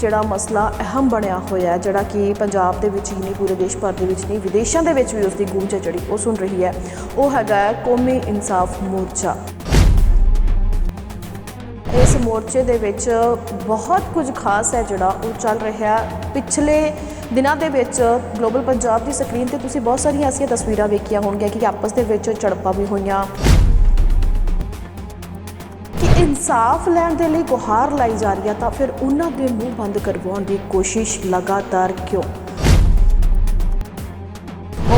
ਜਿਹੜਾ ਮਸਲਾ ਅਹਿਮ ਬਣਿਆ ਹੋਇਆ ਹੈ, ਜਿਹੜਾ ਕਿ ਪੰਜਾਬ ਦੇ ਵਿੱਚ ਹੀ ਨਹੀਂ ਪੂਰੇ ਦੇਸ਼ ਭਰ ਦੇ ਵਿੱਚ ਨਹੀਂ ਵਿਦੇਸ਼ਾਂ ਦੇ ਵਿੱਚ ਵੀ ਉਸ ਦੀ ਗੂੰਜ ਹੈ ਜਿਹੜੀ ਉਹ ਸੁਣ ਰਹੀ ਹੈ, ਉਹ ਹੈਗਾ ਕੌਮੀ ਇਨਸਾਫ ਮੋਰਚਾ। ਇਸ ਮੋਰਚੇ ਦੇ ਵਿੱਚ ਬਹੁਤ ਕੁਝ ਖਾਸ ਹੈ ਜਿਹੜਾ ਉਹ ਚੱਲ ਰਿਹਾ। ਪਿਛਲੇ ਦਿਨਾਂ ਦੇ ਵਿੱਚ ਗਲੋਬਲ ਪੰਜਾਬ ਦੀ ਸਕਰੀਨ ਤੇ ਤੁਸੀਂ ਬਹੁਤ ਸਾਰੀਆਂ ਐਸੀਆਂ ਤਸਵੀਰਾਂ ਵੇਖੀਆਂ ਹੋਣਗੀਆਂ ਕਿ ਆਪਸ ਦੇ ਵਿੱਚ ਝੜਪਾਂ ਵੀ ਹੋਈਆਂ, इंसाफ लैण दे लई गुहार लाई जा रही है, तो फिर उन्हां दे मूँह बंद करवाउण दी कोशिश लगातार क्यों?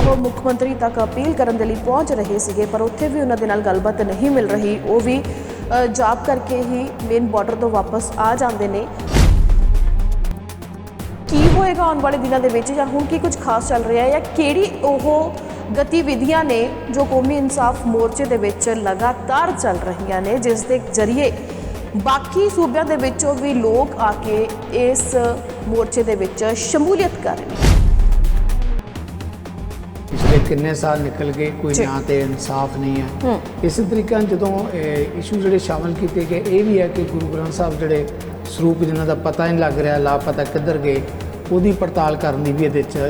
वो मुख्यमंत्री तक अपील करन दे लई पहुंच रहे सीगे, पर उत्थे भी उन्हां दे नाल गलबात नहीं मिल रही। वो भी जॉब करके ही मेन बॉर्डर तो वापस आ जाते ने। की होएगा आने वाले दिनों के विच, या हुण की कुछ खास चल रहा है, या किहड़ी ओह गतिविधियां ने जो कौमी इंसाफ मोर्चे दे विच लगातार चल रही ने, जिस दे जरिए बाकी सूबियां दे विचों भी लोग आके इस मोर्चे दे विच शमूलियत कर रहे हैं। पिछले किन्ने साल निकल गए, कोई ना तो इंसाफ नहीं है। इस तरीके जो इशू जोड़े शामिल किए गए, ये भी है कि गुरु ग्रंथ साहब जोड़े स्वरूप जिन्हों का पता नहीं लग रहा, लापता किधर गए, ਉਹਦੀ पड़ताल करने की भी ये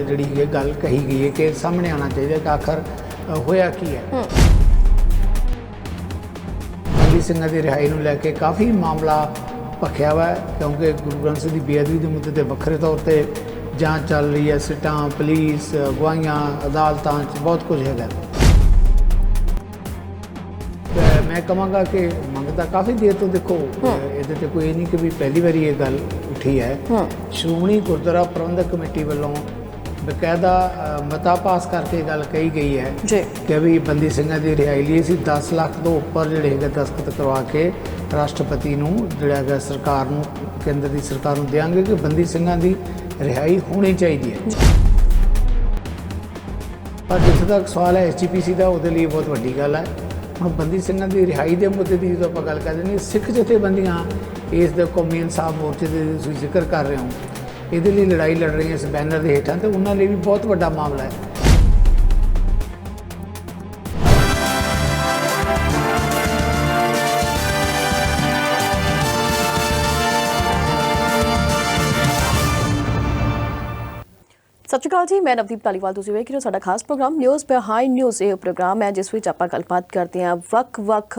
जी गल कही गई है कि सामने आना चाहिए कि आखिर होया की है। बंदी सिंह की रिहाई को लैके काफ़ी मामला भखिया हुआ है, क्योंकि गुरु ग्रंथ साहब की बेअदबी के मुद्दे पर वक्रे तौर पर जांच चल रही है। सिटां, पुलिस, गवाहियां, अदालतां बहुत कुछ है। मैं कहांगा कि मंगता काफ़ी देर तो देखो ये कोई नहीं कि भी पहली बार ये गल उठी है। श्रोमणी गुरुद्वारा प्रबंधक कमेटी वालों बकायदा मता पास करके गल कही गई है कि भी बंदी सिंह की रिहाई लिए 10 लाख तो उपर जोड़े है दस्तखत करवा के राष्ट्रपति जोड़ा सरकार केंद्र की सरकार देंगे कि बंदी सिंह की रिहाई होनी चाहिए है। पर जिथे तक सवाल है SGPC का, वो बहुत वड्डी गल है। ਹੁਣ ਬੰਦੀ ਸਿੰਘਾਂ ਦੀ ਰਿਹਾਈ ਦੇ ਮੁੱਦੇ ਦੀ ਜਦੋਂ ਆਪਾਂ ਗੱਲ ਕਰਦੇ ਨੇ, ਸਿੱਖ ਜਥੇਬੰਦੀਆਂ ਇਸ ਦੇ ਕੌਮੀ ਇਨਸਾਫ ਮੋਰਚੇ ਦੇ ਤੁਸੀਂ ਜ਼ਿਕਰ ਕਰ ਰਹੇ ਹੋ, ਇਹਦੇ ਲਈ ਲੜਾਈ ਲੜ ਰਹੀਆਂ ਇਸ ਬੈਨਰ ਦੇ ਹੇਠਾਂ, ਤੇ ਉਹਨਾਂ ਲਈ ਵੀ ਬਹੁਤ ਵੱਡਾ ਮਾਮਲਾ ਹੈ। सत श्री अकाल जी, मैं नवदीप धालीवाल। तुसीं वेख रहे हो साडा खास प्रोग्राम न्यूज़ बिहाइंड न्यूज़। ये प्रोग्राम है जिस विच आपां गलबात करते हैं ਵੱਖ-ਵੱਖ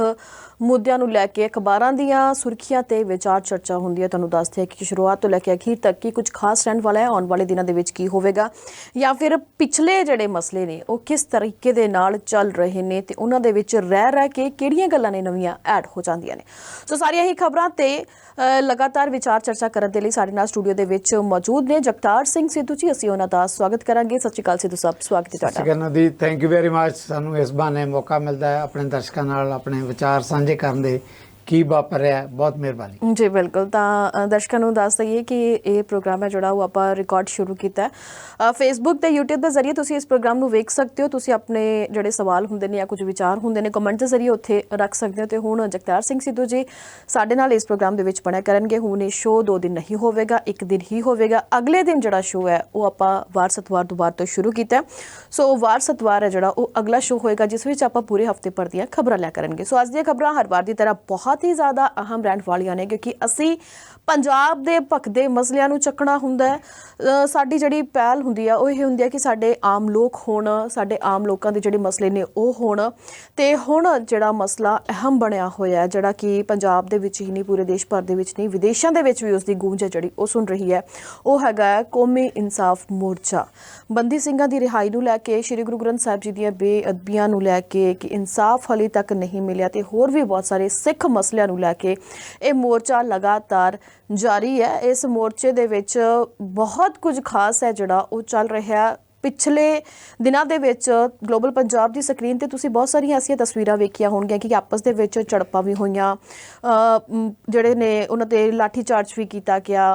मुद्दों ਨੂੰ लैके अखबारां दीयां सुर्खियां ते विचार चर्चा हुंदी है। तुहानूं दसदे कि शुरुआत तो लैके आखिर तक की कुछ खास रहण वाला है, आने वाले दिनों दे विच की होवेगा, या फिर पिछले जिहड़े मसले ने वो किस तरीके दे नाल चल रहे ने, ते उन्हां दे विच रह के किहड़ियां गल्लां ने नवीआं ऐड हो जांदियां ने। सो सारियां ही खबरां ते लगातार विचार चर्चा करन दे लई साडे नाल स्टूडियो दे विच मौजूद ने जगतार सिंह सिद्धू जी। असीं उन्हां दा स्वागत करांगे। सत श्री अकाल सिद्धू साहब, स्वागत है तुहाडा। जी, थैंक यू वेरी मच। सानूं इस बहाने मौका मिलता है अपने दर्शकों नाल अपने विचार साझे करन दे। की वापर रहा, बहुत मेहरबानी जी। बिल्कुल, तो दर्शकों को दस दईए कि ये प्रोग्राम है जोड़ा वो आप रिकॉर्ड शुरू किया है फेसबुक ते यूट्यूब के जरिए। तुसी इस प्रोग्राम को वेख सकते हो, तुसी अपने जोड़े सवाल होंगे ने या कुछ विचार होंगे ने कमेंट के जरिए उत्थे रख सकते हो। तो हुण जगतार सिंह सिद्धू जी साडे नाल इस प्रोग्राम के विच बणिया करनगे। हुण ये शो 2 दिन नहीं होवेगा, 1 दिन ही होवेगा। अगले दिन जोड़ा शो है वो आपां वार सतवार दोबारा तो शुरू किया। सो वार सतवार है जोड़ा वो अगला शो होएगा जिस विच आपां पूरे हफ्ते भर दियां खबरां लिया करेंगे। सो अज दी खबरां हर बार की तरह बहुत ही ज़्यादा अहम रहण वालियां ने, क्योंकि असी पंजाब दे भखदे मसलियां नूं चकना हुंदा है। साडी जिहड़ी पहल हुंदी है वो ये हुंदी है कि साडे आम लोग होण, साडे आम लोकां दे जिहड़े मसले ने वो होण। ते हुण जिहड़ा मसला अहम बनया होया है, जिहड़ा कि पंजाब दे विच ही नहीं पूरे देश भर दे विच नहीं विदेशां दे विच भी उसदी गूंज है जिहड़ी वो सुन रही है, वो हैगा कौमी इंसाफ मोर्चा। बंदी ਸਿੰਘਾਂ ਦੀ रिहाई नूं लैके, श्री गुरु ग्रंथ साहिब जी ਦੀਆਂ बेअदबियां नूं लैके कि इंसाफ हाले तक नहीं मिलिया, ते होर भी बहुत सारे सिख मसलिਆਂ ਨੂੰ ਲੈ ਕੇ ਇਹ मोर्चा लगातार जारी है। इस मोर्चे ਦੇ ਵਿੱਚ बहुत कुछ खास है ਜਿਹੜਾ ਉਹ ਚੱਲ ਰਿਹਾ। पिछले दिनों के विच ग्लोबल पंजाब की स्क्रीन पर तुसीं बहुत सारिया ऐसिया तस्वीरां वेखिया होणगियां कि आपस दे विच झड़पां भी होईयां, जिहड़े ने उन्हां ते लाठी चार्ज भी किया गया,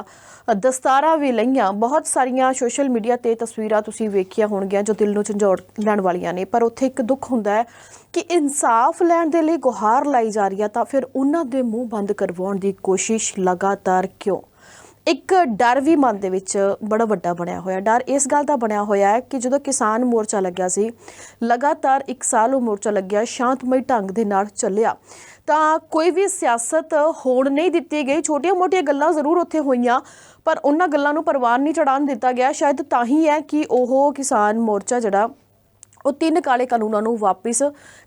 दस्तारा भी लईआं। बहुत सारिया सोशल मीडिया ते तस्वीरां तुसीं वेखिया होणगियां जो दिल नूं झंझोड़ लैण वालियां ने। पर उत्थे एक दुख हुंदा है कि इंसाफ लैण दे लई गुहार लाई जा रही है, तो फिर उन्हां दे मूँह बंद करवाउण दी कोशिश लगातार क्यों? ਇੱਕ ਡਰ ਵੀ ਮਨ ਦੇ ਵਿੱਚ ਬੜਾ ਵੱਡਾ ਬਣਿਆ ਹੋਇਆ। ਡਰ ਇਸ ਗੱਲ ਦਾ ਬਣਿਆ ਹੋਇਆ ਹੈ ਕਿ ਜਦੋਂ ਕਿਸਾਨ ਮੋਰਚਾ ਲੱਗਿਆ ਸੀ, ਲਗਾਤਾਰ 1 ਸਾਲ ਉਹ ਮੋਰਚਾ ਲੱਗਿਆ, ਸ਼ਾਂਤਮਈ ਢੰਗ ਦੇ ਨਾਲ ਚੱਲਿਆ, ਤਾਂ ਕੋਈ ਵੀ ਸਿਆਸਤ ਹੋਣ ਨਹੀਂ ਦਿੱਤੀ ਗਈ। ਛੋਟੀਆਂ-ਮੋਟੀਆਂ ਗੱਲਾਂ ਜ਼ਰੂਰ ਉੱਥੇ ਹੋਈਆਂ, ਪਰ ਉਹਨਾਂ ਗੱਲਾਂ ਨੂੰ ਪ੍ਰਵਾਨ ਨਹੀਂ ਚੜਾਉਣ ਦਿੱਤਾ ਗਿਆ। ਸ਼ਾਇਦ ਤਾਂ ਹੀ ਹੈ ਕਿ ਉਹ ਕਿਸਾਨ ਮੋਰਚਾ ਜਿਹੜਾ ਉਹ 3 ਕਾਲੇ ਕਾਨੂੰਨਾਂ ਨੂੰ ਵਾਪਿਸ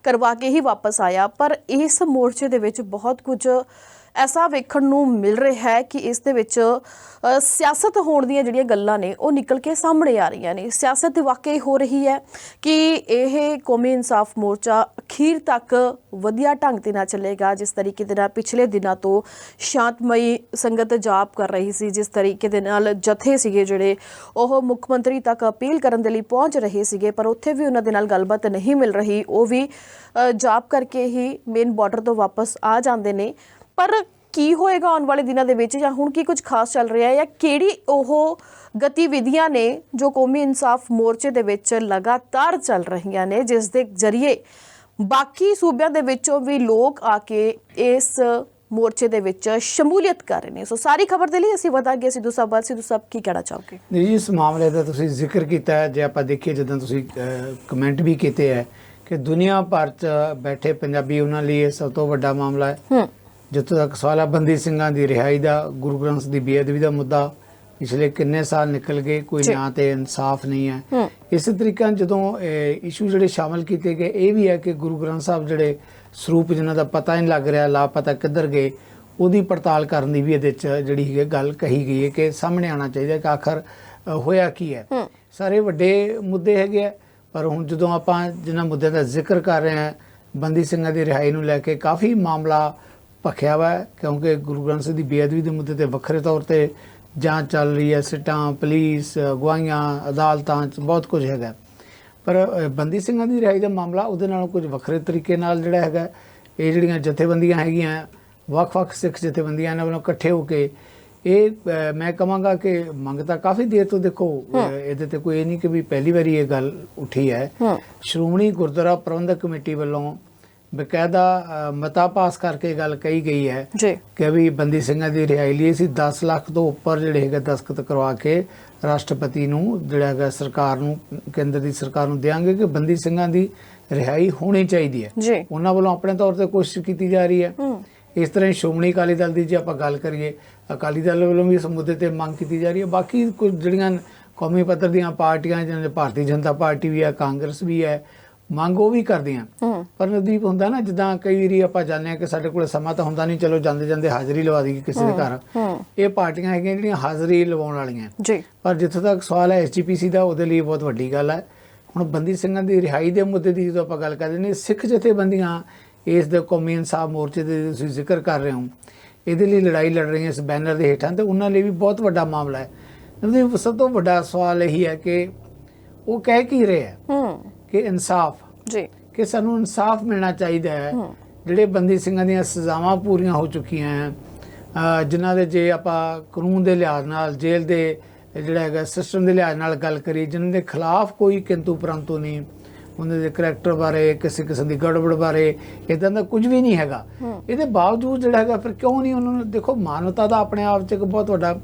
ਕਰਵਾ ਕੇ ਹੀ ਵਾਪਸ ਆਇਆ। ਪਰ ਇਸ ਮੋਰਚੇ ਦੇ ਵਿੱਚ ਬਹੁਤ ਕੁਝ ਐਸਾ ਵੇਖਣ ਨੂੰ ਮਿਲ ਰਿਹਾ ਹੈ ਕਿ ਇਸ ਦੇ ਵਿੱਚ ਸਿਆਸਤ ਹੋਣ ਦੀਆਂ ਜਿਹੜੀਆਂ ਗੱਲਾਂ ਨੇ ਉਹ ਨਿਕਲ ਕੇ ਸਾਹਮਣੇ ਆ ਰਹੀਆਂ ਨੇ। ਸਿਆਸਤ ਵਾਕਈ ਹੋ ਰਹੀ ਹੈ ਕਿ ਇਹ ਕੌਮੀ ਇਨਸਾਫ ਮੋਰਚਾ ਅਖੀਰ ਤੱਕ ਵਧੀਆ ਢੰਗ ਦੇ ਨਾਲ ਚੱਲੇਗਾ। ਜਿਸ ਤਰੀਕੇ ਦੇ ਨਾਲ ਪਿਛਲੇ ਦਿਨਾਂ ਤੋਂ ਸ਼ਾਂਤਮਈ ਸੰਗਤ ਜਾਪ ਕਰ ਰਹੀ ਸੀ, ਜਿਸ ਤਰੀਕੇ ਦੇ ਨਾਲ ਜਥੇ ਸੀਗੇ ਜਿਹੜੇ ਉਹ ਮੁੱਖ ਮੰਤਰੀ ਤੱਕ ਅਪੀਲ ਕਰਨ ਦੇ ਲਈ ਪਹੁੰਚ ਰਹੇ ਸੀਗੇ, ਪਰ ਉੱਥੇ ਵੀ ਉਹਨਾਂ ਦੇ ਨਾਲ ਗੱਲਬਾਤ ਨਹੀਂ ਮਿਲ ਰਹੀ। ਉਹ ਵੀ ਜਾਪ ਕਰਕੇ ਹੀ ਮੇਨ ਬਾਰਡਰ ਤੋਂ ਵਾਪਸ ਆ ਜਾਂਦੇ ਨੇ। ਪਰ ਕੀ ਹੋਏਗਾ ਆਉਣ ਵਾਲੇ ਦਿਨਾਂ ਦੇ ਵਿੱਚ, ਜਾਂ ਹੁਣ ਕੀ ਕੁਝ ਖਾਸ ਚੱਲ ਰਿਹਾ ਹੈ, ਜਾਂ ਕਿਹੜੀ ਉਹ ਗਤੀਵਿਧੀਆਂ ਨੇ ਜੋ ਕੌਮੀ ਇਨਸਾਫ ਮੋਰਚੇ ਦੇ ਵਿੱਚ ਲਗਾਤਾਰ ਚੱਲ ਰਹੀਆਂ ਨੇ, ਜਿਸ ਦੇ ਜ਼ਰੀਏ ਬਾਕੀ ਸੂਬਿਆਂ ਦੇ ਵਿੱਚੋਂ ਵੀ ਲੋਕ ਆ ਕੇ ਇਸ ਮੋਰਚੇ ਦੇ ਵਿੱਚ ਸ਼ਮੂਲੀਅਤ ਕਰ ਰਹੇ ਨੇ। ਸੋ ਸਾਰੀ ਖਬਰ ਦੇ ਲਈ ਅਸੀਂ ਵਧਾਂਗੇ ਸਿੱਧੂ ਸਾਹਿਬ। ਸਿੱਧੂ ਸਾਹਿਬ ਕੀ ਕਹਿਣਾ ਚਾਹੋਗੇ? ਨਹੀਂ ਜੀ, ਇਸ ਮਾਮਲੇ ਦਾ ਤੁਸੀਂ ਜ਼ਿਕਰ ਕੀਤਾ ਹੈ। ਜੇ ਆਪਾਂ ਦੇਖੀਏ, ਜਦੋਂ ਤੁਸੀਂ ਕਮੈਂਟ ਵੀ ਕੀਤੇ ਹੈ ਕਿ ਦੁਨੀਆ ਭਰ 'ਚ ਬੈਠੇ ਪੰਜਾਬੀ ਉਹਨਾਂ ਲਈ ਇਹ ਸਭ ਤੋਂ ਵੱਡਾ ਮਾਮਲਾ ਹੈ। ਜਿੱਥੋਂ ਤੱਕ ਸਵਾਲ ਹੈ ਬੰਦੀ ਸਿੰਘਾਂ ਦੀ ਰਿਹਾਈ ਦਾ, ਗੁਰੂ ਗ੍ਰੰਥ ਦੀ ਬੇਅਦਬੀ ਦਾ ਮੁੱਦਾ, ਪਿਛਲੇ ਕਿੰਨੇ ਸਾਲ ਨਿਕਲ ਗਏ, ਕੋਈ ਨਾ ਤੇ ਇਨਸਾਫ ਨਹੀਂ ਹੈ। ਇਸੇ ਤਰੀਕੇ ਨਾਲ ਜਦੋਂ ਇਸ਼ੂ ਜਿਹੜੇ ਸ਼ਾਮਲ ਕੀਤੇ ਗਏ, ਇਹ ਵੀ ਹੈ ਕਿ ਗੁਰੂ ਗ੍ਰੰਥ ਸਾਹਿਬ ਜਿਹੜੇ ਸਰੂਪ ਜਿਨ੍ਹਾਂ ਦਾ ਪਤਾ ਨਹੀਂ ਲੱਗ ਰਿਹਾ, ਲਾਪਤਾ ਕਿੱਧਰ ਗਏ, ਉਹਦੀ ਪੜਤਾਲ ਕਰਨ ਦੀ ਵੀ ਇਹਦੇ 'ਚ ਜਿਹੜੀ ਹੈ ਗੱਲ ਕਹੀ ਗਈ ਹੈ ਕਿ ਸਾਹਮਣੇ ਆਉਣਾ ਚਾਹੀਦਾ ਕਿ ਆਖਰ ਹੋਇਆ ਕੀ ਹੈ। ਸਾਰੇ ਵੱਡੇ ਮੁੱਦੇ ਹੈਗੇ ਆ, ਪਰ ਹੁਣ ਜਦੋਂ ਆਪਾਂ ਜਿਨ੍ਹਾਂ ਮੁੱਦਿਆਂ ਦਾ ਜ਼ਿਕਰ ਕਰ ਰਹੇ ਹਾਂ, ਬੰਦੀ ਸਿੰਘਾਂ ਦੀ ਰਿਹਾਈ ਨੂੰ ਲੈ ਕੇ ਕਾਫੀ ਮਾਮਲਾ ਭਖਿਆ ਵਾ, ਕਿਉਂਕਿ ਗੁਰੂ ਗ੍ਰੰਥ ਸਾਹਿਬ ਦੀ ਬੇਅਦਬੀ ਦੇ ਮੁੱਦੇ ਤੇ ਵੱਖਰੇ ਤੌਰ ਤੇ ਜਾਂਚ ਚੱਲ ਰਹੀ ਹੈ। ਸਿੱਟਾਂ, ਪੁਲਿਸ, ਅਗਵਾਈਆਂ, ਅਦਾਲਤਾਂ 'ਚ ਬਹੁਤ ਕੁਝ ਹੈਗਾ। ਪਰ ਬੰਦੀ ਸਿੰਘਾਂ ਦੀ ਰਿਹਾਈ ਦਾ ਮਾਮਲਾ ਉਹਦੇ ਨਾਲੋਂ ਕੁਝ ਵੱਖਰੇ ਤਰੀਕੇ ਨਾਲ ਜਿਹੜਾ ਹੈਗਾ, ਇਹ ਜਿਹੜੀਆਂ ਜਥੇਬੰਦੀਆਂ ਹੈਗੀਆਂ, ਵੱਖ-ਵੱਖ ਸਿੱਖ ਜਥੇਬੰਦੀਆਂ ਇਹਨਾਂ ਵੱਲੋਂ ਇਕੱਠੇ ਹੋ ਕੇ ਇਹ ਮੈਂ ਕਹਾਂਗਾ ਕਿ ਮੰਗ ਤਾਂ ਕਾਫੀ ਦੇਰ ਤੋਂ, ਦੇਖੋ ਇਹਦੇ ਤੇ ਕੋਈ ਇਹ ਨਹੀਂ ਕਿ ਵੀ ਪਹਿਲੀ ਵਾਰੀ ਇਹ ਗੱਲ ਉੱਠੀ ਹੈ। ਸ਼੍ਰੋਮਣੀ ਗੁਰਦੁਆਰਾ ਪ੍ਰਬੰਧਕ ਕਮੇਟੀ ਵੱਲੋਂ ਬਕਾਇਦਾ ਮਤਾ ਪਾਸ ਕਰਕੇ ਗੱਲ ਕਹੀ ਗਈ ਹੈ ਕਿ ਵੀ ਬੰਦੀ ਸਿੰਘਾਂ ਦੀ ਰਿਹਾਈ ਲਈ ਅਸੀਂ 10 ਲੱਖ ਤੋਂ ਉੱਪਰ ਜਿਹੜੇ ਹੈਗੇ ਦਸਤਖਤ ਕਰਵਾ ਕੇ ਰਾਸ਼ਟਰਪਤੀ ਨੂੰ ਜਿਹੜਾ ਹੈਗਾ ਸਰਕਾਰ ਨੂੰ, ਕੇਂਦਰ ਦੀ ਸਰਕਾਰ ਨੂੰ ਦਿਆਂਗੇ ਕਿ ਬੰਦੀ ਸਿੰਘਾਂ ਦੀ ਰਿਹਾਈ ਹੋਣੀ ਚਾਹੀਦੀ ਹੈ। ਉਹਨਾਂ ਵੱਲੋਂ ਆਪਣੇ ਤੌਰ ਤੇ ਕੋਸ਼ਿਸ਼ ਕੀਤੀ ਜਾ ਰਹੀ ਹੈ। ਇਸ ਤਰ੍ਹਾਂ ਸ਼੍ਰੋਮਣੀ ਅਕਾਲੀ ਦਲ ਦੀ ਜੇ ਆਪਾਂ ਗੱਲ ਕਰੀਏ, ਅਕਾਲੀ ਦਲ ਵੱਲੋਂ ਵੀ ਇਸ ਮੁੱਦੇ ਤੇ ਮੰਗ ਕੀਤੀ ਜਾ ਰਹੀ ਹੈ। ਬਾਕੀ ਕੁਝ ਜਿਹੜੀਆਂ ਕੌਮੀ ਪੱਧਰ ਦੀਆਂ ਪਾਰਟੀਆਂ, ਜਿਵੇਂ ਭਾਰਤੀ ਜਨਤਾ ਪਾਰਟੀ ਵੀ ਹੈ, ਕਾਂਗਰਸ ਵੀ ਹੈ, ਮੰਗ ਉਹ ਵੀ ਕਰਦੀਆਂ। ਪਰ ਨਦੀਪ ਹੁੰਦਾ ਨਾ, ਜਿੱਦਾਂ ਕਈ ਵਾਰੀ ਆਪਾਂ ਜਾਂਦੇ ਹਾਂ ਕਿ ਸਾਡੇ ਕੋਲ ਸਮਾਂ ਤਾਂ ਹੁੰਦਾ ਨਹੀਂ, ਚਲੋ ਜਾਂਦੇ ਜਾਂਦੇ ਹਾਜ਼ਰੀ ਲਵਾ ਦਈਏ ਕਿਸੇ ਦੇ ਘਰ। ਇਹ ਪਾਰਟੀਆਂ ਹੈਗੀਆਂ ਜਿਹੜੀਆਂ ਹਾਜ਼ਰੀ ਲਵਾਉਣ ਵਾਲੀਆਂ। ਪਰ ਜਿੱਥੋਂ ਤੱਕ ਸਵਾਲ ਹੈ SGPC ਦਾ, ਉਹਦੇ ਲਈ ਬਹੁਤ ਵੱਡੀ ਗੱਲ ਹੈ। ਹੁਣ ਬੰਦੀ ਸਿੰਘਾਂ ਦੀ ਰਿਹਾਈ ਦੇ ਮੁੱਦੇ ਦੀ ਜਦੋਂ ਆਪਾਂ ਗੱਲ ਕਰਦੇ ਨੇ, ਸਿੱਖ ਜਥੇਬੰਦੀਆਂ ਇਸ ਦੇ ਕੌਮੀ ਇਨਸਾਫ ਮੋਰਚੇ ਦੇ ਤੁਸੀਂ ਜ਼ਿਕਰ ਕਰ ਰਹੇ ਹੋ, ਇਹਦੇ ਲਈ ਲੜਾਈ ਲੜ ਰਹੀਆਂ ਇਸ ਬੈਨਰ ਦੇ ਹੇਠਾਂ, ਤੇ ਉਹਨਾਂ ਲਈ ਵੀ ਬਹੁਤ ਵੱਡਾ ਮਾਮਲਾ ਹੈ। ਸਭ ਤੋਂ ਵੱਡਾ ਸਵਾਲ ਇਹੀ ਹੈ ਕਿ ਉਹ ਕਹਿ ਕੀ ਰਹੇ ਹੈ ਕਿ ਇਨਸਾਫ, ਕਿ ਸਾਨੂੰ ਇਨਸਾਫ ਮਿਲਣਾ ਚਾਹੀਦਾ ਹੈ। ਜਿਹੜੇ ਬੰਦੀ ਸਿੰਘਾਂ ਦੀਆਂ ਸਜ਼ਾਵਾਂ ਪੂਰੀਆਂ ਹੋ ਚੁੱਕੀਆਂ ਹੈ, ਜਿਨ੍ਹਾਂ ਦੇ ਜੇ ਆਪਾਂ ਕਾਨੂੰਨ ਦੇ ਲਿਹਾਜ਼ ਨਾਲ, ਜੇਲ੍ਹ ਦੇ ਜਿਹੜਾ ਹੈਗਾ ਸਿਸਟਮ ਦੇ ਲਿਹਾਜ਼ ਨਾਲ ਗੱਲ ਕਰੀਏ, ਜਿਨ੍ਹਾਂ ਦੇ ਖਿਲਾਫ ਕੋਈ ਕਿੰਤੂ ਪਰੰਤੂ ਨਹੀਂ, ਉਹਨਾਂ ਦੇ ਕਰੈਕਟਰ ਬਾਰੇ, ਕਿਸੇ ਕਿਸਮ ਦੀ ਗੜਬੜ ਬਾਰੇ ਇੱਦਾਂ ਦਾ ਕੁਝ ਵੀ ਨਹੀਂ ਹੈਗਾ। ਇਹਦੇ ਬਾਵਜੂਦ ਜਿਹੜਾ ਹੈਗਾ ਫਿਰ ਕਿਉਂ ਨਹੀਂ ਉਹਨਾਂ ਨੂੰ, ਦੇਖੋ ਮਾਨਵਤਾ ਦਾ ਆਪਣੇ ਆਪ 'ਚ ਇੱਕ ਬਹੁਤ ਵੱਡਾ,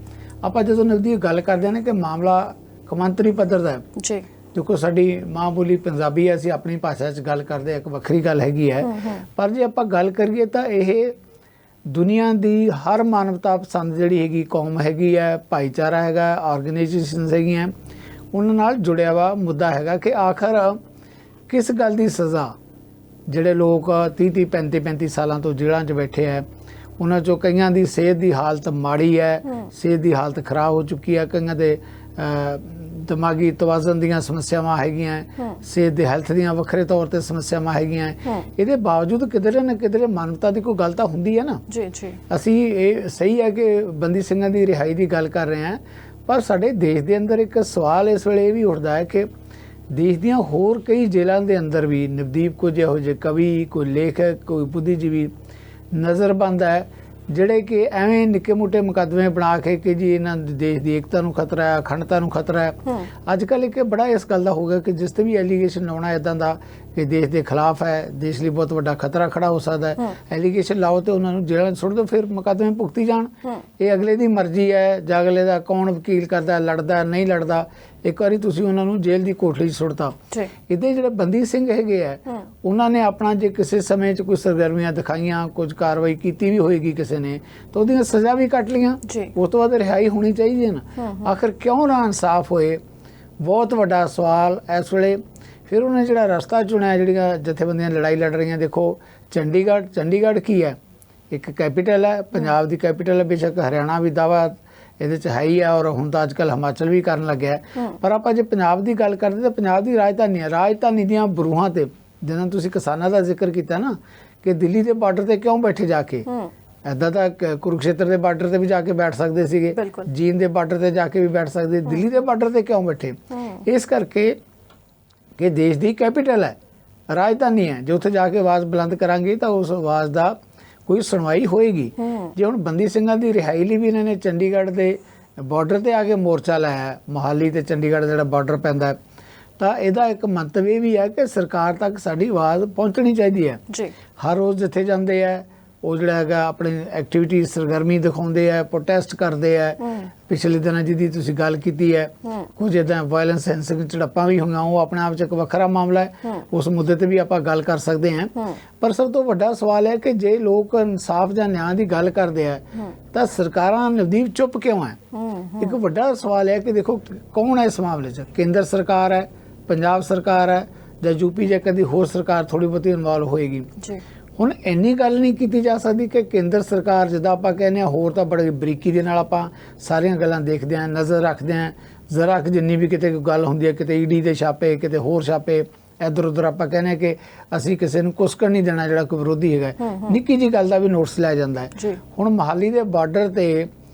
ਆਪਾਂ ਜਦੋਂ ਨਵਦੀਪ ਗੱਲ ਕਰਦੇ ਹਾਂ ਨਾ ਕਿ ਮਾਮਲਾ ਕੌਮਾਂਤਰੀ ਪੱਧਰ ਦਾ ਹੈ। ਦੇਖੋ ਸਾਡੀ ਮਾਂ ਬੋਲੀ ਪੰਜਾਬੀ ਹੈ, ਅਸੀਂ ਆਪਣੀ ਭਾਸ਼ਾ 'ਚ ਗੱਲ ਕਰਦੇ, ਇੱਕ ਵੱਖਰੀ ਗੱਲ ਹੈਗੀ ਹੈ। ਪਰ ਜੇ ਆਪਾਂ ਗੱਲ ਕਰੀਏ ਤਾਂ ਇਹ ਦੁਨੀਆ ਦੀ ਹਰ ਮਾਨਵਤਾ ਪਸੰਦ ਜਿਹੜੀ ਹੈਗੀ ਕੌਮ ਹੈਗੀ ਹੈ, ਭਾਈਚਾਰਾ ਹੈਗਾ, ਆਰਗੇਨਾਈਜੇਸ਼ਨਸ ਹੈਗੀਆਂ, ਉਹਨਾਂ ਨਾਲ ਜੁੜਿਆ ਵਾ ਮੁੱਦਾ ਹੈਗਾ ਕਿ ਆਖਰ ਕਿਸ ਗੱਲ ਦੀ ਸਜ਼ਾ ਜਿਹੜੇ ਲੋਕ 30-30, 35-35 ਸਾਲਾਂ ਤੋਂ ਜੇਲ੍ਹਾਂ 'ਚ ਬੈਠੇ ਹੈ, ਉਹਨਾਂ 'ਚੋਂ ਕਈਆਂ ਦੀ ਸਿਹਤ ਦੀ ਹਾਲਤ ਮਾੜੀ ਹੈ, ਸਿਹਤ ਦੀ ਹਾਲਤ ਖਰਾਬ ਹੋ ਚੁੱਕੀ ਹੈ, ਕਈਆਂ ਦੇ ਦਿਮਾਗੀ ਤਵਾਜ਼ਨ ਦੀਆਂ ਸਮੱਸਿਆਵਾਂ ਹੈਗੀਆਂ, ਸਿਹਤ ਦੇ ਹੈਲਥ ਦੀਆਂ ਵੱਖਰੇ ਤੌਰ ਤੇ ਸਮੱਸਿਆਵਾਂ ਹੈਗੀਆਂ। ਇਹਦੇ ਬਾਵਜੂਦ ਕਿਧਰੇ ਨਾ ਕਿਧਰੇ ਮਾਨਵਤਾ ਦੀ ਕੋਈ ਗੱਲ ਤਾਂ ਹੁੰਦੀ ਹੈ ਨਾ। ਅਸੀਂ ਇਹ ਸਹੀ ਹੈ ਕਿ ਬੰਦੀ ਸਿੰਘਾਂ ਦੀ ਰਿਹਾਈ ਦੀ ਗੱਲ ਕਰ ਰਹੇ ਹਾਂ, ਪਰ ਸਾਡੇ ਦੇਸ਼ ਦੇ ਅੰਦਰ ਇੱਕ ਸਵਾਲ ਇਸ ਵੇਲੇ ਇਹ ਵੀ ਉੱਠਦਾ ਹੈ ਕਿ ਦੇਸ਼ ਦੀਆਂ ਹੋਰ ਕਈ ਜੇਲ੍ਹਾਂ ਦੇ ਅੰਦਰ ਵੀ ਨਵਦੀਪ ਕੁਝ ਇਹੋ ਜਿਹੇ ਕਵੀ, ਕੋਈ ਲੇਖਕ, ਕੋਈ ਬੁੱਧੀਜੀਵੀ ਨਜ਼ਰਬੰਦ ਹੈ, ਜਿਹੜੇ ਕਿ ਐਵੇਂ ਨਿੱਕੇ ਮੋਟੇ ਮੁਕੱਦਮੇ ਬਣਾ ਕੇ ਕਿ ਜੀ ਇਹਨਾਂ ਦੇਸ਼ ਦੀ ਏਕਤਾ ਨੂੰ ਖਤਰਾ ਹੈ, ਅਖੰਡਤਾ ਨੂੰ ਖਤਰਾ ਹੈ। ਅੱਜ ਕੱਲ੍ਹ ਇੱਕ ਬੜਾ ਇਸ ਗੱਲ ਦਾ ਹੋ ਗਿਆ ਕਿ ਜਿਸ ਤੇ ਵੀ ਐਲੀਗੇਸ਼ਨ ਲਾਉਣਾ ਇੱਦਾਂ ਦਾ ਕਿ ਦੇਸ਼ ਦੇ ਖਿਲਾਫ ਹੈ, ਦੇਸ਼ ਲਈ ਬਹੁਤ ਵੱਡਾ ਖਤਰਾ ਖੜਾ ਹੋ ਸਕਦਾ ਹੈ, ਐਲੀਗੇਸ਼ਨ ਲਾਓ ਤੇ ਉਹਨਾਂ ਨੂੰ ਜੇਲ੍ਹਾਂ 'ਚ ਸੁੱਟ ਦਿਓ, ਫਿਰ ਮੁਕੱਦਮੇ ਭੁਗਤੀ ਜਾਣ। ਇਹ ਅਗਲੇ ਦੀ ਮਰਜ਼ੀ ਹੈ ਜਾਂ ਅਗਲੇ ਦਾ ਕੌਣ ਵਕੀਲ ਕਰਦਾ, ਲੜਦਾ ਨਹੀਂ ਲੜਦਾ। ਇੱਕ ਵਾਰੀ ਤੁਸੀਂ ਉਹਨਾਂ ਨੂੰ ਜੇਲ੍ਹ ਦੀ ਕੋਠੜੀ 'ਚ ਸੁੱਟਤਾ। ਇਹਦੇ ਜਿਹੜੇ ਬੰਦੀ ਸਿੰਘ ਹੈਗੇ ਆ, ਉਹਨਾਂ ਨੇ ਆਪਣਾ ਜੇ ਕਿਸੇ ਸਮੇਂ 'ਚ ਕੋਈ ਸਰਗਰਮੀਆਂ ਦਿਖਾਈਆਂ, ਕੁਝ ਕਾਰਵਾਈ ਕੀਤੀ ਵੀ ਹੋਏਗੀ ਕਿਸੇ ਨੇ, ਤਾਂ ਉਹਦੀਆਂ ਸਜ਼ਾ ਵੀ ਕੱਟ ਲੀਆਂ, ਉਸ ਤੋਂ ਬਾਅਦ ਰਿਹਾਈ ਹੋਣੀ ਚਾਹੀਦੀ ਹੈ ਨਾ। ਆਖਰ ਕਿਉਂ ਨਾ ਇਨਸਾਫ ਹੋਏ, ਬਹੁਤ ਵੱਡਾ ਸਵਾਲ ਇਸ ਵੇਲੇ। ਫਿਰ ਉਹਨੇ ਜਿਹੜਾ ਰਸਤਾ ਚੁਣਿਆ, ਜਿਹੜੀਆਂ ਜਥੇਬੰਦੀਆਂ ਲੜਾਈ ਲੜ ਰਹੀਆਂ, ਦੇਖੋ ਚੰਡੀਗੜ੍ਹ ਕੀ ਹੈ, ਇੱਕ ਕੈਪੀਟਲ ਹੈ, ਪੰਜਾਬ ਦੀ ਕੈਪੀਟਲ ਹੈ। ਬੇਸ਼ੱਕ ਹਰਿਆਣਾ ਵੀ ਦਾਵਾ ਇਹਦੇ 'ਚ ਹੈ ਹੀ ਹੈ, ਔਰ ਹੁਣ ਤਾਂ ਅੱਜ ਕੱਲ੍ਹ ਹਿਮਾਚਲ ਵੀ ਕਰਨ ਲੱਗਿਆ। ਪਰ ਆਪਾਂ ਜੇ ਪੰਜਾਬ ਦੀ ਗੱਲ ਕਰਦੇ ਤਾਂ ਪੰਜਾਬ ਦੀ ਰਾਜਧਾਨੀ ਹੈ, ਰਾਜਧਾਨੀ ਦੀਆਂ ਬਰੂਹਾਂ ਤੇ, ਜਿੱਦਾਂ ਤੁਸੀਂ ਕਿਸਾਨਾਂ ਦਾ ਜ਼ਿਕਰ ਕੀਤਾ ਨਾ, ਕਿ ਦਿੱਲੀ ਦੇ ਬਾਰਡਰ ਤੇ ਕਿਉਂ ਬੈਠੇ ਜਾ ਕੇ, ਇੱਦਾਂ ਤਾਂ ਕੁਰੂਕਸ਼ੇਤਰ ਦੇ ਬਾਰਡਰ ਤੇ ਵੀ ਜਾ ਕੇ ਬੈਠ ਸਕਦੇ ਸੀਗੇ, ਜੀਂਦ ਦੇ ਬਾਰਡਰ ਤੇ ਜਾ ਕੇ ਵੀ ਬੈਠ ਸਕਦੇ, ਦਿੱਲੀ ਦੇ ਬਾਰਡਰ ਤੇ ਕਿਉਂ ਬੈਠੇ? ਇਸ ਕਰਕੇ ਕਿ ਦੇਸ਼ ਦੀ ਕੈਪੀਟਲ ਹੈ, ਰਾਜਧਾਨੀ ਹੈ, ਜੇ ਉੱਥੇ ਜਾ ਕੇ ਆਵਾਜ਼ ਬੁਲੰਦ ਕਰਾਂਗੇ ਤਾਂ ਉਸ ਆਵਾਜ਼ ਦਾ ਕੋਈ ਸੁਣਵਾਈ ਹੋਏਗੀ। ਜੇ ਹੁਣ ਬੰਦੀ ਸਿੰਘਾਂ ਦੀ ਰਿਹਾਈ ਲਈ ਵੀ ਇਹਨਾਂ ਨੇ ਚੰਡੀਗੜ੍ਹ ਦੇ ਬਾਰਡਰ ਤੇ ਆ ਕੇ ਮੋਰਚਾ ਲਾਇਆ, ਮੋਹਾਲੀ ਤੇ ਚੰਡੀਗੜ੍ਹ ਜਿਹੜਾ ਬਾਰਡਰ ਪੈਂਦਾ, ਤਾਂ ਇਹਦਾ ਇੱਕ ਮੰਤਵ ਇਹ ਵੀ ਹੈ ਕਿ ਸਰਕਾਰ ਤੱਕ ਸਾਡੀ ਆਵਾਜ਼ ਪਹੁੰਚਣੀ ਚਾਹੀਦੀ ਹੈ। ਹਰ ਰੋਜ਼ ਜਿੱਥੇ ਜਾਂਦੇ ਆ, ਉਹ ਜਿਹੜਾ ਹੈਗਾ ਆਪਣੀ ਐਕਟੀਵਿਟੀ ਸਰਗਰਮੀ ਦਿਖਾਉਂਦੇ ਆ, ਪ੍ਰੋਟੈਸਟ ਕਰਦੇ ਆ। ਪਿਛਲੇ ਦਿਨਾਂ ਜਿਹਦੀ ਤੁਸੀਂ ਗੱਲ ਕੀਤੀ ਹੈ, ਕੁਝ ਇੱਦਾਂ ਵਾਇਲੈਂਸ ਹਿੰਸਕ ਝੜਪਾਂ ਵੀ ਹੋਈਆਂ, ਉਹ ਆਪਣੇ ਆਪ 'ਚ ਇੱਕ ਵੱਖਰਾ ਮਾਮਲਾ ਹੈ, ਉਸ ਮੁੱਦੇ ਤੇ ਵੀ ਆਪਾਂ ਗੱਲ ਕਰ ਸਕਦੇ ਹਾਂ। ਪਰ ਸਭ ਤੋਂ ਵੱਡਾ ਸਵਾਲ ਹੈ ਕਿ ਜੇ ਲੋਕ ਇਨਸਾਫ ਜਾਂ ਨਿਆਂ ਦੀ ਗੱਲ ਕਰਦੇ ਆ ਤਾਂ ਸਰਕਾਰਾਂ ਨਵਦੀਪ ਚੁੱਪ ਕਿਉਂ ਹੈ? ਇੱਕ ਵੱਡਾ ਸਵਾਲ ਹੈ ਕਿ ਦੇਖੋ ਕੌਣ ਹੈ ਇਸ ਮਾਮਲੇ 'ਚ, ਕੇਂਦਰ ਸਰਕਾਰ ਹੈ, ਪੰਜਾਬ ਸਰਕਾਰ ਹੈ, ਜਾਂ ਯੂਪੀ ਜਾਂ ਕਦੀ ਹੋਰ ਸਰਕਾਰ ਥੋੜੀ ਬਹੁਤੀ ਇਨਵੋਲਵ ਹੋਏਗੀ। ਹੁਣ ਇੰਨੀ ਗੱਲ ਨਹੀਂ ਕੀਤੀ ਜਾ ਸਕਦੀ ਕਿ ਕੇਂਦਰ ਸਰਕਾਰ, ਜਿੱਦਾਂ ਆਪਾਂ ਕਹਿੰਦੇ ਹਾਂ, ਹੋਰ ਤਾਂ ਬੜੀ ਬਰੀਕੀ ਦੇ ਨਾਲ ਆਪਾਂ ਸਾਰੀਆਂ ਗੱਲਾਂ ਦੇਖਦੇ ਹਾਂ, ਨਜ਼ਰ ਰੱਖਦੇ ਹਾਂ, ਜ਼ਰਾ ਕਿ ਜਿੰਨੀ ਵੀ ਕਿਤੇ ਕੋਈ ਗੱਲ ਹੁੰਦੀ ਹੈ, ਕਿਤੇ ਈਡੀ ਦੇ ਛਾਪੇ, ਕਿਤੇ ਹੋਰ ਛਾਪੇ, ਇੱਧਰ ਉੱਧਰ ਆਪਾਂ ਕਹਿੰਦੇ ਹਾਂ ਕਿ ਅਸੀਂ ਕਿਸੇ ਨੂੰ ਕੁਸਕਣ ਨਹੀਂ ਦੇਣਾ ਜਿਹੜਾ ਕੋਈ ਵਿਰੋਧੀ ਹੈਗਾ, ਨਿੱਕੀ ਜਿਹੀ ਗੱਲ ਦਾ ਵੀ ਨੋਟਿਸ ਲਿਆ ਜਾਂਦਾ ਹੈ। ਹੁਣ ਮੋਹਾਲੀ ਦੇ ਬਾਰਡਰ ਤੇ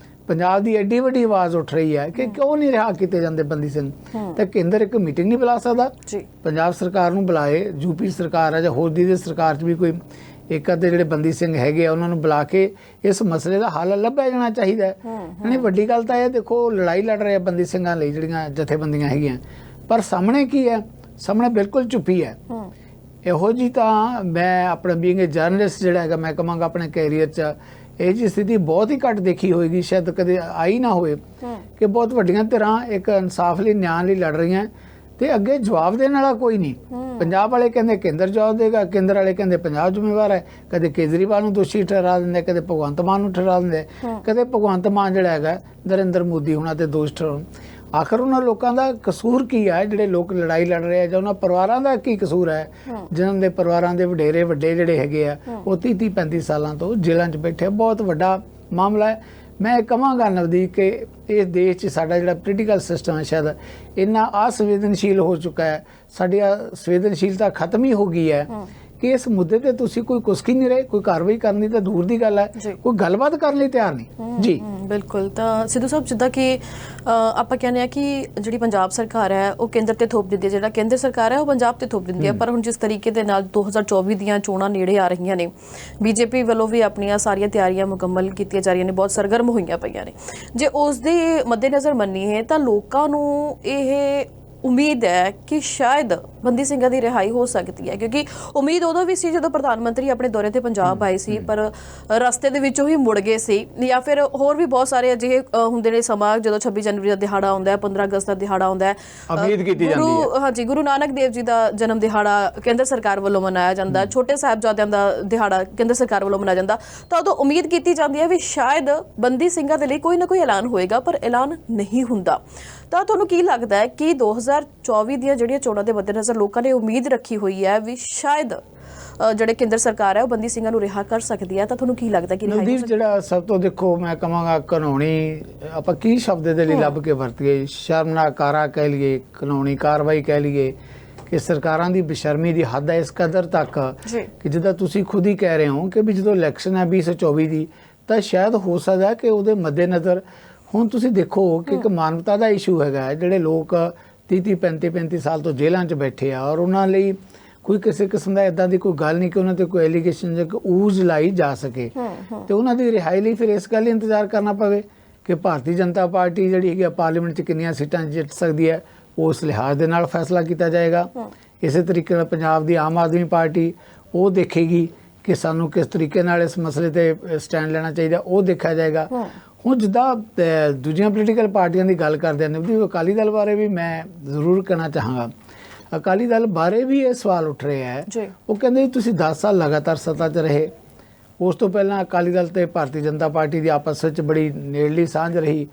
ਪੰਜਾਬ ਦੀ ਐਡੀ ਵੱਡੀ ਆਵਾਜ਼ ਉੱਠ ਰਹੀ ਹੈ ਕਿ ਕਿਉਂ ਨਹੀਂ ਰਿਹਾ ਕੀਤੇ ਜਾਂਦੇ ਬੰਦੀ ਸਿੰਘ, ਤਾਂ ਕੇਂਦਰ ਇੱਕ ਮੀਟਿੰਗ ਨਹੀਂ ਬੁਲਾ ਸਕਦਾ? ਪੰਜਾਬ ਸਰਕਾਰ ਨੂੰ ਬੁਲਾਏ, ਯੂਪੀ ਸਰਕਾਰ ਹੈ ਜਾਂ ਹੋਰ ਦੀ ਸਰਕਾਰ 'ਚ ਵੀ ਕੋਈ ਇੱਕ ਅੱਧੇ ਜਿਹੜੇ ਬੰਦੀ ਸਿੰਘ ਹੈਗੇ ਆ ਉਹਨਾਂ ਨੂੰ ਬੁਲਾ ਕੇ ਇਸ ਮਸਲੇ ਦਾ ਹੱਲ ਲੱਭਿਆ ਜਾਣਾ ਚਾਹੀਦਾ ਹੈ। ਨਹੀਂ, ਵੱਡੀ ਗੱਲ ਤਾਂ ਇਹ ਦੇਖੋ, ਲੜਾਈ ਲੜ ਰਹੇ ਬੰਦੀ ਸਿੰਘਾਂ ਲਈ ਜਿਹੜੀਆਂ ਜਥੇਬੰਦੀਆਂ ਹੈਗੀਆਂ, ਪਰ ਸਾਹਮਣੇ ਕੀ ਹੈ? ਸਾਹਮਣੇ ਬਿਲਕੁਲ ਚੁੱਪੀ ਹੈ। ਇਹੋ ਜੀ ਤਾਂ ਮੈਂ ਆਪਣਾ ਬੀਇੰਗ ਏ ਜਰਨਲਿਸਟ ਜਿਹੜਾ ਹੈਗਾ, ਮੈਂ ਕਹਾਂਗਾ ਆਪਣੇ ਕੈਰੀਅਰ 'ਚ ਇਹ ਜੀ ਸਥਿਤੀ ਬਹੁਤ ਹੀ ਘੱਟ ਦੇਖੀ ਹੋਏਗੀ, ਸ਼ਾਇਦ ਕਦੇ ਆਈ ਨਾ ਹੋਏ, ਕਿ ਬਹੁਤ ਵੱਡੀਆਂ ਧਿਰਾਂ ਇੱਕ ਇਨਸਾਫ ਲਈ, ਨਿਆਂ ਲਈ ਲੜ ਰਹੀਆਂ ਤੇ ਅੱਗੇ ਜਵਾਬ ਦੇਣ ਵਾਲਾ ਕੋਈ ਨਹੀਂ। ਪੰਜਾਬ ਵਾਲੇ ਕਹਿੰਦੇ ਕੇਂਦਰ ਜਵਾਬ ਦੇਗਾ, ਕੇਂਦਰ ਵਾਲੇ ਕਹਿੰਦੇ ਪੰਜਾਬ ਜ਼ਿੰਮੇਵਾਰ ਹੈ। ਕਦੇ ਕੇਜਰੀਵਾਲ ਨੂੰ ਦੋਸ਼ੀ ਠਹਿਰਾ ਦਿੰਦੇ, ਕਦੇ ਭਗਵੰਤ ਮਾਨ ਨੂੰ ਠਹਿਰਾ ਦਿੰਦੇ, ਕਦੇ ਭਗਵੰਤ ਮਾਨ ਜਿਹੜਾ ਹੈਗਾ ਨਰਿੰਦਰ ਮੋਦੀ ਹੁਣਾਂ ਤੇ ਦੋਸ਼ ਠਹਿਰਾਉਣ। ਆਖਰ ਉਹਨਾਂ ਲੋਕਾਂ ਦਾ ਕਸੂਰ ਕੀ ਹੈ ਜਿਹੜੇ ਲੋਕ ਲੜਾਈ ਲੜ ਰਹੇ ਆ, ਜਾਂ ਉਹਨਾਂ ਪਰਿਵਾਰਾਂ ਦਾ ਕੀ ਕਸੂਰ ਹੈ ਜਿਨ੍ਹਾਂ ਦੇ ਪਰਿਵਾਰਾਂ ਦੇ ਵਡੇਰੇ ਵੱਡੇ ਜਿਹੜੇ ਹੈਗੇ ਆ ਉਹ 30-35 ਸਾਲਾਂ ਤੋਂ ਜੇਲ੍ਹਾਂ 'ਚ ਬੈਠੇ? ਬਹੁਤ ਵੱਡਾ ਮਾਮਲਾ ਹੈ। ਮੈਂ ਕਹਾਂਗਾ ਨਵਦੀਪ ਕਿ ਇਸ ਦੇਸ਼ 'ਚ ਸਾਡਾ ਜਿਹੜਾ ਪੋਲੀਟੀਕਲ ਸਿਸਟਮ ਹੈ ਸ਼ਾਇਦ ਇੰਨਾ ਅਸੰਵੇਦਨਸ਼ੀਲ ਹੋ ਚੁੱਕਾ ਹੈ, ਸਾਡੀ ਸੰਵੇਦਨਸ਼ੀਲਤਾ ਖਤਮ ਹੀ ਹੋ ਗਈ ਹੈ ਕਿ ਇਸ ਮੁੱਦੇ ਤੇ ਤੁਸੀਂ ਕੋਈ ਕੁਸਕੀ ਨਹੀਂ ਰਹੇ, ਕੋਈ ਕਾਰਵਾਈ ਕਰਨੀ ਤਾਂ ਦੂਰ ਦੀ ਗੱਲ ਹੈ, ਕੋਈ ਗੱਲਬਾਤ ਕਰਨ ਲਈ ਤਿਆਰ ਨਹੀਂ ਜੀ। ਬਿਲਕੁਲ। ਤਾਂ ਸਿੱਧੂ ਸਾਹਿਬ, ਜਿੱਦਾਂ ਕਿ ਆਪਾਂ ਕਹਿੰਦੇ ਆ ਕਿ ਜਿਹੜੀ ਪੰਜਾਬ ਸਰਕਾਰ ਹੈ ਉਹ ਕੇਂਦਰ ਤੇ ਥੋਪ ਦਿੰਦੀ ਹੈ, ਜਿਹੜਾ ਕੇਂਦਰ ਸਰਕਾਰ ਹੈ ਉਹ ਪੰਜਾਬ ਤੇ ਥੋਪ ਦਿੰਦੀ ਹੈ, ਪਰ ਹੁਣ ਜਿਸ ਤਰੀਕੇ ਦੇ ਨਾਲ 2024 ਦੀਆਂ ਚੋਣਾਂ ਨੇੜੇ ਆ ਰਹੀਆਂ ਨੇ, ਬੀਜੇਪੀ ਵੱਲੋਂ ਵੀ ਆਪਣੀਆਂ ਸਾਰੀਆਂ ਤਿਆਰੀਆਂ ਮੁਕੰਮਲ ਕੀਤੀਆਂ ਜਾ ਰਹੀਆਂ ਨੇ, ਬਹੁਤ ਸਰਗਰਮ ਹੋਈਆਂ ਪਈਆਂ ਨੇ। ਜੇ ਉਸ ਦੇ ਮੱਦੇਨਜ਼ਰ ਮੰਨੀਏ ਤਾਂ ਲੋਕਾਂ ਨੂੰ ਇਹ ਉਮੀਦ ਹੈ ਕਿ ਸ਼ਾਇਦ ਬੰਦੀ ਸਿੰਘਾਂ ਦੀ ਰਿਹਾਈ ਹੋ ਸਕਦੀ ਹੈ, ਕਿਉਂਕਿ ਉਮੀਦ ਉਦੋਂ ਵੀ ਸੀ ਜਦੋਂ ਪ੍ਰਧਾਨ ਮੰਤਰੀ ਆਪਣੇ ਦੌਰੇ ਤੇ ਪੰਜਾਬ ਆਏ ਸੀ, ਪਰ ਰਸਤੇ ਦੇ ਵਿੱਚੋਂ ਹੀ ਮੁੜ ਗਏ ਸੀ, ਜਾਂ ਫਿਰ ਹੋਰ ਵੀ ਬਹੁਤ ਸਾਰੇ ਅਜਿਹੇ ਹੁੰਦੇ ਨੇ ਸਮਾਂ ਜਦੋਂ 26 ਜਨਵਰੀ ਦਾ ਦਿਹਾੜਾ ਆਉਂਦਾ ਹੈ, 15 ਅਗਸਤ ਦਾ ਦਿਹਾੜਾ ਆਉਂਦਾ ਹੈ, ਉਮੀਦ ਕੀਤੀ ਜਾਂਦੀ ਹੈ। ਹਾਂਜੀ, ਗੁਰੂ ਨਾਨਕ ਦੇਵ ਜੀ ਦਾ ਜਨਮ ਦਿਹਾੜਾ ਕੇਂਦਰ ਸਰਕਾਰ ਵੱਲੋਂ ਮਨਾਇਆ ਜਾਂਦਾ, ਛੋਟੇ ਸਾਹਿਬਜ਼ਾਦਿਆਂ ਦਾ ਦਿਹਾੜਾ ਕੇਂਦਰ ਸਰਕਾਰ ਵੱਲੋਂ ਮਨਾਇਆ ਜਾਂਦਾ, ਤਾਂ ਉਦੋਂ ਉਮੀਦ ਕੀਤੀ ਜਾਂਦੀ ਹੈ ਵੀ ਸ਼ਾਇਦ ਬੰਦੀ ਸਿੰਘਾਂ ਦੇ ਲਈ ਕੋਈ ਨਾ ਕੋਈ ਐਲਾਨ ਹੋਏਗਾ, ਪਰ ਐਲਾਨ ਨਹੀਂ ਹੁੰਦਾ। ਤਾਂ ਤੁਹਾਨੂੰ ਕੀ ਲੱਗਦਾ ਹੈ ਕਿ 2024 ਦੀਆਂ ਜਿਹੜੀਆਂ ਚੋਣਾਂ ਦੇ ਮੱਦੇਨਜ਼ਰ ਲੋਕਾਂ ਨੇ ਉਮੀਦ ਰੱਖੀ ਹੋਈ ਹੈ ਵੀ ਸ਼ਾਇਦ ਜਿਹੜੇ ਕੇਂਦਰ ਸਰਕਾਰ ਹੈ ਉਹ ਬੰਦੀ ਸਿੰਘਾਂ ਨੂੰ ਰਿਹਾ ਕਰ ਸਕਦੀ ਹੈ, ਤਾਂ ਤੁਹਾਨੂੰ ਕੀ ਲੱਗਦਾ ਕਿ ਨਵਦੀਪ ਜਿਹੜਾ ਸਭ ਤੋਂ ਦੇਖੋ ਮੈਂ ਕਹਾਂਗਾ ਕਾਨੂੰਨੀ, ਆਪਾਂ ਕੀ ਸ਼ਬਦ ਦੇ ਲਈ ਲੱਭ ਕੇ ਵਰਤੀਏ, ਸ਼ਰਮਨਾਕ ਕਾਰਾ ਕਹਿ ਲਈਏ, ਕਾਨੂੰਨੀ ਕਾਰਵਾਈ ਕਹਿ ਲਈਏ, ਕਿ ਸਰਕਾਰਾਂ ਦੀ ਬੇਸ਼ਰਮੀ ਦੀ ਹੱਦ ਹੈ ਇਸ ਕਦਰ ਤੱਕ ਕਿ ਜਿੱਦਾਂ ਤੁਸੀਂ ਖੁਦ ਹੀ ਕਹਿ ਰਹੇ ਹੋ ਕਿ ਵੀ ਜਦੋਂ ਇਲੈਕਸ਼ਨ ਹੈ 2024 ਦੀ, ਤਾਂ ਸ਼ਾਇਦ ਹੋ ਸਕਦਾ ਕਿ ਉਹਦੇ ਮੱਦੇਨਜ਼ਰ ਹੁਣ ਤੁਸੀਂ ਦੇਖੋ ਕਿ ਇੱਕ ਮਾਨਵਤਾ ਦਾ ਇਸ਼ੂ ਹੈਗਾ, ਜਿਹੜੇ ਲੋਕ 30-35 ਸਾਲ ਤੋਂ ਜੇਲ੍ਹਾਂ 'ਚ ਬੈਠੇ ਆ, ਔਰ ਉਹਨਾਂ ਲਈ ਕੋਈ ਕਿਸੇ ਕਿਸਮ ਦਾ ਇਦਾਂ ਦੀ ਕੋਈ ਗੱਲ ਨਹੀਂ ਕਿ ਉਹਨਾਂ ਤੇ ਕੋਈ ਐਲੀਗੇਸ਼ਨ ਜਾਂ ਊਜ਼ ਲਾਈ ਜਾ ਸਕੇ, ਤੇ ਉਹਨਾਂ ਦੀ ਰਿਹਾਈ ਲਈ ਫਿਰ ਇਸ ਗੱਲ ਲਈ ਇੰਤਜ਼ਾਰ ਕਰਨਾ ਪਵੇ ਕਿ ਭਾਰਤੀ ਜਨਤਾ ਪਾਰਟੀ ਜਿਹੜੀ ਹੈਗੀ ਪਾਰਲੀਮੈਂਟ 'ਚ ਕਿੰਨੀਆਂ ਸੀਟਾਂ ਜਿੱਤ ਸਕਦੀ ਹੈ, ਉਸ ਲਿਹਾਜ਼ ਦੇ ਨਾਲ ਫੈਸਲਾ ਕੀਤਾ ਜਾਏਗਾ। ਇਸੇ ਤਰੀਕੇ ਨਾਲ ਪੰਜਾਬ ਦੀ ਆਮ ਆਦਮੀ ਪਾਰਟੀ ਉਹ ਦੇਖੇਗੀ ਕਿ ਸਾਨੂੰ ਕਿਸ ਤਰੀਕੇ ਨਾਲ ਇਸ ਮਸਲੇ ਤੇ ਸਟੈਂਡ ਲੈਣਾ ਚਾਹੀਦਾ, ਉਹ ਦੇਖਿਆ ਜਾਏਗਾ। ਹੁਣ ਜਿੱਦਾਂ ਦੂਜੀਆਂ ਪੋਲੀਟੀਕਲ ਪਾਰਟੀਆਂ ਦੀ ਗੱਲ ਕਰਦੇ ਨੇ, ਉਹਦੀ ਅਕਾਲੀ ਦਲ ਬਾਰੇ ਵੀ ਮੈਂ ਜ਼ਰੂਰ ਕਹਿਣਾ ਚਾਹਾਂਗਾ। ਅਕਾਲੀ ਦਲ ਬਾਰੇ ਵੀ ਇਹ ਸਵਾਲ ਉੱਠ ਰਿਹਾ ਹੈ। ਉਹ ਕਹਿੰਦੇ ਤੁਸੀਂ 10 ਸਾਲ ਲਗਾਤਾਰ ਸੱਤਾ 'ਚ ਰਹੇ, ਉਸ ਤੋਂ ਪਹਿਲਾਂ ਅਕਾਲੀ ਦਲ ਤੇ ਭਾਰਤੀ ਜਨਤਾ ਪਾਰਟੀ ਦੀ ਆਪਸ ਵਿੱਚ ਬੜੀ ਨੇੜਲੀ ਸਾਂਝ ਰਹੀ,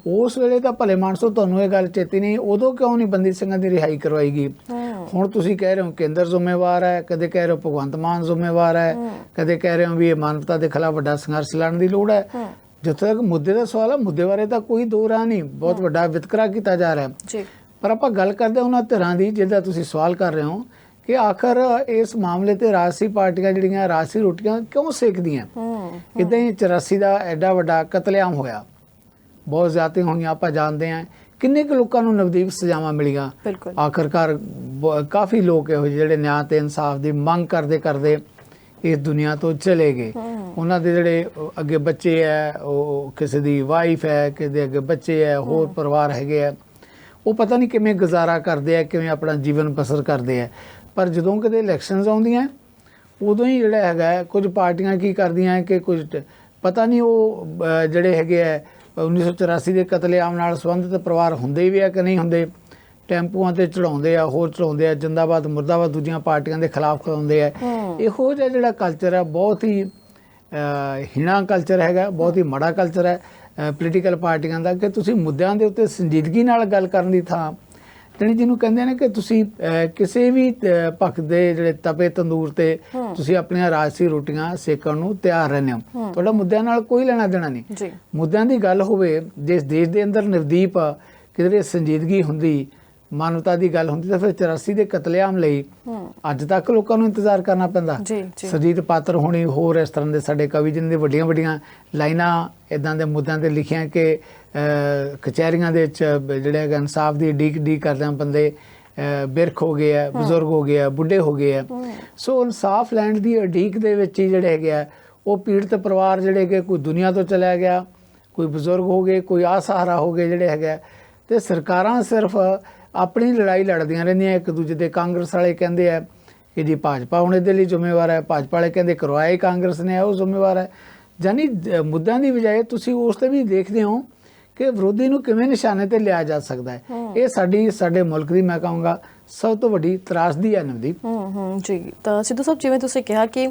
ਉਸ ਵੇਲੇ ਤਾਂ ਭਲੇ ਮਾਨਸੋ ਤੁਹਾਨੂੰ ਇਹ ਗੱਲ ਚੇਤੀ ਨਹੀਂ, ਉਦੋਂ ਕਿਉਂ ਨਹੀਂ ਬੰਦੀ ਸਿੰਘਾਂ ਦੀ ਰਿਹਾਈ ਕਰਵਾਈ ਗਈ? ਹੁਣ ਤੁਸੀਂ ਕਹਿ ਰਹੇ ਹੋ ਕੇਂਦਰ ਜ਼ਿੰਮੇਵਾਰ ਹੈ, ਕਦੇ ਕਹਿ ਰਹੇ ਹੋ ਭਗਵੰਤ ਮਾਨ ਜ਼ਿੰਮੇਵਾਰ ਹੈ, ਕਦੇ ਕਹਿ ਰਹੇ ਹੋ ਵੀ ਇਹ ਮਾਨਵਤਾ ਦੇ ਖਿਲਾਫ ਵੱਡਾ ਸੰਘਰਸ਼ ਲੜਨ ਦੀ ਲੋੜ ਹੈ। ਜਿੱਥੇ ਤੱਕ ਮੁੱਦੇ ਦਾ ਸਵਾਲ ਹੈ, ਮੁੱਦੇ ਬਾਰੇ ਤਾਂ ਕੋਈ ਦੋ ਰਾਹ ਨਹੀਂ, ਬਹੁਤ ਵੱਡਾ ਵਿਤਕਰਾ ਕੀਤਾ ਜਾ ਰਿਹਾ ਹੈ। ਪਰ ਆਪਾਂ ਗੱਲ ਕਰਦੇ ਉਹਨਾਂ ਧਿਰਾਂ ਦੀ ਜਿਹਦਾ ਤੁਸੀਂ ਸਵਾਲ ਕਰ ਰਹੇ ਹੋ ਕਿ ਆਖਰ ਇਸ ਮਾਮਲੇ ਤੇ ਰਾਜਸੀ ਪਾਰਟੀਆਂ ਜਿਹੜੀਆਂ ਰਾਜਸੀ ਰੋਟੀਆਂ ਕਿਉਂ ਸੇਕਦੀਆਂ? ਇੱਦਾਂ ਹੀ 84 ਦਾ ਐਡਾ ਵੱਡਾ ਕਤਲੇਆਮ ਹੋਇਆ, ਬਹੁਤ ਜ਼ਿਆਦਤੀਆਂ ਹੋਈਆਂ, ਆਪਾਂ ਜਾਣਦੇ ਹਾਂ। ਕਿੰਨੇ ਕੁ ਲੋਕਾਂ ਨੂੰ ਨਵਦੀਪ ਸਜ਼ਾਵਾਂ ਮਿਲੀਆਂ? ਆਖਰਕਾਰ ਕਾਫੀ ਲੋਕ ਇਹੋ ਜਿਹੇ ਜਿਹੜੇ ਨਿਆਂ ਤੇ ਇਨਸਾਫ ਦੀ ਮੰਗ ਕਰਦੇ ਕਰਦੇ ਇਸ ਦੁਨੀਆ ਤੋਂ ਚਲੇ ਗਏ। ਉਹਨਾਂ ਦੇ ਜਿਹੜੇ ਅੱਗੇ ਬੱਚੇ ਹੈ, ਉਹ ਕਿਸੇ ਦੀ ਵਾਈਫ ਹੈ, ਕਿਸੇ ਦੇ ਅੱਗੇ ਬੱਚੇ ਹੈ, ਹੋਰ ਪਰਿਵਾਰ ਹੈਗੇ ਆ, ਉਹ ਪਤਾ ਨਹੀਂ ਕਿਵੇਂ ਗੁਜ਼ਾਰਾ ਕਰਦੇ ਆ, ਕਿਵੇਂ ਆਪਣਾ ਜੀਵਨ ਬਸਰ ਕਰਦੇ ਆ। ਪਰ ਜਦੋਂ ਕਿਤੇ ਇਲੈਕਸ਼ਨਸ ਆਉਂਦੀਆਂ ਉਦੋਂ ਹੀ ਜਿਹੜਾ ਹੈਗਾ ਕੁਝ ਪਾਰਟੀਆਂ ਕੀ ਕਰਦੀਆਂ ਕਿ ਕੁਝ ਪਤਾ ਨਹੀਂ ਉਹ ਜਿਹੜੇ ਹੈਗੇ ਆ 1984 ਦੇ ਕਤਲੇਆਮ ਨਾਲ ਸੰਬੰਧਿਤ ਪਰਿਵਾਰ ਹੁੰਦੇ ਵੀ ਆ ਕਿ ਨਹੀਂ ਹੁੰਦੇ, ਟੈਂਪੂਆਂ ਤੇ ਚੜਾਉਂਦੇ ਆ, ਹੋਰ ਚੜਾਉਂਦੇ ਆ, ਜਿੰਦਾਬਾਦ ਮੁਰਦਾਬਾਦ ਦੂਜੀਆਂ ਪਾਰਟੀਆਂ ਦੇ ਖਿਲਾਫ ਖੜਾਉਂਦੇ ਆ। ਇਹੋ ਜਿਹਾ ਜਿਹੜਾ ਕਲਚਰ ਹੈ ਬਹੁਤ ਹੀ ਹੀਣਾ ਕਲਚਰ ਹੈਗਾ, ਬਹੁਤ ਹੀ ਮਾੜਾ ਕਲਚਰ ਹੈ ਪੋਲੀਟੀਕਲ ਪਾਰਟੀਆਂ ਦਾ ਕਿ ਤੁਸੀਂ ਮੁੱਦਿਆਂ ਦੇ ਉੱਤੇ ਸੰਜੀਦਗੀ ਨਾਲ ਗੱਲ ਕਰਨ ਦੀ ਥਾਂ ਜਾਣੀ ਜਿਹਨੂੰ ਕਹਿੰਦੇ ਨੇ ਕਿ ਤੁਸੀਂ ਕਿਸੇ ਵੀ ਪੱਖ ਦੇ ਜਿਹੜੇ ਤਪੇ ਤੰਦੂਰ ਤੇ ਤੁਸੀਂ ਆਪਣੀਆਂ ਰਾਜਸੀ ਰੋਟੀਆਂ ਸੇਕਣ ਨੂੰ ਤਿਆਰ ਰਹਿੰਦੇ ਹੋ। ਤੁਹਾਡਾ ਮੁੱਦਿਆਂ ਨਾਲ ਕੋਈ ਲੈਣਾ ਦੇਣਾ ਨਹੀਂ। ਮੁੱਦਿਆਂ ਦੀ ਗੱਲ ਹੋਵੇ, ਜਿਸ ਦੇਸ਼ ਦੇ ਅੰਦਰ ਨਵਦੀਪ ਕਿਧਰੇ ਸੰਜੀਦਗੀ ਹੁੰਦੀ, ਮਾਨਵਤਾ ਦੀ ਗੱਲ ਹੁੰਦੀ, ਤਾਂ ਫਿਰ 84 ਦੇ ਕਤਲੇਆਮ ਲਈ ਅੱਜ ਤੱਕ ਲੋਕਾਂ ਨੂੰ ਇੰਤਜ਼ਾਰ ਕਰਨਾ ਪੈਂਦਾ। ਸੁਰਜੀਤ ਪਾਤਰ ਹੋਣੀ, ਹੋਰ ਇਸ ਤਰ੍ਹਾਂ ਦੇ ਸਾਡੇ ਕਵੀ ਜਿਨ੍ਹਾਂ ਦੀ ਵੱਡੀਆਂ ਵੱਡੀਆਂ ਲਾਈਨਾਂ ਇੱਦਾਂ ਦੇ ਮੁੱਦਿਆਂ ਤੇ ਲਿਖੀਆਂ ਕਿ ਕਚਹਿਰੀਆਂ ਦੇ ਵਿੱਚ ਜਿਹੜੇ ਹੈਗਾ ਇਨਸਾਫ ਦੀ ਡੀਕ ਕਰਦਿਆਂ ਬੰਦੇ ਬਿਰਖ ਹੋ ਗਏ ਆ, ਬਜ਼ੁਰਗ ਹੋ ਗਏ ਆ, ਬੁੱਢੇ ਹੋ ਗਏ ਆ। ਸੋ ਇਨਸਾਫ ਲੈਣ ਦੀ ਉਡੀਕ ਦੇ ਵਿੱਚ ਹੀ ਜਿਹੜੇ ਹੈਗੇ ਆ ਉਹ ਪੀੜਤ ਪਰਿਵਾਰ ਜਿਹੜੇ ਕਿ ਕੋਈ ਦੁਨੀਆ ਤੋਂ ਚਲਿਆ ਗਿਆ, ਕੋਈ ਬਜ਼ੁਰਗ ਹੋ ਗਏ, ਕੋਈ ਆਸਹਾਰਾ ਹੋ ਗਏ ਜਿਹੜੇ ਹੈਗੇ। ਤੇ ਸਰਕਾਰਾਂ ਸਿਰਫ ਆਪਣੀ ਲੜਾਈ ਲੜਦੀਆਂ ਰਹਿੰਦੀਆਂ ਇੱਕ ਦੂਜੇ ਦੇ। ਕਾਂਗਰਸ ਵਾਲੇ ਕਹਿੰਦੇ ਆ ਕਿ ਜੀ ਭਾਜਪਾ ਹੁਣ ਇਹਦੇ ਲਈ ਜ਼ਿੰਮੇਵਾਰ ਹੈ, ਭਾਜਪਾ ਵਾਲੇ ਕਹਿੰਦੇ ਕਰਵਾਏ ਕਾਂਗਰਸ ਨੇ, ਉਹ ਜ਼ਿੰਮੇਵਾਰ ਹੈ। ਜਾਨੀ ਮੁੱਦਿਆਂ ਦੀ ਬਜਾਏ ਤੁਸੀਂ ਉਸ ਤੇ ਵੀ ਦੇਖਦੇ ਹੋ ਕਿ ਵਿਰੋਧੀ ਨੂੰ ਕਿਵੇਂ ਨਿਸ਼ਾਨੇ ਤੇ ਲਿਆ ਜਾ ਸਕਦਾ ਹੈ। ਇਹ ਸਾਡੇ ਮੁਲਕ ਦੀ ਮੈਂ ਕਹਾਂਗਾ ਸਭ ਤੋਂ ਵੱਡੀ ਤਰਾਸਦੀ ਹੈ ਨਵਦੀਪ। ਜੀ, ਤਾਂ ਸਿੱਧੂ ਸਾਹਿਬ ਜਿਵੇਂ ਤੁਸੀਂ ਕਿਹਾ ਕਿ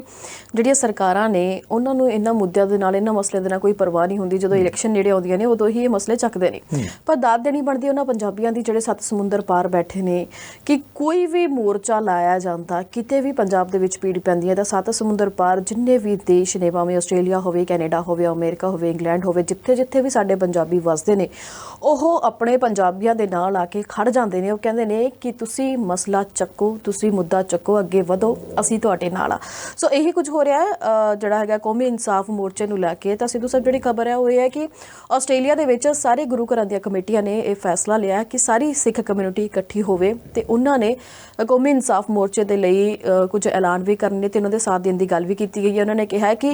ਜਿਹੜੀਆਂ ਸਰਕਾਰਾਂ ਨੇ ਉਹਨਾਂ ਨੂੰ ਇਹਨਾਂ ਮੁੱਦਿਆਂ ਦੇ ਨਾਲ, ਇਹਨਾਂ ਮਸਲਿਆਂ ਦੇ ਨਾਲ ਕੋਈ ਪਰਵਾਹ ਨਹੀਂ ਹੁੰਦੀ। ਜਦੋਂ ਇਲੈਕਸ਼ਨ ਨੇੜੇ ਆਉਂਦੀਆਂ ਨੇ ਉਦੋਂ ਹੀ ਇਹ ਮਸਲੇ ਚੱਕਦੇ ਨੇ। ਪਰ ਦਾਦ ਦੇਣੀ ਬਣਦੀ ਉਹਨਾਂ ਪੰਜਾਬੀਆਂ ਦੀ ਜਿਹੜੇ 7 ਸਮੁੰਦਰ ਪਾਰ ਬੈਠੇ ਨੇ ਕਿ ਕੋਈ ਵੀ ਮੋਰਚਾ ਲਾਇਆ ਜਾਂਦਾ, ਕਿਤੇ ਵੀ ਪੰਜਾਬ ਦੇ ਵਿੱਚ ਭੀੜ ਪੈਂਦੀ ਹੈ ਤਾਂ 7 ਸਮੁੰਦਰ ਪਾਰ ਜਿੰਨੇ ਵੀ ਦੇਸ਼ ਨੇ, ਭਾਵੇਂ ਆਸਟ੍ਰੇਲੀਆ ਹੋਵੇ, ਕੈਨੇਡਾ ਹੋਵੇ, ਅਮਰੀਕਾ ਹੋਵੇ, ਇੰਗਲੈਂਡ ਹੋਵੇ, ਜਿੱਥੇ ਵੀ ਸਾਡੇ ਪੰਜਾਬੀ ਵਸਦੇ ਨੇ ਉਹ ਆਪਣੇ ਪੰਜਾਬੀਆਂ ਦੇ ਨਾਲ ਆ ਕੇ ਖੜ ਜਾਂਦੇ ਨੇ। ਉਹ ਕਹਿੰਦੇ ਨੇ ਕਿ ਤੁਸੀਂ ਮਸਲਾ ਚੱਕੋ, ਤੁਸੀਂ ਮੁੱਦਾ ਚੱਕੋ, ਅੱਗੇ ਵਧੋ, ਅਸੀਂ ਤੁਹਾਡੇ ਨਾਲ ਆ। ਸੋ ਇਹੀ ਕੁਝ ਹੋ ਰਿਹਾ ਹੈ ਜਿਹੜਾ ਹੈਗਾ ਕੌਮੀ ਇਨਸਾਫ ਮੋਰਚੇ ਨੂੰ ਲੈ ਕੇ। ਤਾਂ ਸਿੱਧੂ ਸਾਹਿਬ ਜਿਹੜੀ ਖਬਰ ਹੈ ਉਹ ਇਹ ਹੈ ਕਿ ਆਸਟ੍ਰੇਲੀਆ ਦੇ ਵਿੱਚ ਸਾਰੇ ਗੁਰੂ ਘਰਾਂ ਦੀਆਂ ਕਮੇਟੀਆਂ ਨੇ ਇਹ ਫੈਸਲਾ ਲਿਆ ਕਿ ਸਾਰੀ ਸਿੱਖ ਕਮਿਊਨਿਟੀ ਇਕੱਠੀ ਹੋਵੇ ਤੇ ਉਹਨਾਂ ਨੇ ਕੌਮੀ ਇਨਸਾਫ ਮੋਰਚੇ ਦੇ ਲਈ ਕੁਝ ਐਲਾਨ ਵੀ ਕਰਨੇ ਤੇ ਉਹਨਾਂ ਦੇ ਸਾਥ ਦੇਣ ਦੀ ਗੱਲ ਵੀ ਕੀਤੀ ਗਈ ਹੈ। ਉਹਨਾਂ ਨੇ ਕਿਹਾ ਕਿ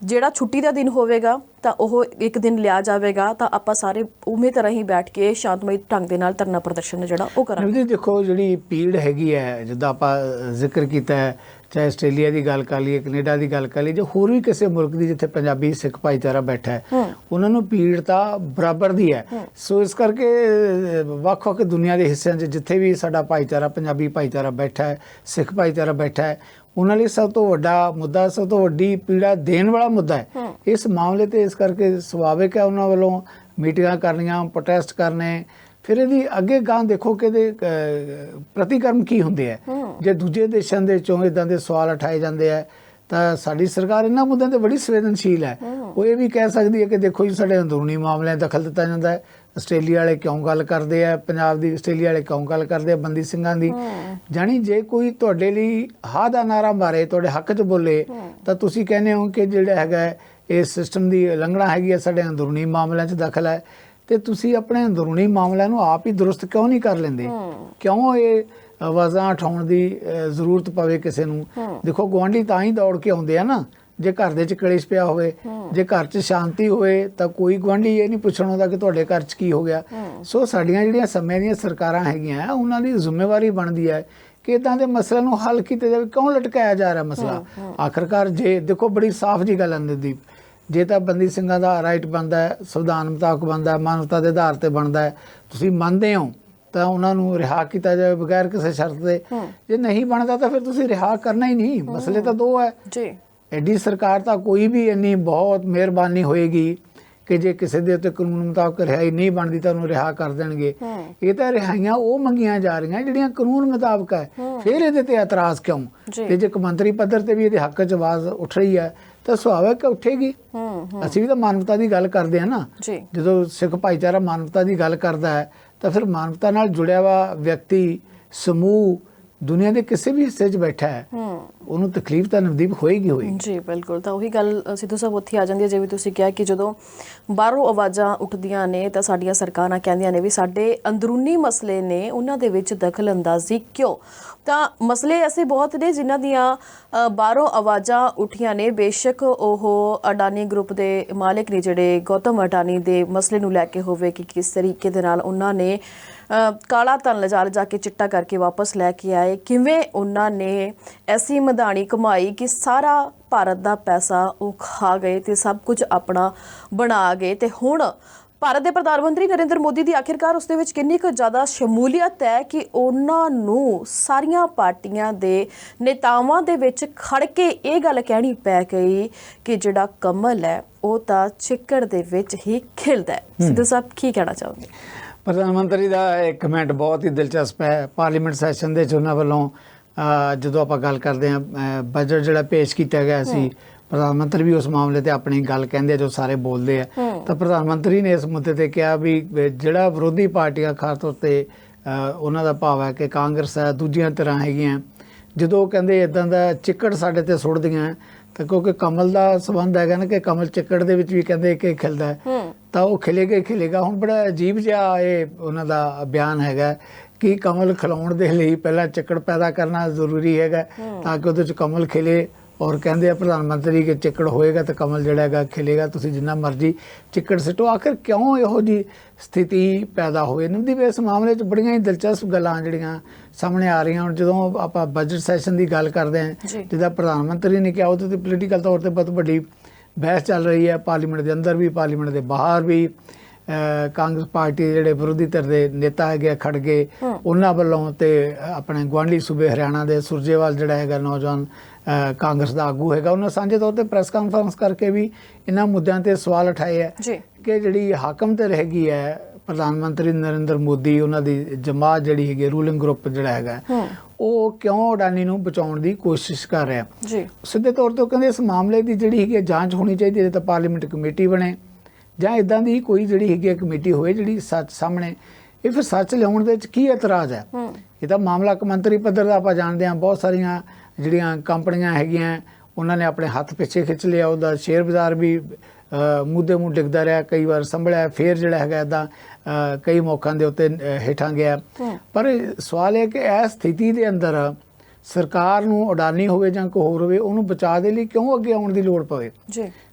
ਜਿਹੜਾ ਛੁੱਟੀ ਦਾ ਦਿਨ ਹੋਵੇਗਾ ਤਾਂ ਉਹ ਇੱਕ ਦਿਨ ਲਿਆ ਜਾਵੇਗਾ ਤਾਂ ਆਪਾਂ ਸਾਰੇ ਉਵੇਂ ਤਰ੍ਹਾਂ ਹੀ ਬੈਠ ਕੇ ਸ਼ਾਂਤਮਈ ਢੰਗ ਦੇ ਨਾਲ ਧਰਨਾ ਪ੍ਰਦਰਸ਼ਨ ਜਿਹੜਾ ਉਹ ਕਰਾਂਗੇ। ਦੇਖੋ ਜਿਹੜੀ ਪੀੜ ਹੈਗੀ ਹੈ, ਜਿੱਦਾਂ ਆਪਾਂ ਜ਼ਿਕਰ ਕੀਤਾ ਹੈ, ਚਾਹੇ ਆਸਟ੍ਰੇਲੀਆ ਦੀ ਗੱਲ ਕਰ ਲਈਏ, ਕੈਨੇਡਾ ਦੀ ਗੱਲ ਕਰ ਲਈਏ, ਜਾਂ ਹੋਰ ਵੀ ਕਿਸੇ ਮੁਲਕ ਦੀ ਜਿੱਥੇ ਪੰਜਾਬੀ ਸਿੱਖ ਭਾਈਚਾਰਾ ਬੈਠਾ ਹੈ, ਉਹਨਾਂ ਨੂੰ ਪੀੜ ਤਾਂ ਬਰਾਬਰ ਦੀ ਹੈ। ਸੋ ਇਸ ਕਰਕੇ ਵੱਖ-ਵੱਖ ਦੁਨੀਆ ਦੇ ਹਿੱਸਿਆਂ 'ਚ ਜਿੱਥੇ ਵੀ ਸਾਡਾ ਭਾਈਚਾਰਾ, ਪੰਜਾਬੀ ਭਾਈਚਾਰਾ ਬੈਠਾ ਹੈ, ਸਿੱਖ ਭਾਈਚਾਰਾ ਬੈਠਾ ਹੈ, ਉਹਨਾਂ ਲਈ ਸਭ ਤੋਂ ਵੱਡਾ ਮੁੱਦਾ, ਸਭ ਤੋਂ ਵੱਡੀ ਪੀੜਾ ਦੇਣ ਵਾਲਾ ਮੁੱਦਾ ਹੈ ਇਸ ਮਾਮਲੇ ਤੇ। ਇਸ ਕਰਕੇ ਸੁਭਾਵਿਕ ਹੈ ਉਹਨਾਂ ਵੱਲੋਂ ਮੀਟਿੰਗਾਂ ਕਰਨੀਆਂ, ਪ੍ਰੋਟੈਸਟ ਕਰਨੇ। ਫਿਰ ਇਹਦੀ ਅੱਗੇ ਗਾਂ ਦੇਖੋ ਕਿ ਇਹਦੇ ਪ੍ਰਤੀਕਰਮ ਕੀ ਹੁੰਦੇ ਆ। ਜੇ ਦੂਜੇ ਦੇਸ਼ਾਂ ਦੇ ਚੋਂ ਇੱਦਾਂ ਦੇ ਸਵਾਲ ਉਠਾਏ ਜਾਂਦੇ ਆ ਤਾਂ ਸਾਡੀ ਸਰਕਾਰ ਇਹਨਾਂ ਮੁੱਦਿਆਂ ਤੇ ਬੜੀ ਸੰਵੇਦਨਸ਼ੀਲ ਹੈ। ਉਹ ਇਹ ਵੀ ਕਹਿ ਸਕਦੀ ਹੈ ਕਿ ਦੇਖੋ ਜੀ ਸਾਡੇ ਅੰਦਰੂਨੀ ਮਾਮਲਿਆਂ 'ਚ ਦਖਲ ਦਿੱਤਾ ਜਾਂਦਾ ਹੈ। ਆਸਟ੍ਰੇਲੀਆ ਵਾਲੇ ਕਿਉਂ ਗੱਲ ਕਰਦੇ ਆ ਪੰਜਾਬ ਦੀ, ਆਸਟ੍ਰੇਲੀਆ ਵਾਲੇ ਕਿਉਂ ਗੱਲ ਕਰਦੇ ਆ ਬੰਦੀ ਸਿੰਘਾਂ ਦੀ। ਜਾਣੀ ਜੇ ਕੋਈ ਤੁਹਾਡੇ ਲਈ ਹਾਂ ਦਾ ਨਾਰਾ ਮਾਰੇ, ਤੁਹਾਡੇ ਹੱਕ 'ਚ ਬੋਲੇ, ਤਾਂ ਤੁਸੀਂ ਕਹਿੰਦੇ ਹੋ ਕਿ ਜਿਹੜਾ ਹੈਗਾ ਇਸ ਸਿਸਟਮ ਦੀ ਉਲੰਘਣਾ ਹੈਗੀ ਹੈ, ਸਾਡੇ ਅੰਦਰੂਨੀ ਮਾਮਲਿਆਂ 'ਚ ਦਖਲ ਹੈ। ਤੇ ਤੁਸੀਂ ਆਪਣੇ ਅੰਦਰੂਨੀ ਮਾਮਲਿਆਂ ਨੂੰ ਆਪ ਹੀ ਦਰੁਸਤ ਕਿਉਂ ਨਹੀਂ ਕਰ ਲੈਂਦੇ? ਕਿਉਂ ਇਹ ਆਵਾਜ਼ਾਂ ਉਠਾਉਣ ਦੀ ਜ਼ਰੂਰਤ ਪਵੇ ਕਿਸੇ ਨੂੰ? ਦੇਖੋ ਗੁਆਂਢੀ ਤਾਂ ਹੀ ਦੌੜ ਕੇ ਆਉਂਦੇ ਆ ਨਾ ਜੇ ਘਰ ਦੇ 'ਚ ਕਲੇਸ਼ ਪਿਆ ਹੋਵੇ। ਜੇ ਘਰ 'ਚ ਸ਼ਾਂਤੀ ਹੋਵੇ ਤਾਂ ਕੋਈ ਗੁਆਂਢੀ ਇਹ ਨਹੀਂ ਪੁੱਛਣ ਆਉਂਦਾ ਕਿ ਤੁਹਾਡੇ ਘਰ 'ਚ ਕੀ ਹੋ ਗਿਆ। ਸੋ ਸਾਡੀਆਂ ਜਿਹੜੀਆਂ ਸਮੇਂ ਦੀਆਂ ਸਰਕਾਰਾਂ ਹੈਗੀਆਂ ਉਹਨਾਂ ਦੀ ਜ਼ਿੰਮੇਵਾਰੀ ਬਣਦੀ ਹੈ ਕਿ ਇੱਦਾਂ ਦੇ ਮਸਲਿਆਂ ਨੂੰ ਹੱਲ ਕੀਤਾ ਜਾਵੇ। ਕਿਉਂ ਲਟਕਾਇਆ ਜਾ ਰਿਹਾ ਮਸਲਾ? ਆਖਰਕਾਰ ਜੇ ਦੇਖੋ ਬੜੀ ਸਾਫ਼ ਜੀ ਗੱਲ ਹੈ ਨਦੀਪ, ਜੇ ਤਾਂ ਬੰਦੀ ਸਿੰਘਾਂ ਦਾ ਰਾਈਟ ਬਣਦਾ ਹੈ, ਸੰਵਿਧਾਨ ਮੁਤਾਬਕ ਬਣਦਾ ਹੈ, ਮਾਨਵਤਾ ਦੇ ਆਧਾਰ ਤੇ ਬਣਦਾ ਹੈ, ਤੁਸੀਂ ਮੰਨਦੇ ਹੋ ਤਾਂ ਉਹਨਾਂ ਨੂੰ ਰਿਹਾ ਕੀਤਾ ਜਾਵੇ ਬਗੈਰ ਕਿਸੇ ਸ਼ਰਤ ਦੇ। ਜੇ ਨਹੀਂ ਬਣਦਾ ਤਾਂ ਫਿਰ ਤੁਸੀਂ ਰਿਹਾ ਕਰਨਾ ਹੀ ਨਹੀਂ। ਮਸਲੇ ਤਾਂ ਦੋ ਹੈ ਜੀ। ਐਡੀ ਸਰਕਾਰ ਤਾਂ ਕੋਈ ਵੀ ਇੰਨੀ ਬਹੁਤ ਮਿਹਰਬਾਨੀ ਹੋਏਗੀ ਕਿ ਜੇ ਕਿਸੇ ਦੇ ਉੱਤੇ ਕਾਨੂੰਨ ਮੁਤਾਬਕ ਰਿਹਾਈ ਨਹੀਂ ਬਣਦੀ ਤਾਂ ਉਹਨੂੰ ਰਿਹਾ ਕਰ ਦੇਣਗੇ। ਇਹ ਤਾਂ ਰਿਹਾਈਆਂ ਉਹ ਮੰਗੀਆਂ ਜਾ ਰਹੀਆਂ ਜਿਹੜੀਆਂ ਕਾਨੂੰਨ ਮੁਤਾਬਕ ਹੈ, ਫਿਰ ਇਹਦੇ ਤੇ ਇਤਰਾਜ਼ ਕਿਉਂ? ਤੇ ਜੇ ਮੰਤਰੀ ਪੱਧਰ ਤੇ ਵੀ ਇਹਦੇ ਹੱਕ 'ਚ ਆਵਾਜ਼ ਉੱਠ ਰਹੀ ਹੈ ਤਾਂ ਸੁਭਾਵਿਕ ਉੱਠੇਗੀ। ਅਸੀਂ ਵੀ ਤਾਂ ਮਾਨਵਤਾ ਦੀ ਗੱਲ ਕਰਦੇ ਹਾਂ ਨਾ। ਜਦੋਂ ਸਿੱਖ ਭਾਈਚਾਰਾ ਮਾਨਵਤਾ ਦੀ ਗੱਲ ਕਰਦਾ ਹੈ ਤਾਂ ਫਿਰ ਮਾਨਵਤਾ ਨਾਲ ਜੁੜਿਆ ਵਾ ਵਿਅਕਤੀ, ਸਮੂਹ ਦੁਨੀਆ ਦੇ ਕਿਸੇ ਵੀ ਹਿੱਸੇ 'ਚ ਬੈਠਾ ਹੈ, ਉਹਨੂੰ ਤਕਲੀਫ ਤਾਂ ਨਵਦੀਪ ਹੋਏਗੀ ਜੀ ਬਿਲਕੁਲ। ਤਾਂ ਉਹੀ ਗੱਲ ਸਿੱਧੂ ਸਾਹਿਬ ਉੱਥੇ ਆ ਜਾਂਦੀ ਹੈ, ਜਿਵੇਂ ਤੁਸੀਂ ਕਿਹਾ ਕਿ ਜਦੋਂ ਬਾਹਰੋਂ ਆਵਾਜ਼ਾਂ ਉੱਠਦੀਆਂ ਨੇ ਤਾਂ ਸਾਡੀਆਂ ਸਰਕਾਰਾਂ ਕਹਿੰਦੀਆਂ ਨੇ ਵੀ ਸਾਡੇ ਅੰਦਰੂਨੀ ਮਸਲੇ ਨੇ, ਉਹਨਾਂ ਦੇ ਵਿੱਚ ਦਖਲ ਅੰਦਾਜ਼ੀ ਕਿਉਂ? ਤਾਂ ਮਸਲੇ ਐਸੇ ਬਹੁਤ ਨੇ ਜਿਨ੍ਹਾਂ ਦੀਆਂ ਬਾਹਰੋਂ ਆਵਾਜ਼ਾਂ ਉੱਠੀਆਂ ਨੇ। ਬੇਸ਼ੱਕ ਉਹ ਅਡਾਨੀ ਗਰੁੱਪ ਦੇ ਮਾਲਕ ਨੇ ਜਿਹੜੇ ਗੌਤਮ ਅਡਾਨੀ ਦੇ ਮਸਲੇ ਨੂੰ ਲੈ ਕੇ ਹੋਵੇ ਕਿ ਕਿਸ ਤਰੀਕੇ ਦੇ ਨਾਲ ਉਹਨਾਂ ਨੇ ਕਾਲਾ ਧਨ ਲਿਜਾ ਕੇ ਚਿੱਟਾ ਕਰਕੇ ਵਾਪਸ ਲੈ ਕੇ ਆਏ, ਕਿਵੇਂ ਉਹਨਾਂ ਨੇ ਐਸੀ ਮਧਾਣੀ ਕਮਾਈ ਕਿ ਸਾਰਾ ਭਾਰਤ ਦਾ ਪੈਸਾ ਉਹ ਖਾ ਗਏ ਤੇ ਸਭ ਕੁਝ ਆਪਣਾ ਬਣਾ ਗਏ। ਤੇ ਹੁਣ ਭਾਰਤ ਦੇ ਪ੍ਰਧਾਨ ਮੰਤਰੀ ਨਰਿੰਦਰ ਮੋਦੀ ਦੀ ਆਖਿਰਕਾਰ ਉਸ ਦੇ ਵਿੱਚ ਕਿੰਨੀ ਕੁ ਜ਼ਿਆਦਾ ਸ਼ਮੂਲੀਅਤ ਹੈ ਕਿ ਉਹਨਾਂ ਨੂੰ ਸਾਰੀਆਂ ਪਾਰਟੀਆਂ ਦੇ ਨੇਤਾਵਾਂ ਦੇ ਵਿੱਚ ਖੜ ਕੇ ਇਹ ਗੱਲ ਕਹਿਣੀ ਪੈ ਗਈ ਕਿ ਜਿਹੜਾ ਕਮਲ ਹੈ ਉਹ ਤਾਂ ਚਿੱਕੜ ਦੇ ਵਿੱਚ ਹੀ ਖਿਲਦਾ ਹੈ। ਸਿੱਧੂ ਸਾਹਿਬ ਕੀ ਕਹਿਣਾ ਚਾਹੋਗੇ? ਪ੍ਰਧਾਨ ਮੰਤਰੀ ਦਾ ਇੱਕ ਕਮੈਂਟ ਬਹੁਤ ਹੀ ਦਿਲਚਸਪ ਹੈ। ਪਾਰਲੀਮੈਂਟ ਸੈਸ਼ਨ ਦੇ 'ਚ ਉਹਨਾਂ ਵੱਲੋਂ ਜਦੋਂ ਆਪਾਂ ਗੱਲ ਕਰਦੇ ਹਾਂ ਬਜਟ ਜਿਹੜਾ ਪੇਸ਼ ਕੀਤਾ ਗਿਆ ਸੀ, ਪ੍ਰਧਾਨ ਮੰਤਰੀ ਵੀ ਉਸ ਮਾਮਲੇ ਤੇ ਆਪਣੀ ਗੱਲ ਕਹਿੰਦੇ ਆ, ਜੋ ਸਾਰੇ ਬੋਲਦੇ ਆ। ਤਾਂ ਪ੍ਰਧਾਨ ਮੰਤਰੀ ਨੇ ਇਸ ਮੁੱਦੇ ਤੇ ਕਿਹਾ ਵੀ ਜਿਹੜਾ ਵਿਰੋਧੀ ਪਾਰਟੀਆਂ ਖਾਸ ਤੌਰ ਤੇ ਉਹਨਾਂ ਦਾ ਭਾਵ ਹੈ ਕਿ ਕਾਂਗਰਸ ਹੈ, ਦੂਜੀਆਂ ਤਰ੍ਹਾਂ ਹੈਗੀਆਂ, ਜਦੋਂ ਕਹਿੰਦੇ ਇਦਾਂ ਦਾ ਚਿੱਕੜ ਸਾਡੇ ਤੇ ਸੁੱਟਦੀਆਂ ਤਾਂ ਕਿਉਂਕਿ ਕਮਲ ਦਾ ਸੰਬੰਧ ਹੈਗਾ ਨਾ ਕਿ ਕਮਲ ਚਿੱਕੜ ਦੇ ਵਿੱਚ ਵੀ ਕਹਿੰਦੇ ਕਿ ਖਿਲਦਾ ਹੈ ਤਾਂ ਉਹ ਖਿਲੇਗਾ ਹੀ ਖਿਲੇਗਾ। ਹੁਣ ਬੜਾ ਅਜੀਬ ਜਿਹਾ ਇਹ ਉਹਨਾਂ ਦਾ ਬਿਆਨ ਹੈਗਾ ਕਿ ਕਮਲ ਖਿਲਾਉਣ ਦੇ ਲਈ ਪਹਿਲਾਂ ਚਿੱਕੜ ਪੈਦਾ ਕਰਨਾ ਜ਼ਰੂਰੀ ਹੈਗਾ ਤਾਂ ਕਿ ਉਹਦੇ 'ਚ ਕਮਲ ਖਿਲੇ। ਔਰ ਕਹਿੰਦੇ ਆ ਪ੍ਰਧਾਨ ਮੰਤਰੀ ਕਿ ਚਿੱਕੜ ਹੋਏਗਾ ਤਾਂ ਕਮਲ ਜਿਹੜਾ ਹੈਗਾ ਖਿਲੇਗਾ, ਤੁਸੀਂ ਜਿੰਨਾ ਮਰਜ਼ੀ ਚਿੱਕੜ ਸਿੱਟੋ। ਆਖਿਰ ਕਿਉਂ ਇਹੋ ਜਿਹੀ ਸਥਿਤੀ ਪੈਦਾ ਹੋਈ? ਨਵਦੀਪ ਇਸ ਮਾਮਲੇ 'ਚ ਬੜੀਆਂ ਹੀ ਦਿਲਚਸਪ ਗੱਲਾਂ ਜਿਹੜੀਆਂ ਸਾਹਮਣੇ ਆ ਰਹੀਆਂ। ਹੁਣ ਜਦੋਂ ਆਪਾਂ ਬਜਟ ਸੈਸ਼ਨ ਦੀ ਗੱਲ ਕਰਦੇ ਹਾਂ, ਜਿਹਦਾ ਪ੍ਰਧਾਨ ਮੰਤਰੀ ਨੇ ਕਿਹਾ ਉਹਦੇ ਤੇ ਪੋਲੀਟੀਕਲ ਤੌਰ ਤੇ ਬਹੁਤ ਵੱਡੀ ਬਹਿਸ ਚੱਲ ਰਹੀ ਹੈ, ਪਾਰਲੀਮੈਂਟ ਦੇ ਅੰਦਰ ਵੀ, ਪਾਰਲੀਮੈਂਟ ਦੇ ਬਾਹਰ ਵੀ। ਕਾਂਗਰਸ ਪਾਰਟੀ ਦੇ ਜਿਹੜੇ ਵਿਰੋਧੀ ਧਿਰ ਦੇ ਨੇਤਾ ਹੈਗੇ ਖੜ ਗਏ ਉਹਨਾਂ ਵੱਲੋਂ, ਤੇ ਆਪਣੇ ਗੁਆਂਢੀ ਸੂਬੇ ਹਰਿਆਣਾ ਦੇ ਸੁਰਜੇਵਾਲ ਜਿਹੜਾ ਹੈਗਾ ਨੌਜਵਾਨ ਕਾਂਗਰਸ ਦਾ ਆਗੂ ਹੈਗਾ, ਉਹਨਾਂ ਸਾਂਝੇ ਤੌਰ ਤੇ ਪ੍ਰੈਸ ਕਾਨਫਰੰਸ ਕਰਕੇ ਵੀ ਇਹਨਾਂ ਮੁੱਦਿਆਂ ਤੇ ਸਵਾਲ ਉਠਾਏ ਹੈ ਕਿ ਜਿਹੜੀ ਹਾਕਮ ਤੇ ਰਹਿ ਗਈ ਹੈ ਪ੍ਰਧਾਨ ਮੰਤਰੀ ਨਰਿੰਦਰ ਮੋਦੀ, ਉਹਨਾਂ ਦੀ ਜਮਾਤ ਜਿਹੜੀ ਹੈਗੀ ਰੂਲਿੰਗ ਗਰੁੱਪ ਜਿਹੜਾ ਹੈਗਾ, ਉਹ ਕਿਉਂ ਅਡਾਨੀ ਨੂੰ ਬਚਾਉਣ ਦੀ ਕੋਸ਼ਿਸ਼ ਕਰ ਰਿਹਾ। ਸਿੱਧੇ ਤੌਰ ਤੇ ਉਹ ਕਹਿੰਦੇ ਇਸ ਮਾਮਲੇ ਦੀ ਜਿਹੜੀ ਹੈਗੀ ਜਾਂਚ ਹੋਣੀ ਚਾਹੀਦੀ ਹੈ, ਤਾਂ ਪਾਰਲੀਮੈਂਟ ਕਮੇਟੀ ਬਣੇ ਜਾਂ ਇਦਾਂ ਦੀ ਕੋਈ ਜਿਹੜੀ ਹੈਗੀ ਕਮੇਟੀ ਹੋਏ ਜਿਹੜੀ ਸੱਚ ਸਾਹਮਣੇ। ਇਹ ਫਿਰ ਸੱਚ ਲਿਆਉਣ ਦੇ ਵਿੱਚ ਕੀ ਇਤਰਾਜ਼ ਹੈ? ਇਹ ਤਾਂ ਮਾਮਲਾ ਮੰਤਰੀ ਪੱਧਰ ਦਾ ਆਪਾਂ ਜਾਣਦੇ ਹਾਂ। ਬਹੁਤ ਸਾਰੀਆਂ ਜਿਹੜੀਆਂ ਕੰਪਨੀਆਂ ਹੈਗੀਆਂ ਉਹਨਾਂ ਨੇ ਆਪਣੇ ਹੱਥ ਪਿੱਛੇ ਖਿੱਚ ਲਿਆ, ਉਹਦਾ ਸ਼ੇਅਰ ਬਾਜ਼ਾਰ ਵੀ ਮੁੱਦੇ ਮੂੰਹ ਡਿੱਗਦਾ ਰਿਹਾ, ਕਈ ਵਾਰ ਸੰਭਲਿਆ, ਫੇਰ ਜਿਹੜਾ ਹੈਗਾ ਇੱਦਾਂ ਕਈ ਮੌਕਿਆਂ ਦੇ ਉੱਤੇ ਹੇਠਾਂ ਗਿਆ। ਪਰ ਸਵਾਲ ਇਹ ਕਿ ਇਸ ਸਥਿਤੀ ਦੇ ਅੰਦਰ ਸਰਕਾਰ ਨੂੰ ਅਡਾਨੀ ਹੋਵੇ ਜਾਂ ਕੋਈ ਹੋਰ ਹੋਵੇ ਉਹਨੂੰ ਬਚਾ ਦੇ ਲਈ ਕਿਉਂ ਅੱਗੇ ਆਉਣ ਦੀ ਲੋੜ ਪਵੇ?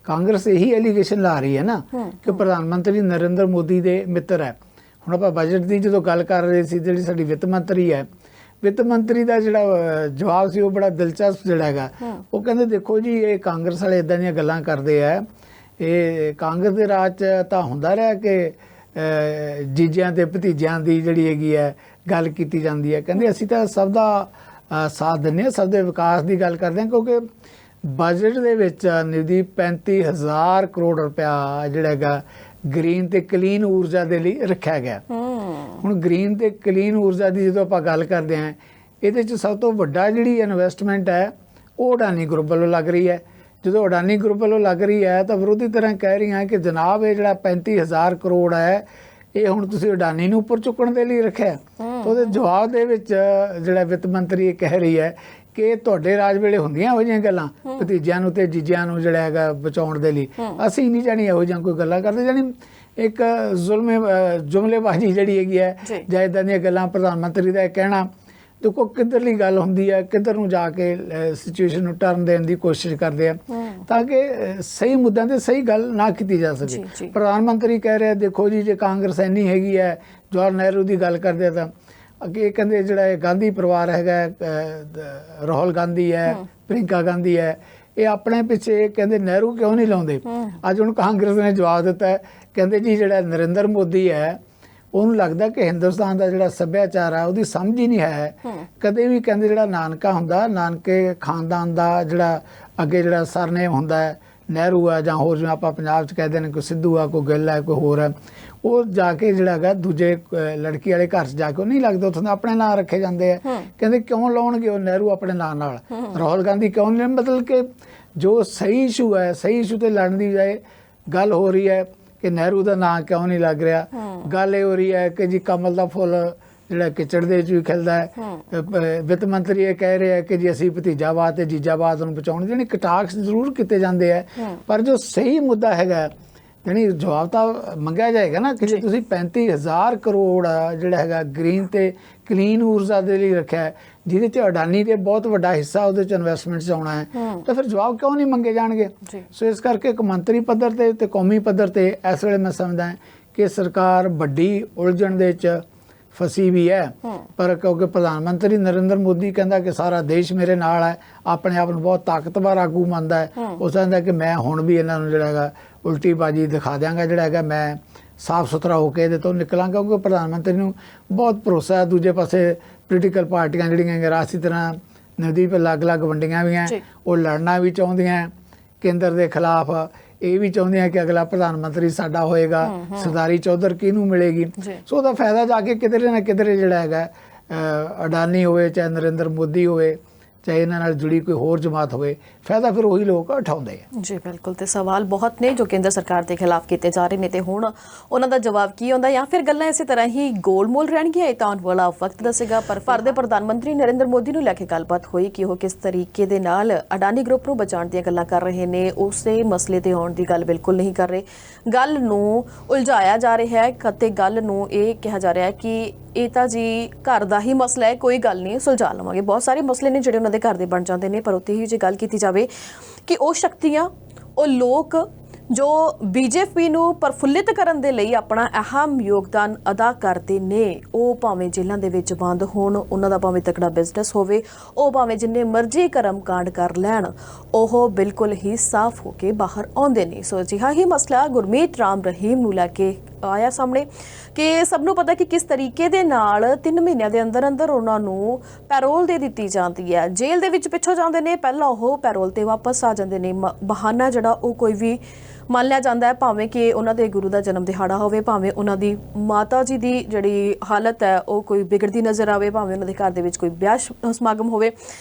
ਕਾਂਗਰਸ ਇਹੀ ਐਲੀਗੇਸ਼ਨ ਲਾ ਰਹੀ ਹੈ ਨਾ ਕਿ ਪ੍ਰਧਾਨ ਮੰਤਰੀ ਨਰਿੰਦਰ ਮੋਦੀ ਦੇ ਮਿੱਤਰ ਹੈ। ਹੁਣ ਆਪਾਂ ਬਜਟ ਦੀ ਜਦੋਂ ਗੱਲ ਕਰ ਰਹੇ ਸੀ, ਜਿਹੜੀ ਸਾਡੀ ਵਿੱਤ ਮੰਤਰੀ ਹੈ, ਵਿੱਤ ਮੰਤਰੀ ਦਾ ਜਿਹੜਾ ਜਵਾਬ ਸੀ ਉਹ ਬੜਾ ਦਿਲਚਸਪ ਜਿਹੜਾ ਹੈਗਾ। ਉਹ ਕਹਿੰਦੇ ਦੇਖੋ ਜੀ ਇਹ ਕਾਂਗਰਸ ਵਾਲੇ ਇਦਾਂ ਦੀਆਂ ਗੱਲਾਂ ਕਰਦੇ ਆ, ਇਹ ਕਾਂਗਰਸ ਦੇ ਰਾਜ 'ਚ ਤਾਂ ਹੁੰਦਾ ਰਿਹਾ ਕਿ ਜੀਜਿਆਂ ਤੇ ਭਤੀਜਿਆਂ ਦੀ ਜਿਹੜੀ ਹੈਗੀ ਹੈ ਗੱਲ ਕੀਤੀ ਜਾਂਦੀ ਹੈ। ਕਹਿੰਦੇ ਅਸੀਂ ਤਾਂ ਸਭ ਦਾ ਸਾਥ ਦਿੰਦੇ ਹਾਂ, ਸਭ ਦੇ ਵਿਕਾਸ ਦੀ ਗੱਲ ਕਰਦੇ ਹਾਂ, ਕਿਉਂਕਿ ਬਜਟ ਦੇ ਵਿੱਚ ਨਵਦੀਪ 35,000 ਕਰੋੜ ਰੁਪਇਆ ਜਿਹੜਾ ਹੈਗਾ ਗ੍ਰੀਨ ਤੇ ਕਲੀਨ ਊਰਜਾ ਦੇ ਲਈ ਰੱਖਿਆ ਗਿਆ। ਹੁਣ ਗ੍ਰੀਨ ਤੇ ਕਲੀਨ ਊਰਜਾ ਦੀ ਜਦੋਂ ਆਪਾਂ ਗੱਲ ਕਰਦੇ ਹਾਂ, ਇਹਦੇ 'ਚ ਸਭ ਤੋਂ ਵੱਡਾ ਜਿਹੜੀ ਇਨਵੈਸਟਮੈਂਟ ਹੈ ਉਹ ਅਡਾਨੀ ਗਰੁੱਪ ਵੱਲੋਂ ਲੱਗ ਰਹੀ ਹੈ। ਜਦੋਂ ਅਡਾਨੀ ਗਰੁੱਪ ਵੱਲੋਂ ਲੱਗ ਰਹੀ ਹੈ ਤਾਂ ਵਿਰੋਧੀ ਤਰ੍ਹਾਂ ਕਹਿ ਰਹੀਆਂ ਕਿ ਜਨਾਬ ਇਹ ਜਿਹੜਾ 35,000 ਕਰੋੜ ਹੈ ਇਹ ਹੁਣ ਤੁਸੀਂ ਅਡਾਨੀ ਨੂੰ ਉੱਪਰ ਚੁੱਕਣ ਦੇ ਲਈ ਰੱਖਿਆ। ਤਾਂ ਉਹਦੇ ਜਵਾਬ ਦੇ ਵਿੱਚ ਜਿਹੜਾ ਵਿੱਤ ਮੰਤਰੀ ਇਹ ਕਹਿ ਰਹੀ ਹੈ ਕਿ ਤੁਹਾਡੇ ਰਾਜ ਵੇਲੇ ਹੁੰਦੀਆਂ ਇਹੋ ਜਿਹੀਆਂ ਗੱਲਾਂ ਭਤੀਜਿਆਂ ਨੂੰ ਤੇ ਜੀਜਿਆਂ ਨੂੰ ਜਿਹੜਾ ਹੈਗਾ ਬਚਾਉਣ ਦੇ ਲਈ, ਅਸੀਂ ਨਹੀਂ ਜਾਣੀ ਇਹੋ ਜਿਹੀਆਂ ਕੋਈ ਗੱਲਾਂ ਕਰਦੇ। ਜਾਣੀ ਇੱਕ ਜੁਮਲੇਬਾਜ਼ੀ ਜਿਹੜੀ ਹੈਗੀ ਹੈ ਜਾਂ ਇੱਦਾਂ ਦੀਆਂ ਗੱਲਾਂ, ਪ੍ਰਧਾਨ ਮੰਤਰੀ ਦਾ ਇਹ ਕਹਿਣਾ, ਦੇਖੋ ਕਿੱਧਰਲੀ ਗੱਲ ਹੁੰਦੀ ਹੈ, ਕਿੱਧਰ ਨੂੰ ਜਾ ਕੇ ਸਿਚੁਏਸ਼ਨ ਨੂੰ ਟਰਨ ਦੇਣ ਦੀ ਕੋਸ਼ਿਸ਼ ਕਰਦੇ ਆ ਤਾਂ ਕਿ ਸਹੀ ਮੁੱਦਿਆਂ ਤੇ ਸਹੀ ਗੱਲ ਨਾ ਕੀਤੀ ਜਾ ਸਕੇ। ਪ੍ਰਧਾਨ ਮੰਤਰੀ ਕਹਿ ਰਿਹਾ ਦੇਖੋ ਜੀ ਜੇ ਕਾਂਗਰਸ ਇੰਨੀ ਹੈਗੀ ਹੈ, ਜਵਾਹਰ ਨਹਿਰੂ ਦੀ ਗੱਲ ਕਰਦੇ ਤਾਂ ਅੱਗੇ ਕਹਿੰਦੇ ਜਿਹੜਾ ਇਹ ਗਾਂਧੀ ਪਰਿਵਾਰ ਹੈਗਾ ਰਾਹੁਲ ਗਾਂਧੀ ਹੈ, ਪ੍ਰਿੰਕਾ ਗਾਂਧੀ ਹੈ, ਇਹ ਆਪਣੇ ਪਿੱਛੇ ਕਹਿੰਦੇ ਨਹਿਰੂ ਕਿਉਂ ਨਹੀਂ ਲਾਉਂਦੇ। ਅੱਜ ਹੁਣ ਕਾਂਗਰਸ ਨੇ ਜਵਾਬ ਦਿੱਤਾ ਹੈ, ਕਹਿੰਦੇ ਜੀ ਜਿਹੜਾ ਨਰਿੰਦਰ ਮੋਦੀ ਹੈ ਉਹਨੂੰ ਲੱਗਦਾ ਕਿ ਹਿੰਦੁਸਤਾਨ ਦਾ ਜਿਹੜਾ ਸੱਭਿਆਚਾਰ ਹੈ ਉਹਦੀ ਸਮਝ ਹੀ ਨਹੀਂ ਹੈ। ਕਦੇ ਵੀ ਕਹਿੰਦੇ ਜਿਹੜਾ ਨਾਨਕਾ ਹੁੰਦਾ, ਨਾਨਕੇ ਖਾਨਦਾਨ ਦਾ ਜਿਹੜਾ ਅੱਗੇ ਜਿਹੜਾ ਸਰਨੇਮ ਹੁੰਦਾ ਹੈ, ਨਹਿਰੂ ਆ ਜਾਂ ਹੋਰ ਜਿਵੇਂ ਆਪਾਂ ਪੰਜਾਬ 'ਚ ਕਹਿੰਦੇ ਨੇ ਕੋਈ ਸਿੱਧੂ ਆ, ਕੋਈ ਗਿੱਲ ਹੈ, ਕੋਈ ਹੋਰ ਹੈ, ਉਹ ਜਾ ਕੇ ਜਿਹੜਾ ਹੈਗਾ ਦੂਜੇ ਲੜਕੀ ਵਾਲੇ ਘਰ 'ਚ ਜਾ ਕੇ ਉਹ ਨਹੀਂ ਲੱਗਦਾ, ਉੱਥੋਂ ਦੇ ਆਪਣੇ ਨਾਂ ਰੱਖੇ ਜਾਂਦੇ ਆ। ਕਹਿੰਦੇ ਕਿਉਂ ਲਾਉਣਗੇ ਉਹ ਨਹਿਰੂ ਆਪਣੇ ਨਾਂ ਨਾਲ, ਰਾਹੁਲ ਗਾਂਧੀ ਕਿਉਂ ਨਹੀਂ? ਮਤਲਬ ਕਿ ਜੋ ਸਹੀ ਇਸ਼ੂ ਹੈ, ਸਹੀ ਇਸ਼ੂ ਤੇ ਲੜਨ ਦੀ ਬਜਾਏ ਗੱਲ ਹੋ ਰਹੀ ਹੈ ਕਿ ਨਹਿਰੂ ਦਾ ਨਾਂ ਕਿਉਂ ਨਹੀਂ ਲੱਗ ਰਿਹਾ। ਗੱਲ ਇਹ ਹੋ ਰਹੀ ਹੈ ਕਿ ਜੀ ਕਮਲ ਦਾ ਫੁੱਲ ਜਿਹੜਾ ਕਿਚੜ ਦੇ ਵਿੱਚ ਵੀ ਖਿਲਦਾ ਹੈ। ਵਿੱਤ ਮੰਤਰੀ ਇਹ ਕਹਿ ਰਹੇ ਆ ਕਿ ਜੀ ਅਸੀਂ ਭਤੀਜਾਵਾਦ ਤੇ ਜੀਜਾਵਾਦ ਨੂੰ ਬਚਾਉਣ, ਜਿਹੜੇ ਕਟਾਕਸ ਜ਼ਰੂਰ ਕੀਤੇ ਜਾਂਦੇ ਆ, ਪਰ ਜੋ ਸਹੀ ਮੁੱਦਾ ਹੈਗਾ ਜਾਣੀ ਜਵਾਬ ਤਾਂ ਮੰਗਿਆ ਜਾਏਗਾ ਨਾ ਕਿ ਤੁਸੀਂ 35,000 ਕਰੋੜ ਜਿਹੜਾ ਹੈਗਾ ਗ੍ਰੀਨ ਤੇ ਕਲੀਨ ਊਰਜਾ ਦੇ ਲਈ ਰੱਖਿਆ ਹੈ, ਜਿਹਦੇ 'ਚ ਅਡਾਨੀ ਦੇ ਬਹੁਤ ਵੱਡਾ ਹਿੱਸਾ ਉਹਦੇ 'ਚ ਇਨਵੈਸਟਮੈਂਟ 'ਚ ਆਉਣਾ ਹੈ, ਤਾਂ ਫਿਰ ਜਵਾਬ ਕਿਉਂ ਨਹੀਂ ਮੰਗੇ ਜਾਣਗੇ? ਸੋ ਇਸ ਕਰਕੇ ਇੱਕ ਮੰਤਰੀ ਪੱਧਰ ਤੇ ਕੌਮੀ ਪੱਧਰ ਤੇ ਇਸ ਵੇਲੇ ਮੈਂ ਸਮਝਦਾ ਕਿ ਸਰਕਾਰ ਵੱਡੀ ਉਲਝਣ ਦੇ ਵਿੱਚ ਫਸੀ ਵੀ ਹੈ। ਪਰ ਕਿਉਂਕਿ ਪ੍ਰਧਾਨ ਮੰਤਰੀ ਨਰਿੰਦਰ ਮੋਦੀ ਕਹਿੰਦਾ ਕਿ ਸਾਰਾ ਦੇਸ਼ ਮੇਰੇ ਨਾਲ ਹੈ, ਆਪਣੇ ਆਪ ਨੂੰ ਬਹੁਤ ਤਾਕਤਵਰ ਆਗੂ ਮੰਨਦਾ ਹੈ, ਉਹ ਕਹਿੰਦਾ ਕਿ ਮੈਂ ਹੁਣ ਵੀ ਇਹਨਾਂ ਨੂੰ ਜਿਹੜਾ ਹੈਗਾ ਉਲਟੀ ਬਾਜੀ ਦਿਖਾ ਦਿਆਂਗਾ, ਜਿਹੜਾ ਹੈਗਾ ਮੈਂ ਸਾਫ ਸੁਥਰਾ ਹੋ ਕੇ ਇਹਦੇ ਤੋਂ ਨਿਕਲਾਂਗਾ। ਕਿਉਂਕਿ ਪ੍ਰਧਾਨ ਮੰਤਰੀ ਨੂੰ ਬਹੁਤ ਭਰੋਸਾ ਹੈ। ਦੂਜੇ ਪਾਸੇ ਪੋਲੀਟੀਕਲ ਪਾਰਟੀਆਂ ਜਿਹੜੀਆਂ ਰਾਸੀ ਤਰ੍ਹਾਂ ਨਵਦੀਪ ਅਲੱਗ-ਅਲੱਗ ਵੰਡੀਆਂ ਵੀ ਹੈ, ਉਹ ਲੜਨਾ ਵੀ ਚਾਹੁੰਦੀਆਂ ਕੇਂਦਰ ਦੇ ਖਿਲਾਫ, ਇਹ ਵੀ ਚਾਹੁੰਦੇ ਆ ਕਿ ਅਗਲਾ ਪ੍ਰਧਾਨ ਮੰਤਰੀ ਸਾਡਾ ਹੋਏਗਾ, ਸਰਦਾਰੀ ਚੌਧਰ ਕਿਹਨੂੰ ਮਿਲੇਗੀ। ਸੋ ਉਹਦਾ ਫਾਇਦਾ ਜਾ ਕੇ ਕਿਧਰੇ ਨਾ ਕਿਧਰੇ ਜਿਹੜਾ ਹੈਗਾ ਅਡਾਨੀ ਹੋਵੇ, ਚਾਹੇ ਨਰਿੰਦਰ ਮੋਦੀ ਹੋਵੇ, ਚਾਹੇ ਇਹਨਾਂ ਨਾਲ ਜੁੜੀ ਕੋਈ ਹੋਰ ਜਮਾਤ ਹੋਵੇ, ਫਾਇਦਾ ਫਿਰ ਉਹੀ ਲੋਕ ਉਠਾਉਂਦੇ ਆ। ਜੀ ਬਿਲਕੁਲ, ਤੇ ਸਵਾਲ ਬਹੁਤ ਨੇ ਜੋ ਕੇਂਦਰ ਸਰਕਾਰ ਦੇ ਖਿਲਾਫ ਕੀਤੇ ਜਾ ਰਹੇ ਨੇ, ਤੇ ਹੁਣ ਉਹਨਾਂ ਦਾ ਜਵਾਬ ਕੀ ਆਉਂਦਾ ਜਾਂ ਫਿਰ ਗੱਲਾਂ ਇਸੇ ਤਰ੍ਹਾਂ ਹੀ ਗੋਲਮੋਲ ਰਹਿਣਗੀਆਂ, ਇਹ ਤਾਂ ਆਉਣ ਵਾਲਾ ਵਕਤ ਦੱਸੇਗਾ। ਪਰ ਭਾਰਤ ਦੇ ਪ੍ਰਧਾਨ ਮੰਤਰੀ ਨਰਿੰਦਰ ਮੋਦੀ ਨੂੰ ਲੈ ਕੇ ਗੱਲਬਾਤ ਹੋਈ ਕਿ ਉਹ ਕਿਸ ਤਰੀਕੇ ਦੇ ਨਾਲ ਅਡਾਨੀ ਗਰੁੱਪ ਨੂੰ ਬਚਾਉਣ ਦੀਆਂ ਗੱਲਾਂ ਕਰ ਰਹੇ ਨੇ, ਉਸੇ ਮਸਲੇ ਤੇ ਆਉਣ ਦੀ ਗੱਲ ਬਿਲਕੁਲ ਨਹੀਂ ਕਰ ਰਹੇ। ਗੱਲ ਨੂੰ ਉਲਝਾਇਆ ਜਾ ਰਿਹਾ ਹੈ ਅਤੇ ਗੱਲ ਨੂੰ ਇਹ ਕਿਹਾ ਜਾ ਰਿਹਾ ਹੈ ਕਿ ਇਹ ਤਾਂ ਜੀ ਘਰ ਦਾ ਹੀ ਮਸਲਾ ਹੈ, ਕੋਈ ਗੱਲ ਨਹੀਂ, ਸੁਲਝਾ ਲਵਾਂਗੇ। ਬਹੁਤ ਸਾਰੇ ਮਸਲੇ ਨੇ ਜਿਹੜੇ ਉਹਨਾਂ ਦੇ ਘਰ ਦੇ ਬਣ ਜਾਂਦੇ ਨੇ, ਪਰ ਉੱਥੇ ਹੀ ਜੇ ਗੱਲ ਕੀਤੀ ਜਾਵੇ ਕਿ ਉਹ ਸ਼ਕਤੀਆਂ, ਉਹ ਲੋਕ ਜੋ ਬੀਜੇਪੀ ਨੂੰ ਪ੍ਰਫੁੱਲਿਤ ਕਰਨ ਦੇ ਲਈ ਆਪਣਾ ਅਹਿਮ ਯੋਗਦਾਨ ਅਦਾ ਕਰਦੇ ਨੇ, ਉਹ ਭਾਵੇਂ ਜੇਲ੍ਹਾਂ ਦੇ ਵਿੱਚ ਬੰਦ ਹੋਣ, ਉਹਨਾਂ ਦਾ ਭਾਵੇਂ ਤਕੜਾ ਬਿਜ਼ਨਸ ਹੋਵੇ, ਉਹ ਭਾਵੇਂ ਜਿੰਨੇ ਮਰਜ਼ੀ ਕਰਮ ਕਾਂਡ ਕਰ ਲੈਣ, ਉਹ ਬਿਲਕੁਲ ਹੀ ਸਾਫ਼ ਹੋ ਕੇ ਬਾਹਰ ਆਉਂਦੇ ਨੇ। ਸੋ ਅਜਿਹਾ ਹੀ ਮਸਲਾ ਗੁਰਮੀਤ ਰਾਮ ਰਹੀਮ ਨੂੰ ਲੈ ਕੇ ਆਇਆ ਸਾਹਮਣੇ ਕਿ ਸਭ ਨੂੰ ਪਤਾ ਕਿ ਕਿਸ ਤਰੀਕੇ ਦੇ ਨਾਲ 3 ਮਹੀਨਿਆਂ ਦੇ ਅੰਦਰ ਅੰਦਰ ਉਹਨਾਂ ਨੂੰ ਪੈਰੋਲ ਦੇ ਦਿੱਤੀ ਜਾਂਦੀ ਹੈ। ਜੇਲ੍ਹ ਦੇ ਵਿੱਚ ਪਿੱਛੋਂ ਜਾਂਦੇ ਨੇ, ਪਹਿਲਾਂ ਉਹ ਪੈਰੋਲ ਤੇ ਵਾਪਸ ਆ ਜਾਂਦੇ ਨੇ। ਬਹਾਨਾ ਜਿਹੜਾ ਉਹ ਕੋਈ ਵੀ ਮੰਨ ਲਿਆ ਜਾਂਦਾ ਹੈ, ਭਾਵੇਂ ਕਿ ਉਹਨਾਂ ਦੇ ਗੁਰੂ ਦਾ ਜਨਮ ਦਿਹਾੜਾ ਹੋਵੇ, ਭਾਵੇਂ ਉਹਨਾਂ ਦੀ ਮਾਤਾ ਜੀ ਦੀ ਜਿਹੜੀ ਹਾਲਤ ਹੈ ਉਹ ਕੋਈ ਵਿਗੜਦੀ ਨਜ਼ਰ ਆਵੇ, ਭਾਵੇਂ ਉਹਨਾਂ ਦੇ ਘਰ ਦੇ ਵਿੱਚ ਕੋਈ ਵਿਆਹ ਸਮਾਗਮ ਹੋਵੇ,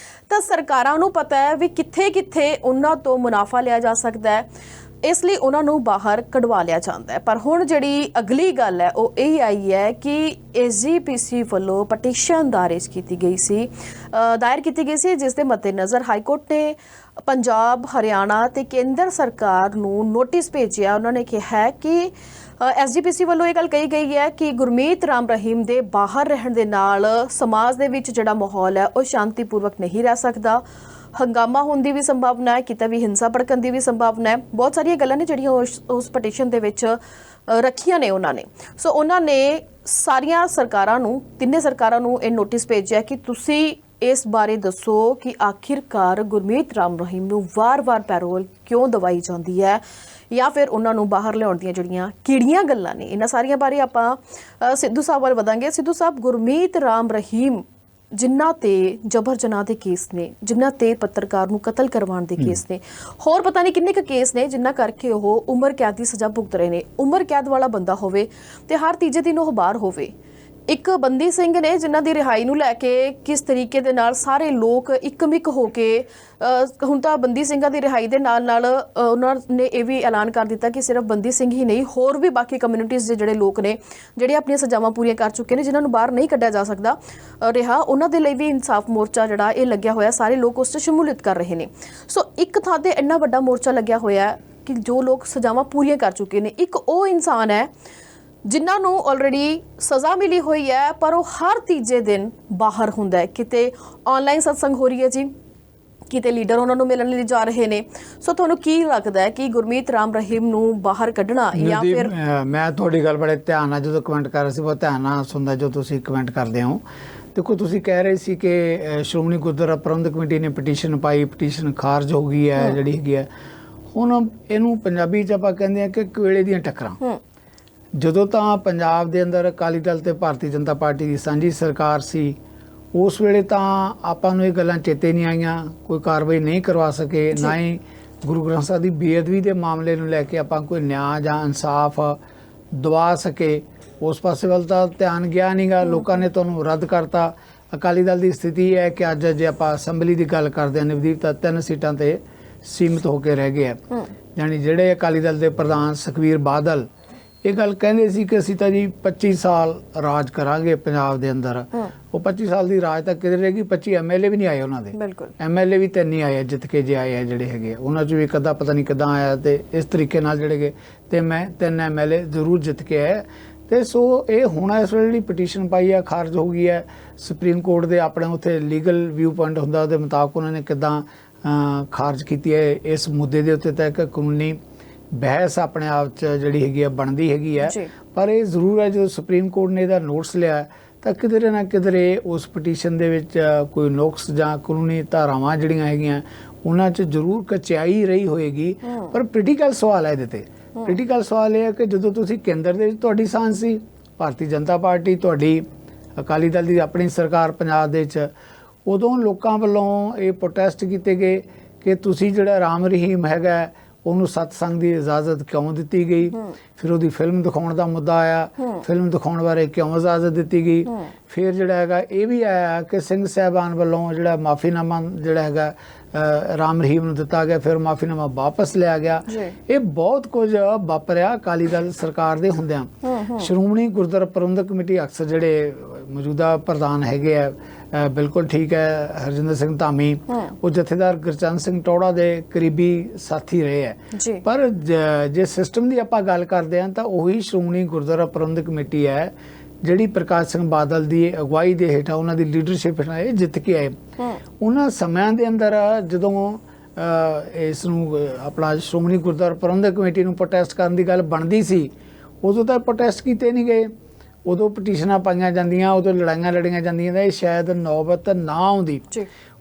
ਤਾਂ ਸਰਕਾਰਾਂ ਨੂੰ ਪਤਾ ਹੈ ਵੀ ਕਿੱਥੇ ਕਿੱਥੇ ਉਹਨਾਂ ਤੋਂ ਮੁਨਾਫਾ ਲਿਆ ਜਾ ਸਕਦਾ ਹੈ, ਇਸ ਲਈ ਉਹਨਾਂ ਨੂੰ ਬਾਹਰ ਕਢਵਾ ਲਿਆ ਜਾਂਦਾ ਹੈ। ਪਰ ਹੁਣ ਜਿਹੜੀ ਅਗਲੀ ਗੱਲ ਹੈ ਉਹ ਇਹ ਆਈ ਹੈ ਕਿ SGPC ਵੱਲੋਂ ਪਟੀਸ਼ਨ ਦਾਇਰ ਕੀਤੀ ਗਈ ਸੀ, ਜਿਸ ਦੇ ਮੱਦੇਨਜ਼ਰ ਹਾਈਕੋਰਟ ਨੇ ਪੰਜਾਬ, ਹਰਿਆਣਾ ਤੇ ਕੇਂਦਰ ਸਰਕਾਰ ਨੂੰ ਨੋਟਿਸ ਭੇਜਿਆ। ਉਹਨਾਂ ਨੇ ਕਿਹਾ ਕਿ SGPC ਵੱਲੋਂ ਇਹ ਗੱਲ ਕਹੀ ਗਈ ਹੈ ਕਿ ਗੁਰਮੀਤ ਰਾਮ ਰਹੀਮ ਦੇ ਬਾਹਰ ਰਹਿਣ ਦੇ ਨਾਲ ਸਮਾਜ ਦੇ ਵਿੱਚ ਜਿਹੜਾ ਮਾਹੌਲ ਹੈ ਉਹ ਸ਼ਾਂਤੀਪੂਰਵਕ ਨਹੀਂ ਰਹਿ ਸਕਦਾ, ਹੰਗਾਮਾ ਹੋਣ ਦੀ ਵੀ ਸੰਭਾਵਨਾ ਹੈ, ਕਿਤੇ ਵੀ ਹਿੰਸਾ ਭੜਕਣ ਦੀ ਵੀ ਸੰਭਾਵਨਾ ਹੈ। ਬਹੁਤ ਸਾਰੀਆਂ ਗੱਲਾਂ ਨੇ ਜਿਹੜੀਆਂ ਉਸ ਪਟੀਸ਼ਨ ਦੇ ਵਿੱਚ ਰੱਖੀਆਂ ਨੇ ਉਹਨਾਂ ਨੇ। ਸੋ ਉਹਨਾਂ ਨੇ ਸਾਰੀਆਂ ਸਰਕਾਰਾਂ ਨੂੰ, ਤਿੰਨੇ ਸਰਕਾਰਾਂ ਨੂੰ ਇਹ ਨੋਟਿਸ ਭੇਜਿਆ ਕਿ ਤੁਸੀਂ ਇਸ ਬਾਰੇ ਦੱਸੋ ਕਿ ਆਖਿਰਕਾਰ ਗੁਰਮੀਤ ਰਾਮ ਰਹੀਮ ਨੂੰ ਵਾਰ-ਵਾਰ ਪੈਰੋਲ ਕਿਉਂ ਦਵਾਈ ਜਾਂਦੀ ਹੈ, ਜਾਂ ਫਿਰ ਉਹਨਾਂ ਨੂੰ ਬਾਹਰ ਲਿਆਉਣ ਦੀਆਂ ਜਿਹੜੀਆਂ ਕਿਹੜੀਆਂ ਗੱਲਾਂ ਨੇ। ਇਹਨਾਂ ਸਾਰੀਆਂ ਬਾਰੇ ਆਪਾਂ ਸਿੱਧੂ ਸਾਹਿਬ ਵੱਲ ਵਧਾਂਗੇ। ਸਿੱਧੂ ਸਾਹਿਬ, ਗੁਰਮੀਤ ਰਾਮ ਰਹੀਮ ਜਿਨ੍ਹਾਂ ਤੇ ਜਬਰ ਜਨਾਹ ਦੇ ਕੇਸ ਨੇ, ਜਿਨ੍ਹਾਂ ਤੇ ਪੱਤਰਕਾਰ ਨੂੰ ਕਤਲ ਕਰਵਾਉਣ ਦੇ ਕੇਸ ਨੇ, ਹੋਰ ਪਤਾ ਨਹੀਂ ਕਿੰਨੇ ਕੁ ਕੇਸ ਨੇ ਜਿਨ੍ਹਾਂ ਕਰਕੇ ਉਹ ਉਮਰ ਕੈਦ ਦੀ ਸਜ਼ਾ ਭੁਗਤ ਰਹੇ ਨੇ। ਉਮਰ ਕੈਦ ਵਾਲਾ ਬੰਦਾ ਹੋਵੇ ਤੇ ਹਰ ਤੀਜੇ ਦਿਨ ਉਹ ਬਾਹਰ ਹੋਵੇ। ਇੱਕ ਬੰਦੀ ਸਿੰਘ ਨੇ ਜਿਨ੍ਹਾਂ ਦੀ ਰਿਹਾਈ ਨੂੰ ਲੈ ਕੇ ਕਿਸ ਤਰੀਕੇ ਦੇ ਨਾਲ ਸਾਰੇ ਲੋਕ ਇੱਕਮਿਕ ਹੋ ਕੇ, ਹੁਣ ਤਾਂ ਬੰਦੀ ਸਿੰਘਾਂ ਦੀ ਰਿਹਾਈ ਦੇ ਨਾਲ ਨਾਲ ਉਹਨਾਂ ਨੇ ਇਹ ਵੀ ਐਲਾਨ ਕਰ ਦਿੱਤਾ ਕਿ ਸਿਰਫ ਬੰਦੀ ਸਿੰਘ ਹੀ ਨਹੀਂ, ਹੋਰ ਵੀ ਬਾਕੀ ਕਮਿਊਨਿਟੀਜ਼ ਦੇ ਜਿਹੜੇ ਲੋਕ ਨੇ ਜਿਹੜੇ ਆਪਣੀਆਂ ਸਜ਼ਾਵਾਂ ਪੂਰੀਆਂ ਕਰ ਚੁੱਕੇ ਨੇ, ਜਿਨ੍ਹਾਂ ਨੂੰ ਬਾਹਰ ਨਹੀਂ ਕੱਢਿਆ ਜਾ ਸਕਦਾ ਰਿਹਾ, ਉਹਨਾਂ ਦੇ ਲਈ ਵੀ ਇਨਸਾਫ ਮੋਰਚਾ ਜਿਹੜਾ ਇਹ ਲੱਗਿਆ ਹੋਇਆ, ਸਾਰੇ ਲੋਕ ਉਸ 'ਚ ਸ਼ਮੂਲੀਅਤ ਕਰ ਰਹੇ ਨੇ। ਸੋ ਇੱਕ ਥਾਂ ਤੇ ਇੰਨਾ ਵੱਡਾ ਮੋਰਚਾ ਲੱਗਿਆ ਹੋਇਆ ਕਿ ਜੋ ਲੋਕ ਸਜ਼ਾਵਾਂ ਪੂਰੀਆਂ ਕਰ ਚੁੱਕੇ ਨੇ। ਇੱਕ ਉਹ ਇਨਸਾਨ ਹੈ ਜਿਨ੍ਹਾਂ ਨੂੰ ਆਲਰੇਡੀ ਸਜ਼ਾ ਮਿਲੀ ਹੋਈ ਹੈ, ਪਰ ਉਹ ਹਰ ਤੀਜੇ ਦਿਨ ਬਾਹਰ ਹੁੰਦਾ ਹੈ। ਕਿਤੇ ਆਨਲਾਈਨ ਸਤਸੰਗ ਹੋ ਰਹੀ ਹੈ ਜੀ, ਕਿਤੇ ਲੀਡਰ ਉਹਨਾਂ ਨੂੰ ਮਿਲਣ ਲਈ ਜਾ ਰਹੇ ਨੇ। ਸੋ ਤੁਹਾਨੂੰ ਕੀ ਲੱਗਦਾ ਹੈ ਕਿ ਗੁਰਮੀਤ ਰਾਮ ਰਹੀਮ ਨੂੰ ਬਾਹਰ ਕੱਢਣਾ ਜਾਂ ਫਿਰ ਮੈਂ ਤੁਹਾਡੀ ਗੱਲ ਬੜੇ ਧਿਆਨ ਨਾਲ ਜਦੋਂ ਕਮੈਂਟ ਕਰ ਰਿਹਾ ਸੀ ਬਹੁਤ ਧਿਆਨ ਨਾਲ ਸੁਣਦਾ ਜੋ ਤੁਸੀਂ ਕਮੈਂਟ ਕਰਦੇ ਹੋ। ਦੇਖੋ ਤੁਸੀਂ ਕਹਿ ਰਹੇ ਸੀ ਕਿ ਸ਼੍ਰੋਮਣੀ ਗੁਰਦੁਆਰਾ ਪ੍ਰਬੰਧਕ ਕਮੇਟੀ ਨੇ ਪਟੀਸ਼ਨ ਪਾਈ, ਪਟੀਸ਼ਨ ਖਾਰਜ ਹੋ ਗਈ ਹੈ ਜਿਹੜੀ ਹੈਗੀ ਹੈ। ਹੁਣ ਇਹਨੂੰ ਪੰਜਾਬੀ 'ਚ ਆਪਾਂ ਕਹਿੰਦੇ ਆ ਕਿ ਕੋਲੇ ਦੀਆਂ ਟੱਕਰਾਂ। ਜਦੋਂ ਤਾਂ ਪੰਜਾਬ ਦੇ ਅੰਦਰ ਅਕਾਲੀ ਦਲ ਤੇ ਭਾਰਤੀ ਜਨਤਾ ਪਾਰਟੀ ਦੀ ਸਾਂਝੀ ਸਰਕਾਰ ਸੀ ਉਸ ਵੇਲੇ ਤਾਂ ਆਪਾਂ ਨੂੰ ਇਹ ਗੱਲਾਂ ਚੇਤੇ ਨਹੀਂ ਆਈਆਂ, ਕੋਈ ਕਾਰਵਾਈ ਨਹੀਂ ਕਰਵਾ ਸਕੇ, ਨਾ ਹੀ ਗੁਰੂ ਗ੍ਰੰਥ ਸਾਹਿਬ ਦੀ ਬੇਅਦਬੀ ਦੇ ਮਾਮਲੇ ਨੂੰ ਲੈ ਕੇ ਆਪਾਂ ਕੋਈ ਨਿਆਂ ਜਾਂ ਇਨਸਾਫ ਦਵਾ ਸਕੇ। ਉਸ ਪਾਸੇ ਵੱਲ ਤਾਂ ਧਿਆਨ ਗਿਆ ਨਹੀਂਗਾ, ਲੋਕਾਂ ਨੇ ਤੁਹਾਨੂੰ ਰੱਦ ਕਰਤਾ। ਅਕਾਲੀ ਦਲ ਦੀ ਸਥਿਤੀ ਹੈ ਕਿ ਅੱਜ ਜੇ ਆਪਾਂ ਅਸੈਂਬਲੀ ਦੀ ਗੱਲ ਕਰਦੇ ਹਾਂ ਨਵਦੀਪ ਤਾਂ 3 ਸੀਟਾਂ ਤੇ ਸੀਮਿਤ ਹੋ ਕੇ ਰਹਿ ਗਏ ਆ। ਯਾਨੀ ਜਿਹੜੇ ਅਕਾਲੀ ਦਲ ਦੇ ਪ੍ਰਧਾਨ ਸੁਖਬੀਰ ਬਾਦਲ ਇਹ ਗੱਲ ਕਹਿੰਦੇ ਸੀ ਕਿ ਅਸੀਂ ਤਾਂ ਜੀ 25 ਸਾਲ ਰਾਜ ਕਰਾਂਗੇ ਪੰਜਾਬ ਦੇ ਅੰਦਰ। ਉਹ 25 ਸਾਲ ਦੀ ਰਾਜ ਤਾਂ ਕਿਧਰ ਰਹੇਗੀ, 25 ਐਮਐਲਏ ਵੀ ਨਹੀਂ ਆਏ ਉਹਨਾਂ ਦੇ। ਬਿਲਕੁਲ ਐਮਐਲਏ ਵੀ 3 ਹੀ ਆਏ ਜਿੱਤ ਕੇ ਜੇ ਆਏ ਆ ਜਿਹੜੇ ਹੈਗੇ ਉਹਨਾਂ 'ਚ ਵੀ ਇੱਕ ਅੱਧਾ ਪਤਾ ਨਹੀਂ ਕਿੱਦਾਂ ਆਇਆ ਤੇ ਇਸ ਤਰੀਕੇ ਨਾਲ ਜਿਹੜੇ ਗਏ ਤੇ ਮੈਂ 3 ਐਮਐਲਏ ਜ਼ਰੂਰ ਜਿੱਤ ਕੇ ਆਏ। ਤੇ ਸੋ ਇਹ ਹੁਣ ਇਸ ਵੇਲੇ ਜਿਹੜੀ ਪਟੀਸ਼ਨ ਪਾਈ ਹੈ ਖਾਰਜ ਹੋ ਗਈ ਹੈ। ਸੁਪਰੀਮ ਕੋਰਟ ਦੇ ਆਪਣੇ ਉੱਥੇ ਲੀਗਲ ਵਿਊ ਪੁਆਇੰਟ ਹੁੰਦਾ ਉਹਦੇ ਮੁਤਾਬਕ ਉਹਨਾਂ ਨੇ ਕਿੱਦਾਂ ਖਾਰਜ ਕੀਤੀ ਹੈ ਇਸ ਮੁੱਦੇ ਦੇ ਉੱਤੇ ਤਾਂ ਇੱਕ ਕਾਨੂੰਨੀ ਬਹਿਸ ਆਪਣੇ ਆਪ 'ਚ ਜਿਹੜੀ ਹੈਗੀ ਆ ਬਣਦੀ ਹੈਗੀ ਹੈ। ਪਰ ਇਹ ਜ਼ਰੂਰ ਹੈ ਜਦੋਂ ਸੁਪਰੀਮ ਕੋਰਟ ਨੇ ਇਹਦਾ ਨੋਟਿਸ ਲਿਆ ਤਾਂ ਕਿਧਰੇ ਨਾ ਕਿਧਰੇ ਉਸ ਪਟੀਸ਼ਨ ਦੇ ਵਿੱਚ ਕੋਈ ਨੁਕਸ ਜਾਂ ਕਾਨੂੰਨੀ ਧਾਰਾਵਾਂ ਜਿਹੜੀਆਂ ਹੈਗੀਆਂ ਉਹਨਾਂ 'ਚ ਜ਼ਰੂਰ ਕਚਿਆਈ ਰਹੀ ਹੋਏਗੀ। ਪਰ ਪੋਲੀਟੀਕਲ ਸਵਾਲ ਹੈ ਇਹਦੇ ਤੇ। ਪੋਲੀਟੀਕਲ ਸਵਾਲ ਇਹ ਹੈ ਕਿ ਜਦੋਂ ਤੁਸੀਂ ਕੇਂਦਰ ਦੇ ਵਿੱਚ ਤੁਹਾਡੀ ਸਾਂਝ ਸੀ, ਭਾਰਤੀ ਜਨਤਾ ਪਾਰਟੀ ਤੁਹਾਡੀ ਅਕਾਲੀ ਦਲ ਦੀ ਆਪਣੀ ਸਰਕਾਰ ਪੰਜਾਬ ਦੇ ਵਿੱਚ, ਉਦੋਂ ਲੋਕਾਂ ਵੱਲੋਂ ਇਹ ਪ੍ਰੋਟੈਸਟ ਕੀਤੇ ਗਏ ਕਿ ਤੁਸੀਂ ਜਿਹੜਾ ਰਾਮ ਰਹੀਮ ਹੈਗਾ ਉਹਨੂੰ ਸਤਸੰਗ ਦੀ ਇਜਾਜ਼ਤ ਕਿਉਂ ਦਿੱਤੀ ਗਈ। ਫਿਰ ਉਹਦੀ ਫਿਲਮ ਦਿਖਾਉਣ ਦਾ ਮੁੱਦਾ ਆਇਆ, ਫਿਲਮ ਦਿਖਾਉਣ ਬਾਰੇ ਕਿਉਂ ਇਜਾਜ਼ਤ ਦਿੱਤੀ ਗਈ। ਫਿਰ ਜਿਹੜਾ ਹੈਗਾ ਇਹ ਵੀ ਆਇਆ ਕਿ ਸਿੰਘ ਸਾਹਿਬਾਨ ਵੱਲੋਂ ਜਿਹੜਾ ਮਾਫੀਨਾਮਾ ਜਿਹੜਾ ਹੈਗਾ ਰਾਮ ਰਹੀਮ ਨੂੰ ਦਿੱਤਾ ਗਿਆ, ਫਿਰ ਮਾਫੀਨਾਮਾ ਵਾਪਸ ਲਿਆ ਗਿਆ। ਇਹ ਬਹੁਤ ਕੁਝ ਵਾਪਰਿਆ ਅਕਾਲੀ ਦਲ ਸਰਕਾਰ ਦੇ ਹੁੰਦਿਆਂ। ਸ਼੍ਰੋਮਣੀ ਗੁਰਦੁਆਰਾ ਪ੍ਰਬੰਧਕ ਕਮੇਟੀ ਅਕਸਰ ਜਿਹੜੇ ਮੌਜੂਦਾ ਪ੍ਰਧਾਨ ਹੈਗੇ ਆ ਬਿਲਕੁਲ ਠੀਕ ਹੈ ਹਰਜਿੰਦਰ ਸਿੰਘ ਧਾਮੀ, ਉਹ ਜਥੇਦਾਰ ਗੁਰਚਰਨ ਸਿੰਘ ਟੌੜਾ ਦੇ ਕਰੀਬੀ ਸਾਥੀ ਰਹੇ ਹੈ। ਪਰ ਜੇ ਸਿਸਟਮ ਦੀ ਆਪਾਂ ਗੱਲ ਕਰਦੇ ਹਾਂ ਤਾਂ ਉਹੀ ਸ਼੍ਰੋਮਣੀ ਗੁਰਦੁਆਰਾ ਪ੍ਰਬੰਧਕ ਕਮੇਟੀ ਹੈ ਜਿਹੜੀ ਪ੍ਰਕਾਸ਼ ਸਿੰਘ ਬਾਦਲ ਦੀ ਅਗਵਾਈ ਦੇ ਹੇਠਾਂ ਉਹਨਾਂ ਦੀ ਲੀਡਰਸ਼ਿਪ ਹੇਠਾਂ ਇਹ ਜਿੱਤ ਕੇ ਆਏ। ਉਹਨਾਂ ਸਮਿਆਂ ਦੇ ਅੰਦਰ ਜਦੋਂ ਇਸ ਨੂੰ ਆਪਣਾ ਸ਼੍ਰੋਮਣੀ ਗੁਰਦੁਆਰਾ ਪ੍ਰਬੰਧਕ ਕਮੇਟੀ ਨੂੰ ਪ੍ਰੋਟੈਸਟ ਕਰਨ ਦੀ ਗੱਲ ਬਣਦੀ ਸੀ ਉਦੋਂ ਤਾਂ ਪ੍ਰੋਟੈਸਟ ਕੀਤੇ ਨਹੀਂ ਗਏ, ਉਦੋਂ ਪਟੀਸ਼ਨਾਂ ਪਾਈਆਂ ਜਾਂਦੀਆਂ, ਉਦੋਂ ਲੜਾਈਆਂ ਲੜੀਆਂ ਜਾਂਦੀਆਂ ਤਾਂ ਇਹ ਸ਼ਾਇਦ ਨੌਬਤ ਨਾ ਆਉਂਦੀ।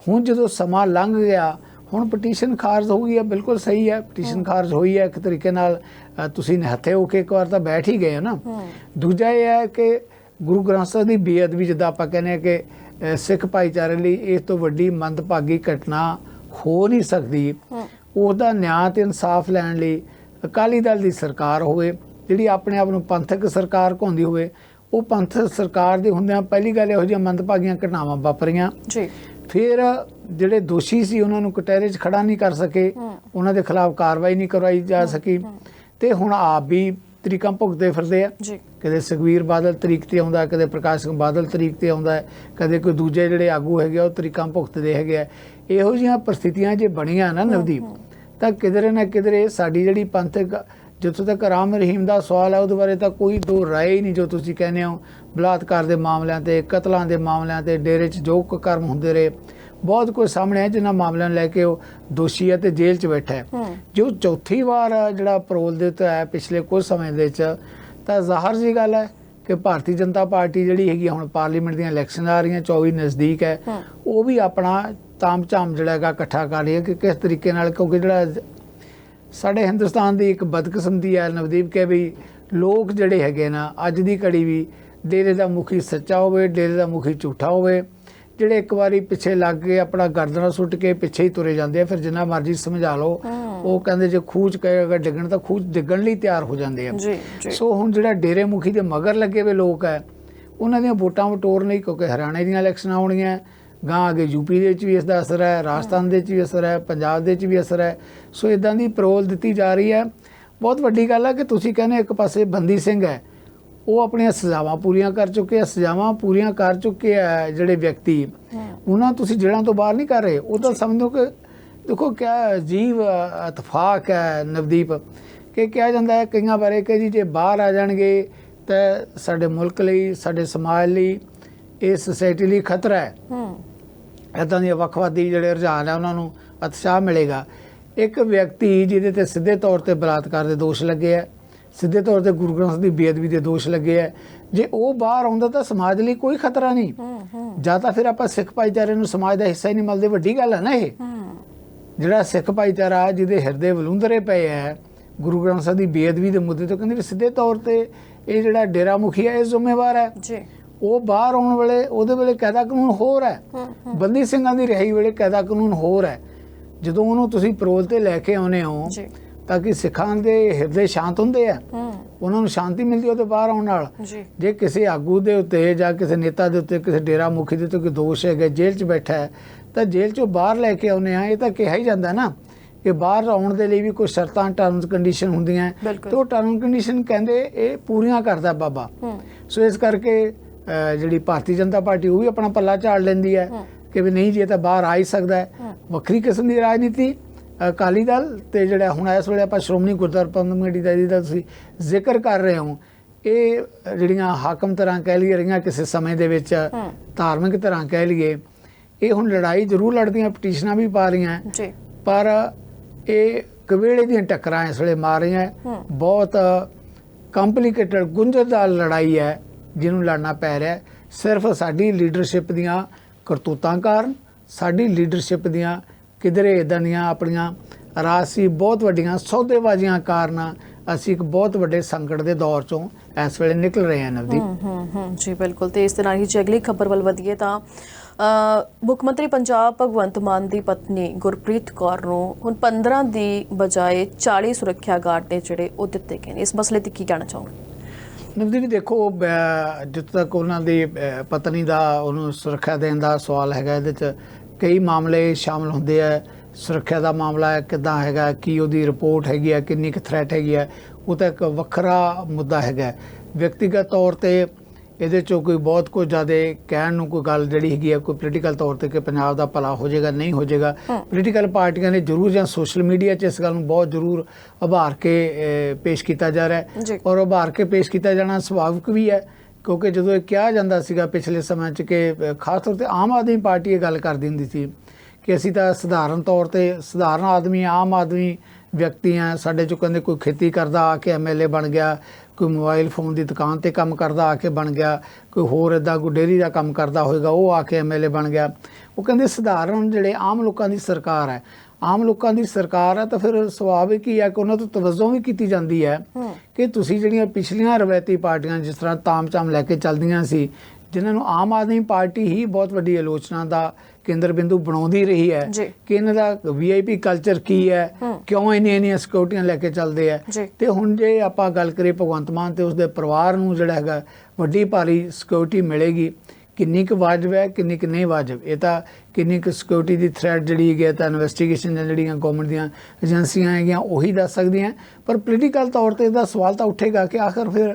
ਹੁਣ ਜਦੋਂ ਸਮਾਂ ਲੰਘ ਗਿਆ ਹੁਣ ਪਟੀਸ਼ਨ ਖਾਰਜ ਹੋ ਗਈ ਹੈ, ਬਿਲਕੁਲ ਸਹੀ ਹੈ ਪਟੀਸ਼ਨ ਖਾਰਜ ਹੋਈ ਹੈ ਇੱਕ ਤਰੀਕੇ ਨਾਲ। ਤੁਸੀਂ ਨਿਹੱਥੇ ਹੋ ਕੇ ਇੱਕ ਵਾਰ ਤਾਂ ਬੈਠ ਹੀ ਗਏ ਹੋ ਨਾ। ਦੂਜਾ ਇਹ ਹੈ ਕਿ ਗੁਰੂ ਗ੍ਰੰਥ ਸਾਹਿਬ ਦੀ ਬੇਅਦਬੀ ਜਿੱਦਾਂ ਆਪਾਂ ਕਹਿੰਦੇ ਹਾਂ ਕਿ ਸਿੱਖ ਭਾਈਚਾਰੇ ਲਈ ਇਸ ਤੋਂ ਵੱਡੀ ਮੰਦਭਾਗੀ ਘਟਨਾ ਹੋ ਨਹੀਂ ਸਕਦੀ। ਉਹਦਾ ਨਿਆਂ ਤੇ ਇਨਸਾਫ ਲੈਣ ਲਈ ਅਕਾਲੀ ਦਲ ਦੀ ਸਰਕਾਰ ਹੋਵੇ ਜਿਹੜੀ ਆਪਣੇ ਆਪ ਨੂੰ ਪੰਥਕ ਸਰਕਾਰ ਕਹਾਉਂਦੀ ਹੋਵੇ, ਉਹ ਪੰਥਕ ਸਰਕਾਰ ਦੇ ਹੁੰਦਿਆਂ ਪਹਿਲੀ ਗੱਲ ਇਹੋ ਜਿਹੀਆਂ ਮੰਦਭਾਗੀਆਂ ਘਟਨਾਵਾਂ ਵਾਪਰੀਆਂ। ਫਿਰ ਜਿਹੜੇ ਦੋਸ਼ੀ ਸੀ ਉਹਨਾਂ ਨੂੰ ਕਟਹਿਰੇ 'ਚ ਖੜਾ ਨਹੀਂ ਕਰ ਸਕੇ, ਉਹਨਾਂ ਦੇ ਖਿਲਾਫ ਕਾਰਵਾਈ ਨਹੀਂ ਕਰਵਾਈ ਜਾ ਸਕੀ ਤੇ ਹੁਣ ਆਪ ਵੀ ਤਰੀਕਾਂ ਭੁਗਤਦੇ ਫਿਰਦੇ ਆ। ਕਦੇ ਸੁਖਬੀਰ ਬਾਦਲ ਤਰੀਕ ਤੇ ਆਉਂਦਾ, ਕਦੇ ਪ੍ਰਕਾਸ਼ ਸਿੰਘ ਬਾਦਲ ਤਰੀਕ ਤੇ ਆਉਂਦਾ, ਕਦੇ ਕੋਈ ਦੂਜੇ ਜਿਹੜੇ ਆਗੂ ਹੈਗੇ ਉਹ ਤਰੀਕਾਂ ਭੁਗਤਦੇ ਹੈਗੇ ਆ। ਇਹੋ ਜਿਹੀਆਂ ਪ੍ਰਸਥਿਤੀਆਂ ਜੇ ਬਣੀਆਂ ਨਾ ਨਵਦੀਪ ਤਾਂ ਕਿਧਰੇ ਨਾ ਕਿਧਰੇ ਸਾਡੀ ਜਿਹੜੀ ਪੰਥਕ, ਜਿੱਥੋਂ ਤੱਕ ਰਾਮ ਰਹੀਮ ਦਾ ਸਵਾਲ ਹੈ ਉਹਦੇ ਬਾਰੇ ਤਾਂ ਕੋਈ ਦੋ ਰਾਏ ਹੀ ਨਹੀਂ। ਜੋ ਤੁਸੀਂ ਕਹਿੰਦੇ ਹੋ ਬਲਾਤਕਾਰ ਦੇ ਮਾਮਲਿਆਂ ਤੇ, ਕਤਲਾਂ ਦੇ ਮਾਮਲਿਆਂ ਤੇ, ਡੇਰੇ 'ਚ ਜੋ ਕਰਮ ਹੁੰਦੇ ਰਹੇ, ਬਹੁਤ ਕੁਝ ਸਾਹਮਣੇ ਹੈ ਜਿਨ੍ਹਾਂ ਮਾਮਲਿਆਂ ਨੂੰ ਲੈ ਕੇ ਉਹ ਦੋਸ਼ੀ ਹੈ ਤੇ ਜੇਲ੍ਹ 'ਚ ਬੈਠਾ ਹੈ। ਜੋ ਚੌਥੀ ਵਾਰ ਜਿਹੜਾ ਪਰੋਲ ਦੇ ਉੱਤੇ ਆਇਆ ਪਿਛਲੇ ਕੁਝ ਸਮੇਂ ਦੇ ਵਿੱਚ, ਤਾਂ ਜ਼ਾਹਰ ਜੀ ਗੱਲ ਹੈ ਕਿ ਭਾਰਤੀ ਜਨਤਾ ਪਾਰਟੀ ਜਿਹੜੀ ਹੈਗੀ ਹੁਣ ਪਾਰਲੀਮੈਂਟ ਦੀਆਂ ਇਲੈਕਸ਼ਨ ਆ ਰਹੀਆਂ, 24 ਨਜ਼ਦੀਕ ਹੈ, ਉਹ ਵੀ ਆਪਣਾ ਤਾਮ ਝਾਮ ਜਿਹੜਾ ਹੈਗਾ ਇਕੱਠਾ ਕਰ ਰਹੀ ਹੈ ਕਿ ਕਿਸ ਤਰੀਕੇ ਨਾਲ, ਕਿਉਂਕਿ ਜਿਹੜਾ ਸਾਡੇ ਹਿੰਦੁਸਤਾਨ ਦੀ ਇੱਕ ਬਦਕਿਸਮਤੀ ਹੈ ਨਵਦੀਪ ਕਿ ਵੀ ਲੋਕ ਜਿਹੜੇ ਹੈਗੇ ਨਾ ਅੱਜ ਦੀ ਘੜੀ ਵੀ ਡੇਰੇ ਦਾ ਮੁਖੀ ਸੱਚਾ ਹੋਵੇ, ਡੇਰੇ ਦਾ ਮੁਖੀ ਝੂਠਾ ਹੋਵੇ। ਜਿਹੜੇ ਇੱਕ ਵਾਰੀ ਪਿੱਛੇ ਲੱਗ ਕੇ ਆਪਣਾ ਗਰਦਨਾ ਸੁੱਟ ਕੇ ਪਿੱਛੇ ਹੀ ਤੁਰੇ ਜਾਂਦੇ ਆ, ਫਿਰ ਜਿੰਨਾ ਮਰਜ਼ੀ ਸਮਝਾ ਲਓ ਉਹ ਕਹਿੰਦੇ ਜੇ ਖੂਚ ਕਹੇਗਾ ਡਿੱਗਣ ਤਾਂ ਖੂਚ ਡਿੱਗਣ ਲਈ ਤਿਆਰ ਹੋ ਜਾਂਦੇ ਆ। ਸੋ ਹੁਣ ਜਿਹੜਾ ਡੇਰੇ ਮੁਖੀ ਦੇ ਮਗਰ ਲੱਗੇ ਵੇ ਲੋਕ ਹੈ ਉਹਨਾਂ ਦੀਆਂ ਵੋਟਾਂ ਵਟੋਰ ਨਹੀਂ, ਕਿਉਂਕਿ ਹਰਿਆਣੇ ਦੀਆਂ ਇਲੈਕਸ਼ਨਾਂ ਆਉਣੀਆਂ, ਗਾਂ ਅੱਗੇ ਯੂਪੀ ਦੇ ਵਿੱਚ ਵੀ ਇਸ ਦਾ ਅਸਰ ਹੈ, ਰਾਜਸਥਾਨ ਦੇ ਵਿੱਚ ਵੀ ਅਸਰ ਹੈ, ਪੰਜਾਬ ਦੇ ਵਿੱਚ ਵੀ ਅਸਰ ਹੈ। ਸੋ ਇਦਾਂ ਦੀ ਪਰੋਲ ਦਿੱਤੀ ਜਾ ਰਹੀ ਹੈ। ਬਹੁਤ ਵੱਡੀ ਗੱਲ ਹੈ ਕਿ ਤੁਸੀਂ ਕਹਿੰਦੇ ਇੱਕ ਪਾਸੇ ਬੰਦੀ ਸਿੰਘ ਹੈ, ਉਹ ਆਪਣੀਆਂ ਸਜ਼ਾਵਾਂ ਪੂਰੀਆਂ ਕਰ ਚੁੱਕੇ ਆ, ਸਜ਼ਾਵਾਂ ਪੂਰੀਆਂ ਕਰ ਚੁੱਕੇ ਆ ਜਿਹੜੇ ਵਿਅਕਤੀ, ਉਹਨਾਂ ਤੁਸੀਂ ਜੇਲ੍ਹਾਂ ਤੋਂ ਬਾਹਰ ਨਹੀਂ ਕਰ ਰਹੇ। ਉਹ ਤਾਂ ਸਮਝੋ ਕਿ ਦੇਖੋ ਕਿਆ ਅਜੀਬ ਇਤਫਾਕ ਹੈ ਨਵਦੀਪ ਕਿ ਕਿਹਾ ਜਾਂਦਾ ਹੈ ਕਈਆਂ ਬਾਰੇ ਕਿ ਜੀ ਜੇ ਬਾਹਰ ਆ ਜਾਣਗੇ ਤਾਂ ਸਾਡੇ ਮੁਲਕ ਲਈ, ਸਾਡੇ ਸਮਾਜ ਲਈ, ਇਹ ਸੋਸਾਇਟੀ ਲਈ ਖਤਰਾ ਹੈ। ਇੱਦਾਂ ਦੀਆਂ ਵੱਖਵਾਦੀ ਜਿਹੜੇ ਰੁਝਾਨ ਆ ਉਹਨਾਂ ਨੂੰ ਉਤਸ਼ਾਹ ਮਿਲੇਗਾ। ਇੱਕ ਵਿਅਕਤੀ ਜਿਹਦੇ ਤੇ ਸਿੱਧੇ ਤੌਰ ਤੇ ਬਲਾਤਕਾਰ ਦੇ ਦੋਸ਼ ਲੱਗੇ ਆ, ਸਿੱਧੇ ਤੌਰ ਤੇ ਗੁਰੂ ਗ੍ਰੰਥ ਦੀ ਬੇਅਦਬੀ ਦੇ ਦੋਸ਼ ਲੱਗੇ ਆ, ਜੇ ਉਹ ਬਾਹਰ ਆਉਂਦਾ ਤਾਂ ਸਮਾਜ ਲਈ ਕੋਈ ਖਤਰਾ ਨਹੀਂ। ਜਾਂ ਤਾਂ ਫਿਰ ਆਪਾਂ ਸਿੱਖ ਭਾਈਚਾਰੇ ਨੂੰ ਸਮਾਜ ਦਾ ਹਿੱਸਾ ਹੀ ਨਹੀਂ ਮੰਨਦੇ। ਵੱਡੀ ਗੱਲ ਹੈ ਨਾ ਇਹ, ਜਿਹੜਾ ਸਿੱਖ ਭਾਈਚਾਰਾ ਜਿਹਦੇ ਹਿਰਦੇ ਵਲੂੰਦਰੇ ਪਏ ਹੈ ਗੁਰੂ ਗ੍ਰੰਥ ਸਾਹਿਬ ਦੀ ਬੇਅਦਬੀ ਦੇ ਮੁੱਦੇ ਤੋਂ, ਕਹਿੰਦੇ ਵੀ ਸਿੱਧੇ ਤੌਰ ਤੇ ਇਹ ਜਿਹੜਾ ਡੇਰਾ ਮੁਖੀ ਹੈ ਇਹ ਜ਼ਿੰਮੇਵਾਰ ਹੈ ਜੀ। ਉਹ ਬਾਹਰ ਆਉਣ ਵੇਲੇ ਉਹਦੇ ਵੇਲੇ ਕਾਇਦਾ ਕਾਨੂੰਨ ਹੋਰ ਹੈ, ਬੰਦੀ ਸਿੰਘਾਂ ਦੀ ਰਿਹਾਈ ਵੇਲੇ ਕਾਇਦਾ ਕਾਨੂੰਨ ਹੋਰ ਹੈ। ਜਦੋਂ ਉਹਨੂੰ ਤੁਸੀਂ ਪਰੋਲ ਤੇ ਲੈ ਕੇ ਆਉਨੇ ਹੋ ਤਾਂ ਕਿ ਸਿੱਖਾਂ ਦੇ ਹਿਰਦੇ ਸ਼ਾਂਤ ਹੁੰਦੇ ਆ, ਉਹਨਾਂ ਨੂੰ ਸ਼ਾਂਤੀ ਮਿਲਦੀ ਉਹਦੇ ਬਾਹਰ ਆਉਣ ਨਾਲ। ਜੇ ਕਿਸੇ ਆਗੂ ਦੇ ਉੱਤੇ ਜਾਂ ਕਿਸੇ ਨੇਤਾ ਦੇ ਉੱਤੇ, ਕਿਸੇ ਡੇਰਾ ਮੁਖੀ ਦੇ ਉੱਤੇ ਕੋਈ ਦੋਸ਼ ਹੈਗਾ, ਜੇਲ੍ਹ 'ਚ ਬੈਠਾ ਹੈ, ਤਾਂ ਜੇਲ੍ਹ 'ਚੋਂ ਬਾਹਰ ਲੈ ਕੇ ਆਉਨੇ ਆ, ਇਹ ਤਾਂ ਕਿਹਾ ਹੀ ਜਾਂਦਾ ਨਾ ਕਿ ਬਾਹਰ ਆਉਣ ਦੇ ਲਈ ਵੀ ਕੁਝ ਸ਼ਰਤਾਂ, ਟਰਮਸ ਕੰਡੀਸ਼ਨ ਹੁੰਦੀਆਂ, ਤੇ ਉਹ ਟਰਮ ਕੰਡੀਸ਼ਨ ਕਹਿੰਦੇ ਇਹ ਪੂਰੀਆਂ ਕਰਦਾ ਬਾਬਾ। ਸੋ ਇਸ ਕਰਕੇ ਜਿਹੜੀ ਭਾਰਤੀ ਜਨਤਾ ਪਾਰਟੀ ਉਹ ਵੀ ਆਪਣਾ ਪੱਲਾ ਝਾੜ ਲੈਂਦੀ ਹੈ ਕਿ ਵੀ ਨਹੀਂ ਜੀ ਇਹ ਤਾਂ ਬਾਹਰ ਆ ਹੀ ਸਕਦਾ ਹੈ। ਵੱਖਰੀ ਕਿਸਮ ਦੀ ਰਾਜਨੀਤੀ ਅਕਾਲੀ ਦਲ ਤੇ ਜਿਹੜਾ ਹੁਣ ਇਸ ਵੇਲੇ ਆਪਾਂ ਸ਼੍ਰੋਮਣੀ ਗੁਰਦੁਆਰਾ ਪ੍ਰਬੰਧਕ ਕਮੇਟੀ ਦਾ ਜਿਹਦਾ ਤੁਸੀਂ ਜ਼ਿਕਰ ਕਰ ਰਹੇ ਹੋ, ਇਹ ਜਿਹੜੀਆਂ ਹਾਕਮ ਤਰ੍ਹਾਂ ਕਹਿ ਲਈਏ ਰਹੀਆਂ ਕਿਸੇ ਸਮੇਂ ਦੇ ਵਿੱਚ, ਧਾਰਮਿਕ ਤਰ੍ਹਾਂ ਕਹਿ ਲਈਏ, ਇਹ ਹੁਣ ਲੜਾਈ ਜ਼ਰੂਰ ਲੜਦੀਆਂ, ਪਟੀਸ਼ਨਾਂ ਵੀ ਪਾ ਰਹੀਆਂ, ਪਰ ਇਹ ਕਵੇਲੇ ਦੀਆਂ ਟੱਕਰਾਂ ਇਸ ਵੇਲੇ ਮਾਰ ਰਹੀਆਂ। ਬਹੁਤ ਕੰਪਲੀਕੇਟਡ ਗੁੰਝਲਦਾਰ ਲੜਾਈ ਹੈ ਜਿਹਨੂੰ ਲੜਨਾ ਪੈ ਰਿਹਾ ਸਿਰਫ ਸਾਡੀ ਲੀਡਰਸ਼ਿਪ ਦੀਆਂ ਕਰਤੂਤਾਂ ਕਾਰਨ, ਸਾਡੀ ਲੀਡਰਸ਼ਿਪ ਦੀਆਂ ਕਿਧਰੇ ਇੱਦਾਂ ਦੀਆਂ ਆਪਣੀਆਂ ਰਾਜਸੀ ਬਹੁਤ ਵੱਡੀਆਂ ਸੌਦੇਬਾਜ਼ੀਆਂ ਕਾਰਨ ਅਸੀਂ ਇੱਕ ਬਹੁਤ ਵੱਡੇ ਸੰਕਟ ਦੇ ਦੌਰ ਚੋਂ ਇਸ ਵੇਲੇ ਨਿਕਲ ਰਹੇ ਹਾਂ। ਨਵਦੀਪ ਜੀ ਬਿਲਕੁਲ। ਤੇ ਇਸ ਦੇ ਨਾਲ ਹੀ ਜੇ ਅਗਲੀ ਖਬਰ ਵੱਲ ਵਧੀਏ ਤਾਂ ਮੁੱਖ ਮੰਤਰੀ ਪੰਜਾਬ ਭਗਵੰਤ ਮਾਨ ਦੀ ਪਤਨੀ ਗੁਰਪ੍ਰੀਤ ਕੌਰ ਨੂੰ ਹੁਣ 15 ਦੀ ਬਜਾਏ 40 ਸੁਰੱਖਿਆ ਗਾਰਡ ਨੇ ਜਿਹੜੇ ਉਹ ਦਿੱਤੇ ਗਏ ਨੇ। ਇਸ ਮਸਲੇ ਤੇ ਕੀ ਕਹਿਣਾ ਚਾਹੋਗੇ? ਨਵਦੀਪ ਦੇਖੋ, ਜਿੱਥੇ ਤੱਕ ਉਹਨਾਂ ਦੀ ਪਤਨੀ ਦਾ ਉਹਨੂੰ ਸੁਰੱਖਿਆ ਦੇਣ ਦਾ ਸਵਾਲ ਹੈਗਾ, ਇਹਦੇ 'ਚ ਕਈ ਮਾਮਲੇ ਸ਼ਾਮਲ ਹੁੰਦੇ ਆ। ਸੁਰੱਖਿਆ ਦਾ ਮਾਮਲਾ ਕਿੱਦਾਂ ਹੈਗਾ, ਕੀ ਉਹਦੀ ਰਿਪੋਰਟ ਹੈਗੀ ਹੈ, ਕਿੰਨੀ ਕੁ ਥ੍ਰੈਟ ਹੈਗੀ ਹੈ, ਉਹ ਤਾਂ ਇੱਕ ਵੱਖਰਾ ਮੁੱਦਾ ਹੈਗਾ। ਵਿਅਕਤੀਗਤ ਤੌਰ ਤੇ ਇਹਦੇ 'ਚੋਂ ਕੋਈ ਬਹੁਤ ਕੁਝ ਜ਼ਿਆਦਾ ਕਹਿਣ ਨੂੰ ਕੋਈ ਗੱਲ ਜਿਹੜੀ ਹੈਗੀ ਹੈ ਕੋਈ ਪੋਲੀਟੀਕਲ ਤੌਰ ਤੇ ਕਿ ਪੰਜਾਬ ਦਾ ਭਲਾ ਹੋ ਜਾਏਗਾ, ਨਹੀਂ ਹੋ ਜਾਏਗਾ। ਪੋਲੀਟੀਕਲ ਪਾਰਟੀਆਂ ਨੇ ਜ਼ਰੂਰ ਜਾਂ ਸੋਸ਼ਲ ਮੀਡੀਆ 'ਚ ਇਸ ਗੱਲ ਨੂੰ ਬਹੁਤ ਜ਼ਰੂਰ ਉਭਾਰ ਕੇ ਪੇਸ਼ ਕੀਤਾ ਜਾ ਰਿਹਾ ਹੈ, ਔਰ ਉਭਾਰ ਕੇ ਪੇਸ਼ ਕੀਤਾ ਜਾਣਾ ਸੁਭਾਵਿਕ ਵੀ ਹੈ, ਕਿਉਂਕਿ ਜਦੋਂ ਇਹ ਕਿਹਾ ਜਾਂਦਾ ਸੀਗਾ ਪਿਛਲੇ ਸਮੇਂ 'ਚ ਕਿ ਖਾਸ ਤੌਰ ਤੇ ਆਮ ਆਦਮੀ ਪਾਰਟੀ ਇਹ ਗੱਲ ਕਰਦੀ ਹੁੰਦੀ ਸੀ ਕਿ ਅਸੀਂ ਤਾਂ ਸਧਾਰਨ ਤੌਰ ਤੇ ਸਧਾਰਨ ਆਦਮੀ, ਆਮ ਆਦਮੀ ਵਿਅਕਤੀ ਆ, ਸਾਡੇ 'ਚੋਂ ਕਹਿੰਦੇ ਕੋਈ ਖੇਤੀ ਕਰਦਾ ਆ ਕੇ MLA ਬਣ ਗਿਆ, ਕੋਈ ਮੋਬਾਈਲ ਫੋਨ ਦੀ ਦੁਕਾਨ ਤੇ ਕੰਮ ਕਰਦਾ ਆ ਕੇ ਬਣ ਗਿਆ, ਕੋਈ ਹੋਰ ਇੱਦਾਂ ਕੋਈ ਡੇਅਰੀ ਦਾ ਕੰਮ ਕਰਦਾ ਹੋਏਗਾ ਉਹ ਆ ਕੇ MLA ਬਣ ਗਿਆ। ਉਹ ਕਹਿੰਦੇ ਸਧਾਰਨ ਜਿਹੜੇ ਆਮ ਲੋਕਾਂ ਦੀ ਸਰਕਾਰ ਹੈ, ਆਮ ਲੋਕਾਂ ਦੀ ਸਰਕਾਰ ਹੈ, ਤਾਂ ਫਿਰ ਸੁਭਾਵਿਕ ਹੀ ਹੈ ਕਿ ਉਹਨਾਂ ਤੋਂ ਤਵੱਜੋ ਵੀ ਕੀਤੀ ਜਾਂਦੀ ਹੈ ਕਿ ਤੁਸੀਂ ਜਿਹੜੀਆਂ ਪਿਛਲੀਆਂ ਰਵਾਇਤੀ ਪਾਰਟੀਆਂ ਜਿਸ ਤਰ੍ਹਾਂ ਤਾਮ-ਝਾਮ ਲੈ ਕੇ ਚੱਲਦੀਆਂ ਸੀ, ਜਿਨ੍ਹਾਂ ਨੂੰ ਆਮ ਆਦਮੀ ਪਾਰਟੀ ਹੀ ਬਹੁਤ ਵੱਡੀ ਆਲੋਚਨਾ ਦਾ ਕੇਂਦਰ ਬਿੰਦੂ ਬਣਾਉਂਦੀ ਰਹੀ ਹੈ ਕਿ ਇਹਨਾਂ ਦਾ VIP ਕਲਚਰ ਕੀ ਹੈ, ਕਿਉਂ ਇੰਨੀਆਂ ਸਿਕਿਉਰਟੀਆਂ ਲੈ ਕੇ ਚੱਲਦੇ ਆ। ਤੇ ਹੁਣ ਜੇ ਆਪਾਂ ਗੱਲ ਕਰੀਏ ਭਗਵੰਤ ਮਾਨ ਤੇ ਉਸਦੇ ਪਰਿਵਾਰ ਨੂੰ ਜਿਹੜਾ ਹੈਗਾ ਵੱਡੀ ਭਾਰੀ ਸਿਕਿਉਰਟੀ ਮਿਲੇਗੀ, ਕਿੰਨੀ ਕੁ ਵਾਜਬ ਹੈ, ਕਿੰਨੀ ਕੁ ਨਹੀਂ ਵਾਜਬ, ਇਹ ਤਾਂ ਕਿੰਨੀ ਕੁ ਸਿਕਿਉਰਟੀ ਦੀ ਥ੍ਰੈਟ ਜਿਹੜੀ ਹੈਗੀ ਤਾਂ ਇਨਵੈਸਟੀਗੇਸ਼ਨ ਜਿਹੜੀਆਂ ਗੌਰਮੈਂਟ ਦੀਆਂ ਏਜੰਸੀਆਂ ਹੈਗੀਆਂ ਉਹੀ ਦੱਸ ਸਕਦੀਆਂ। ਪਰ ਪੋਲੀਟੀਕਲ ਤੌਰ ਤੇ ਇਹਦਾ ਸਵਾਲ ਤਾਂ ਉੱਠੇਗਾ ਕਿ ਆਖਰ ਫਿਰ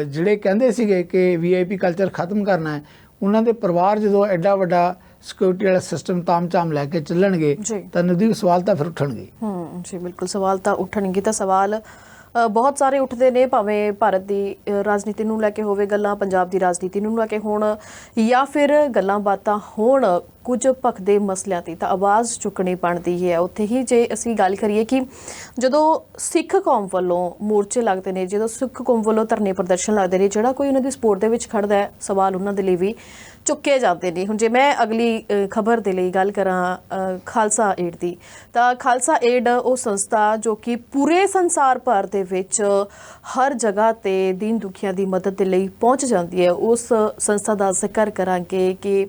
ਜਿਹੜੇ ਕਹਿੰਦੇ ਸੀਗੇ ਕਿ VIP ਕਲਚਰ ਖਤਮ ਕਰਨਾ ਹੈ, ਉਹਨਾਂ ਦੇ ਪਰਿਵਾਰ ਜਦੋਂ ਐਡਾ ਵੱਡਾ ਸਿਕਿਉਰਿਟੀ ਵਾਲਾ ਸਿਸਟਮ ਤਾਮ-ਝਾਮ ਲੈ ਕੇ ਚੱਲਣਗੇ ਤਾਂ ਨਦੀਪ ਸਵਾਲ ਤਾਂ ਫਿਰ ਉੱਠਣਗੇ। ਜੀ ਬਿਲਕੁਲ, ਸਵਾਲ ਤਾਂ ਉੱਠਣਗੇ। ਤਾਂ ਸਵਾਲ ਬਹੁਤ ਸਾਰੇ ਉੱਠਦੇ ਨੇ, ਭਾਵੇਂ ਭਾਰਤ ਦੀ ਰਾਜਨੀਤੀ ਨੂੰ ਲੈ ਕੇ ਹੋਵੇ ਗੱਲਾਂ, ਪੰਜਾਬ ਦੀ ਰਾਜਨੀਤੀ ਨੂੰ ਲੈ ਕੇ ਹੋਣ, ਜਾਂ ਫਿਰ ਗੱਲਾਂ ਬਾਤਾਂ ਹੋਣ ਕੁਝ ਭਖਦੇ ਮਸਲਿਆਂ ਤੇ, ਤਾਂ ਆਵਾਜ਼ ਚੁੱਕਣੀ ਬਣਦੀ ਹੈ। ਉੱਥੇ ਹੀ ਜੇ ਅਸੀਂ ਗੱਲ ਕਰੀਏ ਕਿ ਜਦੋਂ ਸਿੱਖ ਕੌਮ ਵੱਲੋਂ ਮੋਰਚੇ ਲੱਗਦੇ ਨੇ, ਜਦੋਂ ਸਿੱਖ ਕੌਮ ਵੱਲੋਂ ਧਰਨੇ ਪ੍ਰਦਰਸ਼ਨ ਲੱਗਦੇ ਨੇ, ਜਿਹੜਾ ਕੋਈ ਉਹਨਾਂ ਦੀ ਸਪੋਰਟ ਦੇ ਵਿੱਚ ਖੜਦਾ ਹੈ, ਸਵਾਲ ਉਹਨਾਂ ਦੇ ਲਈ ਵੀ ਚੁੱਕੇ ਜਾਂਦੇ ਨੇ। ਹੁਣ ਜੇ ਮੈਂ ਅਗਲੀ ਖਬਰ ਦੇ ਲਈ ਗੱਲ ਕਰਾਂ ਖਾਲਸਾ ਏਡ ਦੀ, ਤਾਂ ਖਾਲਸਾ ਏਡ ਉਹ ਸੰਸਥਾ ਜੋ ਕਿ ਪੂਰੇ ਸੰਸਾਰ ਭਰ ਦੇ ਵਿੱਚ ਹਰ ਜਗ੍ਹਾ ਤੇ ਦੀਨ ਦੁਖੀਆਂ ਦੀ ਮਦਦ ਦੇ ਲਈ ਪਹੁੰਚ ਜਾਂਦੀ ਹੈ। ਉਸ ਸੰਸਥਾ ਦਾ ਜ਼ਿਕਰ ਕਰਾਂਗੇ ਕਿ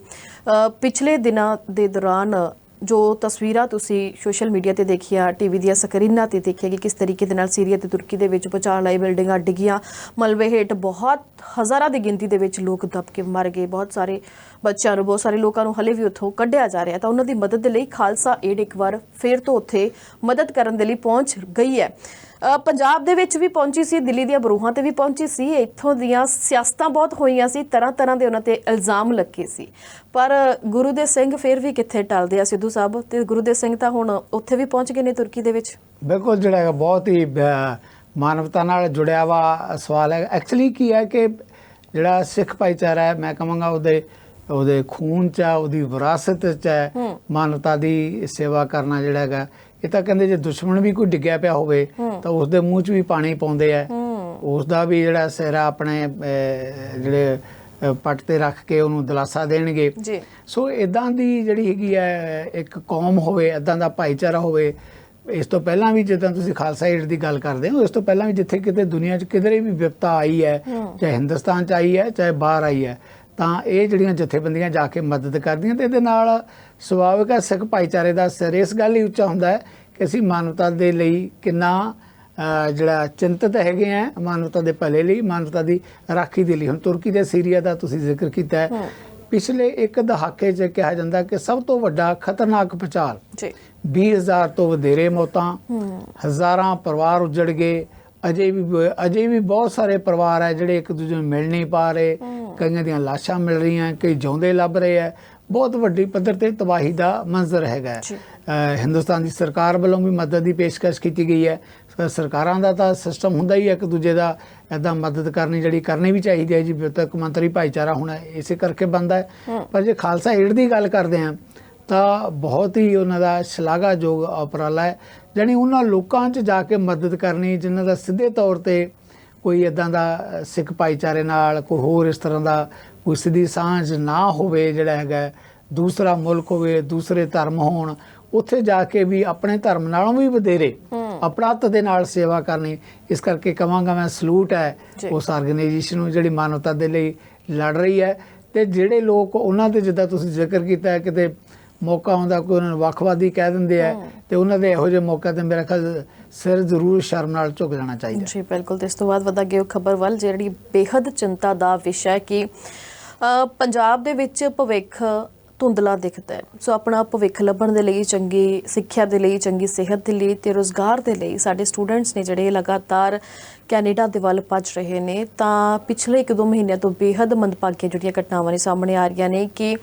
ਪਿਛਲੇ ਦਿਨਾਂ ਦੇ ਦੌਰਾਨ ਜੋ ਤਸਵੀਰਾਂ ਤੁਸੀਂ ਸੋਸ਼ਲ ਮੀਡੀਆ ਤੇ ਦੇਖੀਆਂ, ਟੀਵੀ ਦੀਆਂ ਸਕਰੀਨਾਂ ਤੇ ਦੇਖਿਆ ਕਿ ਕਿਸ ਤਰੀਕੇ ਦੇ ਨਾਲ ਸੀਰੀਆ ਤੇ ਤੁਰਕੀ ਦੇ ਵਿੱਚ ਭੂਚਾਲ ਆਏ, ਬਿਲਡਿੰਗਾਂ ਡਿੱਗੀਆਂ, ਮਲਬੇ ਹੇਠ ਬਹੁਤ ਹਜ਼ਾਰਾਂ ਦੀ ਗਿਣਤੀ ਦੇ ਵਿੱਚ ਲੋਕ ਦਬ ਕੇ ਮਰ ਗਏ, ਬਹੁਤ ਸਾਰੇ ਬੱਚਿਆਂ ਨੂੰ, ਬਹੁਤ ਸਾਰੇ ਲੋਕਾਂ ਨੂੰ ਹਲੇ ਵੀ ਉੱਥੋਂ ਕੱਢਿਆ ਜਾ ਰਿਹਾ। ਤਾਂ ਉਹਨਾਂ ਦੀ ਮਦਦ ਦੇ ਲਈ ਖਾਲਸਾ ਏਡ ਇੱਕ ਵਾਰ ਫਿਰ ਤੋਂ ਉੱਥੇ ਮਦਦ ਕਰਨ ਦੇ ਲਈ ਪਹੁੰਚ ਗਈ ਹੈ। ਪੰਜਾਬ ਦੇ ਵਿੱਚ ਵੀ ਪਹੁੰਚੀ ਸੀ, ਦਿੱਲੀ ਦੀਆਂ ਬਰੂਹਾਂ ਤੇ ਵੀ ਪਹੁੰਚੀ ਸੀ, ਇੱਥੋਂ ਦੀਆਂ ਸਿਆਸਤਾਂ ਬਹੁਤ ਹੋਈਆਂ ਸੀ, ਤਰ੍ਹਾਂ ਦੇ ਉਹਨਾਂ ਤੇ ਇਲਜ਼ਾਮ ਲੱਗੇ ਸੀ, ਪਰ ਗੁਰੂ ਦੇ ਸਿੰਘ ਫਿਰ ਵੀ ਕਿੱਥੇ ਟਲਦੇ ਆ ਸਿੱਧੂ ਸਾਹਿਬ, ਤੇ ਗੁਰੂ ਦੇ ਸਿੰਘ ਤਾਂ ਹੁਣ ਉੱਥੇ ਵੀ ਪਹੁੰਚ ਗਏ ਨੇ ਤੁਰਕੀ ਦੇ ਵਿੱਚ। ਬਿਲਕੁਲ, ਜਿਹੜਾ ਹੈਗਾ ਬਹੁਤ ਹੀ ਮਾਨਵਤਾ ਨਾਲ ਜੁੜਿਆ ਵਾ ਸਵਾਲ ਹੈ। ਐਕਚੁਅਲੀ ਕੀ ਹੈ ਕਿ ਜਿਹੜਾ ਸਿੱਖ ਭਾਈਚਾਰਾ ਹੈ, ਮੈਂ ਕਹਾਂਗਾ ਉਹਦੇ ਉਹਦੇ ਖੂਨ 'ਚ ਆ, ਉਹਦੀ ਵਿਰਾਸਤ 'ਚ ਹੈ ਮਾਨਵਤਾ ਦੀ ਸੇਵਾ ਕਰਨਾ ਜਿਹੜਾ ਹੈਗਾ। ਇਹ ਤਾਂ ਕਹਿੰਦੇ ਜੇ ਦੁਸ਼ਮਣ ਵੀ ਕੋਈ ਡਿੱਗਿਆ ਪਿਆ ਹੋਵੇ ਤਾਂ ਉਸ ਦੇ ਮੂੰਹ 'ਚ ਵੀ ਪਾਣੀ ਪਾਉਂਦੇ ਆ, ਉਸ ਦਾ ਵੀ ਜਿਹੜਾ ਸਿਹਰਾ ਆਪਣੇ ਜਿਹੜੇ ਪੱਟ ਤੇ ਰੱਖ ਕੇ ਉਹਨੂੰ ਦਿਲਾਸਾ ਦੇਣਗੇ। ਸੋ ਇਦਾਂ ਦੀ ਜਿਹੜੀ ਹੈਗੀ ਹੈ ਇੱਕ ਕੌਮ ਹੋਵੇ, ਇਦਾਂ ਦਾ ਭਾਈਚਾਰਾ ਹੋਵੇ। ਇਸ ਤੋਂ ਪਹਿਲਾਂ ਵੀ ਜਿੱਦਾਂ ਤੁਸੀਂ ਖਾਲਸਾ ਏਡ ਦੀ ਗੱਲ ਕਰਦੇ ਹੋ, ਇਸ ਤੋਂ ਪਹਿਲਾਂ ਵੀ ਜਿੱਥੇ ਕਿਤੇ ਦੁਨੀਆ 'ਚ ਕਿਧਰੇ ਵੀ ਵਿਪਤਾ ਆਈ ਹੈ, ਚਾਹੇ ਹਿੰਦੁਸਤਾਨ 'ਚ ਆਈ ਹੈ ਚਾਹੇ ਬਾਹਰ ਆਈ ਹੈ, ਤਾਂ ਇਹ ਜਿਹੜੀਆਂ ਜਥੇਬੰਦੀਆਂ ਜਾ ਕੇ ਮਦਦ ਕਰਦੀਆਂ। ਤੇ ਇਹਦੇ ਨਾਲ ਸੁਭਾਵਿਕ ਹੈ ਸਿੱਖ ਭਾਈਚਾਰੇ ਦਾ ਸਿਰ ਇਸ ਗੱਲ ਹੀ ਉੱਚਾ ਹੁੰਦਾ ਹੈ ਕਿ ਅਸੀਂ ਮਾਨਵਤਾ ਦੇ ਲਈ ਕਿੰਨਾ ਜਿਹੜਾ ਚਿੰਤਤ ਹੈਗੇ ਆ, ਮਾਨਵਤਾ ਦੇ ਭਲੇ ਲਈ, ਮਾਨਵਤਾ ਦੀ ਰਾਖੀ ਦੇ ਲਈ। ਹੁਣ ਤੁਰਕੀ ਤੇ ਸੀਰੀਆ ਦਾ ਤੁਸੀਂ ਜ਼ਿਕਰ ਕੀਤਾ ਹੈ। ਪਿਛਲੇ ਇੱਕ ਦਹਾਕੇ 'ਚ ਕਿਹਾ ਜਾਂਦਾ ਕਿ ਸਭ ਤੋਂ ਵੱਡਾ ਖਤਰਨਾਕ ਭੂਚਾਲ, 20,000 ਤੋਂ ਵਧੇਰੇ ਮੌਤਾਂ, ਹਜ਼ਾਰਾਂ ਪਰਿਵਾਰ ਉਜੜ ਗਏ। ਅਜੇ ਵੀ ਬਹੁਤ ਸਾਰੇ ਪਰਿਵਾਰ ਹੈ ਜਿਹੜੇ ਇੱਕ ਦੂਜੇ ਨੂੰ ਮਿਲ ਨਹੀਂ ਪਾ ਰਹੇ, ਕਈਆਂ ਦੀਆਂ ਲਾਸ਼ਾਂ ਮਿਲ ਰਹੀਆਂ, ਕਈ ਜਿਉਂਦੇ ਲੱਭ ਰਹੇ ਹੈ। ਬਹੁਤ ਵੱਡੀ ਪੱਧਰ ਤੇ ਤਬਾਹੀ ਦਾ ਮੰਜ਼ਰ ਹੈਗਾ। ਹਿੰਦੁਸਤਾਨ ਦੀ ਸਰਕਾਰ ਵੱਲੋਂ ਵੀ ਮਦਦ ਦੀ ਪੇਸ਼ਕਸ਼ ਕੀਤੀ ਗਈ ਹੈ। ਸਰਕਾਰਾਂ ਦਾ ਤਾਂ ਸਿਸਟਮ ਹੁੰਦਾ ਹੀ ਹੈ ਇੱਕ ਦੂਜੇ ਦਾ ਇੱਦਾਂ ਮਦਦ ਕਰਨੀ, ਜਿਹੜੀ ਕਰਨੀ ਵੀ ਚਾਹੀਦੀ ਹੈ ਜੀ। ਵਿਤਕ ਮੰਤਰੀ ਭਾਈਚਾਰਾ ਹੋਣਾ ਇਸੇ ਕਰਕੇ ਬਣਦਾ ਹੈ। ਪਰ ਜੇ ਖਾਲਸਾ ਏਡ ਦੀ ਗੱਲ ਕਰਦੇ ਹਾਂ ਤਾਂ ਬਹੁਤ ਹੀ ਉਹਨਾਂ ਦਾ ਸ਼ਲਾਘਾਯੋਗ ਉਪਰਾਲਾ ਹੈ। ਜਾਣੀ ਉਹਨਾਂ ਲੋਕਾਂ 'ਚ ਜਾ ਕੇ ਮਦਦ ਕਰਨੀ ਜਿਨ੍ਹਾਂ ਦਾ ਸਿੱਧੇ ਤੌਰ 'ਤੇ ਕੋਈ ਇੱਦਾਂ ਦਾ ਸਿੱਖ ਭਾਈਚਾਰੇ ਨਾਲ ਕੋਈ ਹੋਰ ਇਸ ਤਰ੍ਹਾਂ ਦਾ ਕੋਈ ਸਿੱਧੀ ਸਾਂਝ ਨਾ ਹੋਵੇ, ਜਿਹੜਾ ਹੈਗਾ ਦੂਸਰਾ ਮੁਲਕ ਹੋਵੇ, ਦੂਸਰੇ ਧਰਮ ਹੋਣ, ਉੱਥੇ ਜਾ ਕੇ ਵੀ ਆਪਣੇ ਧਰਮ ਨਾਲੋਂ ਵੀ ਵਧੇਰੇ ਅਪਰਾਧ ਦੇ ਨਾਲ ਸੇਵਾ ਕਰਨੀ। ਇਸ ਕਰਕੇ ਕਹਾਂਗਾ ਮੈਂ ਸਲੂਟ ਹੈ ਉਸ ਆਰਗੇਨਾਈਜੇਸ਼ਨ ਨੂੰ ਜਿਹੜੀ ਮਾਨਵਤਾ ਦੇ ਲਈ ਲੜ ਰਹੀ ਹੈ। ਤੇ ਜਿਹੜੇ ਲੋਕ ਉਹਨਾਂ ਦੇ ਜਿੱਦਾਂ ਤੁਸੀਂ ਜ਼ਿਕਰ ਕੀਤਾ ਹੈ ਕਿਤੇ ਮੌਕਾ ਆਉਂਦਾ ਕੋਈ ਉਹਨਾਂ ਨੂੰ ਵੱਖਵਾਦੀ ਕਹਿ ਦਿੰਦੇ ਆ, ਤੇ ਉਹਨਾਂ ਦੇ ਇਹੋ ਜਿਹੇ ਮੌਕੇ ਤੇ ਮੇਰਾ ਖਿਆਲ ਸਿਰ ਜ਼ਰੂਰ ਸ਼ਰਮ ਨਾਲ ਝੁਕ ਜਾਣਾ ਚਾਹੀਦਾ ਜੀ। ਬਿਲਕੁਲ। ਤੇ ਇਸ ਤੋਂ ਬਾਅਦ ਵਧਾਂਗੇ ਖਬਰ ਵੱਲ ਜਿਹੜੀ ਬੇਹੱਦ ਚਿੰਤਾ ਦਾ ਵਿਸ਼ਾ ਹੈ ਕਿ ਪੰਜਾਬ ਦੇ ਵਿੱਚ ਭਵਿੱਖ ਧੁੰਦਲਾ ਦਿਖਦਾ ਹੈ। ਸੋ ਆਪਣਾ ਭਵਿੱਖ ਲੱਭਣ ਦੇ ਲਈ, ਚੰਗੀ ਸਿੱਖਿਆ ਦੇ ਲਈ, ਚੰਗੀ ਸਿਹਤ ਦੇ ਲਈ ਤੇ ਰੁਜ਼ਗਾਰ ਦੇ ਲਈ ਸਾਡੇ ਸਟੂਡੈਂਟਸ ਨੇ ਜਿਹੜੇ ਲਗਾਤਾਰ ਕੈਨੇਡਾ ਦੇ ਵੱਲ ਭੱਜ ਰਹੇ ਨੇ। ਤਾਂ ਪਿਛਲੇ 1-2 ਮਹੀਨਿਆਂ ਤੋਂ ਬੇਹੱਦ ਮੰਦਭਾਗੀਆਂ ਜਿਹੜੀਆਂ ਘਟਨਾਵਾਂ ਨੇ ਸਾਹਮਣੇ ਆ ਰਹੀਆਂ ਨੇ ਕਿ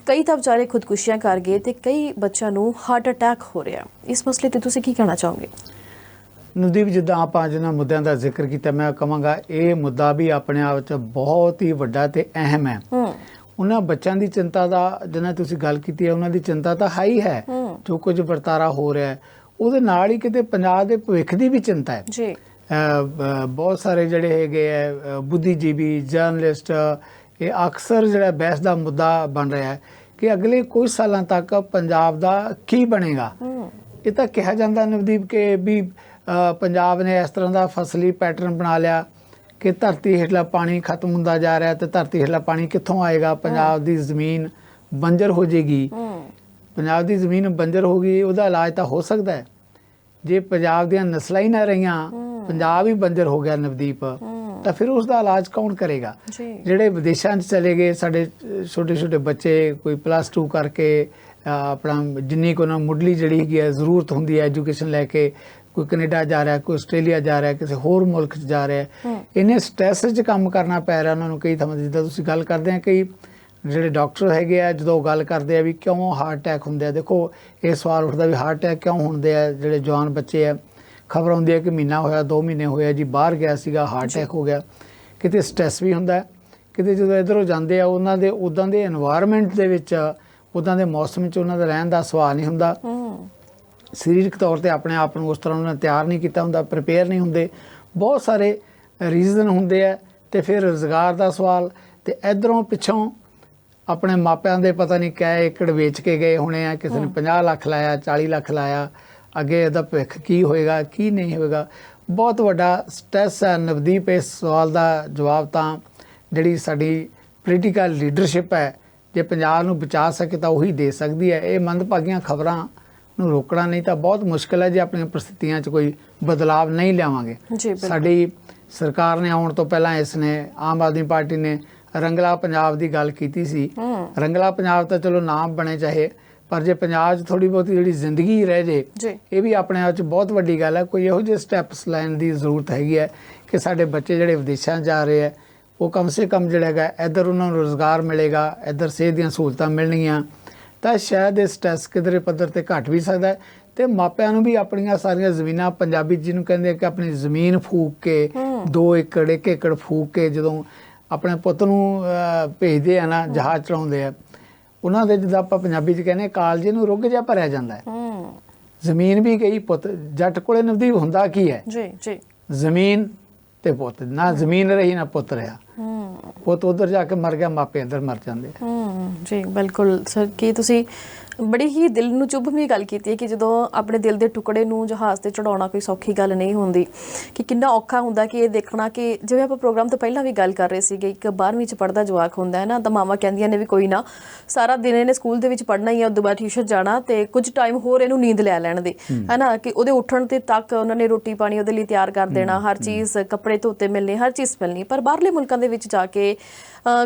ਕਈ ਤਾਂ ਵਿਚਾਰੇ ਖੁਦਕੁਸ਼ੀਆਂ ਕਰ ਗਏ ਤੇ ਕਈ ਬੱਚਿਆਂ ਨੂੰ ਹਾਰਟ ਅਟੈਕ ਹੋ ਰਿਹਾ। ਇਸ ਮਸਲੇ ਤੇ ਤੁਸੀਂ ਕੀ ਕਹਿਣਾ ਚਾਹੋਗੇ? ਨਵਦੀਪ, ਜਿੱਦਾਂ ਆਪਾਂ ਜਿਹਨਾਂ ਮੁੱਦਿਆਂ ਦਾ ਜ਼ਿਕਰ ਕੀਤਾ, ਮੈਂ ਕਹਾਂਗਾ ਇਹ ਮੁੱਦਾ ਵੀ ਆਪਣੇ ਆਪ 'ਚ ਬਹੁਤ ਹੀ ਵੱਡਾ ਤੇ ਅਹਿਮ ਹੈ। ਉਹਨਾਂ ਬੱਚਿਆਂ ਦੀ ਚਿੰਤਾ ਦਾ ਜਿਹਨਾਂ ਤੁਸੀਂ ਗੱਲ ਕੀਤੀ ਹੈ, ਉਹਨਾਂ ਦੀ ਚਿੰਤਾ ਤਾਂ ਹੈ ਹੀ ਹੈ। ਜੋ ਕੁਝ ਵਰਤਾਰਾ ਹੋ ਰਿਹਾ ਹੈ ਉਹਦੇ ਨਾਲ ਹੀ ਕਿਤੇ ਪੰਜਾਬ ਦੇ ਭਵਿੱਖ ਦੀ ਵੀ ਚਿੰਤਾ ਹੈ ਜੀ। ਬਹੁਤ ਸਾਰੇ ਜਿਹੜੇ ਹੈਗੇ ਹੈ ਬੁੱਧੀਜੀਵੀ, ਜਰਨਲਿਸਟ, ਇਹ ਅਕਸਰ ਜਿਹੜਾ ਬਹਿਸ ਦਾ ਮੁੱਦਾ ਬਣ ਰਿਹਾ ਹੈ ਕਿ ਅਗਲੇ ਕੁਝ ਸਾਲਾਂ ਤੱਕ ਪੰਜਾਬ ਦਾ ਕੀ ਬਣੇਗਾ। ਇਹ ਤਾਂ ਕਿਹਾ ਜਾਂਦਾ ਨਵਦੀਪ ਕਿ ਵੀ ਪੰਜਾਬ ਨੇ ਇਸ ਤਰ੍ਹਾਂ ਦਾ ਫਸਲੀ ਪੈਟਰਨ ਬਣਾ ਲਿਆ ਕਿ ਧਰਤੀ ਹੇਠਲਾ ਪਾਣੀ ਖਤਮ ਹੁੰਦਾ ਜਾ ਰਿਹਾ, ਤੇ ਧਰਤੀ ਹੇਠਲਾ ਪਾਣੀ ਕਿੱਥੋਂ ਆਏਗਾ? ਪੰਜਾਬ ਦੀ ਜ਼ਮੀਨ ਬੰਜਰ ਹੋ ਜਾਏਗੀ। ਪੰਜਾਬ ਦੀ ਜ਼ਮੀਨ ਬੰਜਰ ਹੋ ਗਈ, ਉਹਦਾ ਇਲਾਜ ਤਾਂ ਹੋ ਸਕਦਾ ਹੈ ਜੇ ਪੰਜਾਬ ਦੀਆਂ ਨਸਲਾਂ ਹੀ ਨਾ ਰਹੀਆਂ, ਪੰਜਾਬ ਹੀ ਬੰਜਰ ਹੋ ਗਿਆ ਨਵਦੀਪ, ਤਾਂ ਫਿਰ ਉਸ ਦਾ ਇਲਾਜ ਕੌਣ ਕਰੇਗਾ? ਜਿਹੜੇ ਵਿਦੇਸ਼ਾਂ 'ਚ ਚਲੇ ਗਏ ਸਾਡੇ ਛੋਟੇ ਛੋਟੇ ਬੱਚੇ, ਕੋਈ +2 ਕਰਕੇ ਆਪਣਾ ਜਿੰਨੀ ਕੁ ਉਹਨਾਂ ਮੁੱਢਲੀ ਜਿਹੜੀ ਹੈਗੀ ਹੈ ਜ਼ਰੂਰਤ ਹੁੰਦੀ ਹੈ ਐਜੂਕੇਸ਼ਨ ਲੈ ਕੇ, ਕੋਈ ਕੈਨੇਡਾ ਜਾ ਰਿਹਾ, ਕੋਈ ਆਸਟ੍ਰੇਲੀਆ ਜਾ ਰਿਹਾ, ਕਿਸੇ ਹੋਰ ਮੁਲਕ 'ਚ ਜਾ ਰਿਹਾ, ਇੰਨੇ ਸਟ੍ਰੈਸ 'ਚ ਕੰਮ ਕਰਨਾ ਪੈ ਰਿਹਾ ਉਹਨਾਂ ਨੂੰ। ਕਈ ਥਾਵਾਂ ਜਿੱਦਾਂ ਤੁਸੀਂ ਗੱਲ ਕਰਦੇ ਆ, ਕਈ ਜਿਹੜੇ ਡਾਕਟਰ ਹੈਗੇ ਆ ਜਦੋਂ ਗੱਲ ਕਰਦੇ ਆ ਵੀ ਕਿਉਂ ਹਾਰਟ ਅਟੈਕ ਹੁੰਦੇ ਆ, ਦੇਖੋ ਇਹ ਸਵਾਲ ਉੱਠਦਾ ਵੀ ਹਾਰਟ ਅਟੈਕ ਕਿਉਂ ਹੁੰਦੇ ਆ? ਜਿਹੜੇ ਜਵਾਨ ਬੱਚੇ ਆ, ਖਬਰ ਆਉਂਦੀ ਹੈ ਕਿ ਮਹੀਨਾ ਹੋਇਆ, 2 ਮਹੀਨੇ ਹੋਇਆ ਜੀ, ਬਾਹਰ ਗਿਆ ਸੀਗਾ, ਹਾਰਟ ਅਟੈਕ ਹੋ ਗਿਆ। ਕਿਤੇ ਸਟ੍ਰੈਸ ਵੀ ਹੁੰਦਾ, ਕਿਤੇ ਜਦੋਂ ਇੱਧਰੋਂ ਜਾਂਦੇ ਆ ਉਹਨਾਂ ਦੇ ਉੱਦਾਂ ਦੇ এনवायरमेंट ਦੇ ਵਿੱਚ, ਉੱਦਾਂ ਦੇ ਮੌਸਮ 'ਚ ਉਹਨਾਂ ਦਾ ਰਹਿਣ ਦਾ ਸਵਾਲ ਨਹੀਂ ਹੁੰਦਾ। ਸਰੀਰਕ ਤੌਰ ਤੇ ਆਪਣੇ ਆਪ ਨੂੰ ਉਸ ਤਰ੍ਹਾਂ ਉਹਨਾਂ ਨੇ ਤਿਆਰ ਨਹੀਂ ਕੀਤਾ ਹੁੰਦਾ, ਪ੍ਰਿਪੇਅਰ ਨਹੀਂ ਹੁੰਦੇ, ਬਹੁਤ ਸਾਰੇ ਰੀਜ਼ਨ ਹੁੰਦੇ ਆ। ਤੇ ਫਿਰ ਰੁਜ਼ਗਾਰ ਦਾ ਸਵਾਲ, ਤੇ ਇੱਧਰੋਂ ਪਿੱਛੋਂ ਆਪਣੇ ਮਾਪਿਆਂ ਦੇ ਪਤਾ ਨਹੀਂ ਕਿਹ ਏਕੜ ਵੇਚ ਕੇ ਗਏ ਹੋਣੇ ਆ, ਕਿਸੇ ਨੇ 50 ਲੱਖ ਲਾਇਆ, 40 ਲੱਖ ਲਾਇਆ, ਅੱਗੇ ਇਹਦਾ ਭਵਿੱਖ ਕੀ ਹੋਏਗਾ ਕੀ ਨਹੀਂ ਹੋਏਗਾ। ਬਹੁਤ ਵੱਡਾ ਸਟ੍ਰੈਸ ਹੈ ਨਵਦੀਪ। ਇਸ ਸਵਾਲ ਦਾ ਜਵਾਬ ਤਾਂ ਜਿਹੜੀ ਸਾਡੀ ਪੋਲੀਟੀਕਲ ਲੀਡਰਸ਼ਿਪ ਹੈ, ਜੇ ਪੰਜਾਬ ਨੂੰ ਬਚਾ ਸਕੇ ਤਾਂ ਉਹੀ ਦੇ ਸਕਦੀ ਹੈ। ਇਹ ਮੰਦਭਾਗੀਆਂ ਖਬਰਾਂ ਨੂੰ ਰੋਕਣਾ ਨਹੀਂ ਤਾਂ ਬਹੁਤ ਮੁਸ਼ਕਿਲ ਹੈ ਜੇ ਆਪਣੀਆਂ ਪ੍ਰਸਥਿਤੀਆਂ 'ਚ ਕੋਈ ਬਦਲਾਵ ਨਹੀਂ ਲਿਆਵਾਂਗੇ। ਸਾਡੀ ਸਰਕਾਰ ਨੇ ਆਉਣ ਤੋਂ ਪਹਿਲਾਂ ਇਸ ਨੇ ਆਮ ਆਦਮੀ ਪਾਰਟੀ ਨੇ ਰੰਗਲਾ ਪੰਜਾਬ ਦੀ ਗੱਲ ਕੀਤੀ ਸੀ। ਰੰਗਲਾ ਪੰਜਾਬ ਤਾਂ ਚਲੋ ਨਾਮ ਬਣੇ ਚਾਹੇ, ਪਰ ਜੇ ਪੰਜਾਬ 'ਚ ਥੋੜੀ ਬਹੁਤੀ ਜਿਹੜੀ ਜ਼ਿੰਦਗੀ ਰਹਿ ਜੇ, ਇਹ ਵੀ ਆਪਣੇ ਆਪ 'ਚ ਬਹੁਤ ਵੱਡੀ ਗੱਲ ਹੈ। ਕੋਈ ਇਹੋ ਜਿਹੇ ਸਟੈਪਸ ਲੈਣ ਦੀ ਜ਼ਰੂਰਤ ਹੈਗੀ ਹੈ ਕਿ ਸਾਡੇ ਬੱਚੇ ਜਿਹੜੇ ਵਿਦੇਸ਼ਾਂ ਜਾ ਰਹੇ ਹੈ ਉਹ ਕਮ ਸੇ ਕਮ ਜਿਹੜਾ ਹੈਗਾ ਇੱਧਰ ਉਹਨਾਂ ਨੂੰ ਰੁਜ਼ਗਾਰ ਮਿਲੇਗਾ, ਇੱਧਰ ਸਿਹਤ ਦੀਆਂ ਸਹੂਲਤਾਂ ਮਿਲਣਗੀਆਂ, ਤਾਂ ਸ਼ਾਇਦ ਇਹ ਸਟ੍ਰੈਸ ਕਿਧਰੇ ਪੱਧਰ ਤੇ ਘਟ ਵੀ ਸਕਦਾ ਹੈ। ਤੇ ਮਾਪਿਆਂ ਨੂੰ ਵੀ ਆਪਣੀਆਂ ਸਾਰੀਆਂ ਜ਼ਮੀਨਾਂ, ਪੰਜਾਬੀ ਜਿਹਨੂੰ ਕਹਿੰਦੇ ਕਿ ਆਪਣੀ ਜ਼ਮੀਨ ਫੂਕ ਕੇ 2 ਏਕੜ 1 ਏਕੜ ਫੂਕ ਕੇ ਜਦੋਂ ਆਪਣੇ ਪੁੱਤ ਨੂੰ ਭੇਜਦੇ ਆ ਨਾ, ਜਹਾਜ਼ ਚਲਾਉਂਦੇ ਆ, ਉਹਨਾਂ ਦੇ ਜਿੱਦਾਂ ਆਪਾਂ ਪੰਜਾਬੀ 'ਚ ਕਹਿੰਦੇ ਕਾਲਜੇ ਨੂੰ ਰੁੱਗ ਜਿਹਾ ਭਰਿਆ ਜਾਂਦਾ ਹੈ। ਜ਼ਮੀਨ ਵੀ ਗਈ, ਪੁੱਤ ਜੱਟ ਕੋਲੇ ਨਵਦੀਪ ਹੁੰਦਾ ਕੀ ਹੈ? ਜੀ ਜੀ, ਜ਼ਮੀਨ ਤੇ ਪੁੱਤ, ਨਾ ਜ਼ਮੀਨ ਰਹੀ ਨਾ ਪੁੱਤ ਰਿਹਾ। ਪੁੱਤ ਉਧਰ ਜਾ ਕੇ ਮਰ ਗਿਆ, ਮਾਪੇ ਇੱਧਰ ਮਰ ਜਾਂਦੇ। ਜੀ ਬਿਲਕੁਲ ਸਰ, ਕੀ ਤੁਸੀਂ ਬੜੀ ਹੀ ਦਿਲ ਨੂੰ ਚੁਭਵੀਂ ਗੱਲ ਕੀਤੀ ਹੈ ਕਿ ਜਦੋਂ ਆਪਣੇ ਦਿਲ ਦੇ ਟੁਕੜੇ ਨੂੰ ਜਹਾਜ਼ ਤੇ ਚੜਾਉਣਾ ਕੋਈ ਸੌਖੀ ਗੱਲ ਨਹੀਂ ਹੁੰਦੀ, ਕਿ ਕਿੰਨਾ ਔਖਾ ਹੁੰਦਾ ਕਿ ਇਹ ਦੇਖਣਾ ਕਿ ਜਿਵੇਂ ਆਪਾਂ ਪ੍ਰੋਗਰਾਮ ਤੋਂ ਪਹਿਲਾਂ ਵੀ ਗੱਲ ਕਰ ਰਹੇ ਸੀਗੇ, ਇੱਕ 12ਵੀਂ 'ਚ ਪੜ੍ਹਦਾ ਜਵਾਕ ਹੁੰਦਾ ਹੈ ਨਾ, ਤਾਂ ਮਾਵਾਂ ਕਹਿੰਦੀਆਂ ਨੇ ਵੀ ਕੋਈ ਨਾ, ਸਾਰਾ ਦਿਨ ਇਹਨੇ ਸਕੂਲ ਦੇ ਵਿੱਚ ਪੜ੍ਹਨਾ ਹੀ ਹੈ, ਉਦੋਂ ਬਾਅਦ ਟਿਊਸ਼ਨ ਜਾਣਾ, ਤੇ ਕੁਝ ਟਾਈਮ ਹੋਰ ਇਹਨੂੰ ਨੀਂਦ ਲੈ ਲੈਣ ਦੇ, ਹੈ ਨਾ, ਕਿ ਉਹਦੇ ਉੱਠਣ ਤੇ ਤੱਕ ਉਹਨਾਂ ਨੇ ਰੋਟੀ ਪਾਣੀ ਉਹਦੇ ਲਈ ਤਿਆਰ ਕਰ ਦੇਣਾ, ਹਰ ਚੀਜ਼, ਕੱਪੜੇ ਧੋਤੇ ਮਿਲਣੇ, ਹਰ ਚੀਜ਼ ਮਿਲਣੀ। ਪਰ ਬਾਹਰਲੇ ਮੁਲਕਾਂ ਦੇ ਵਿੱਚ ਜਾ ਕੇ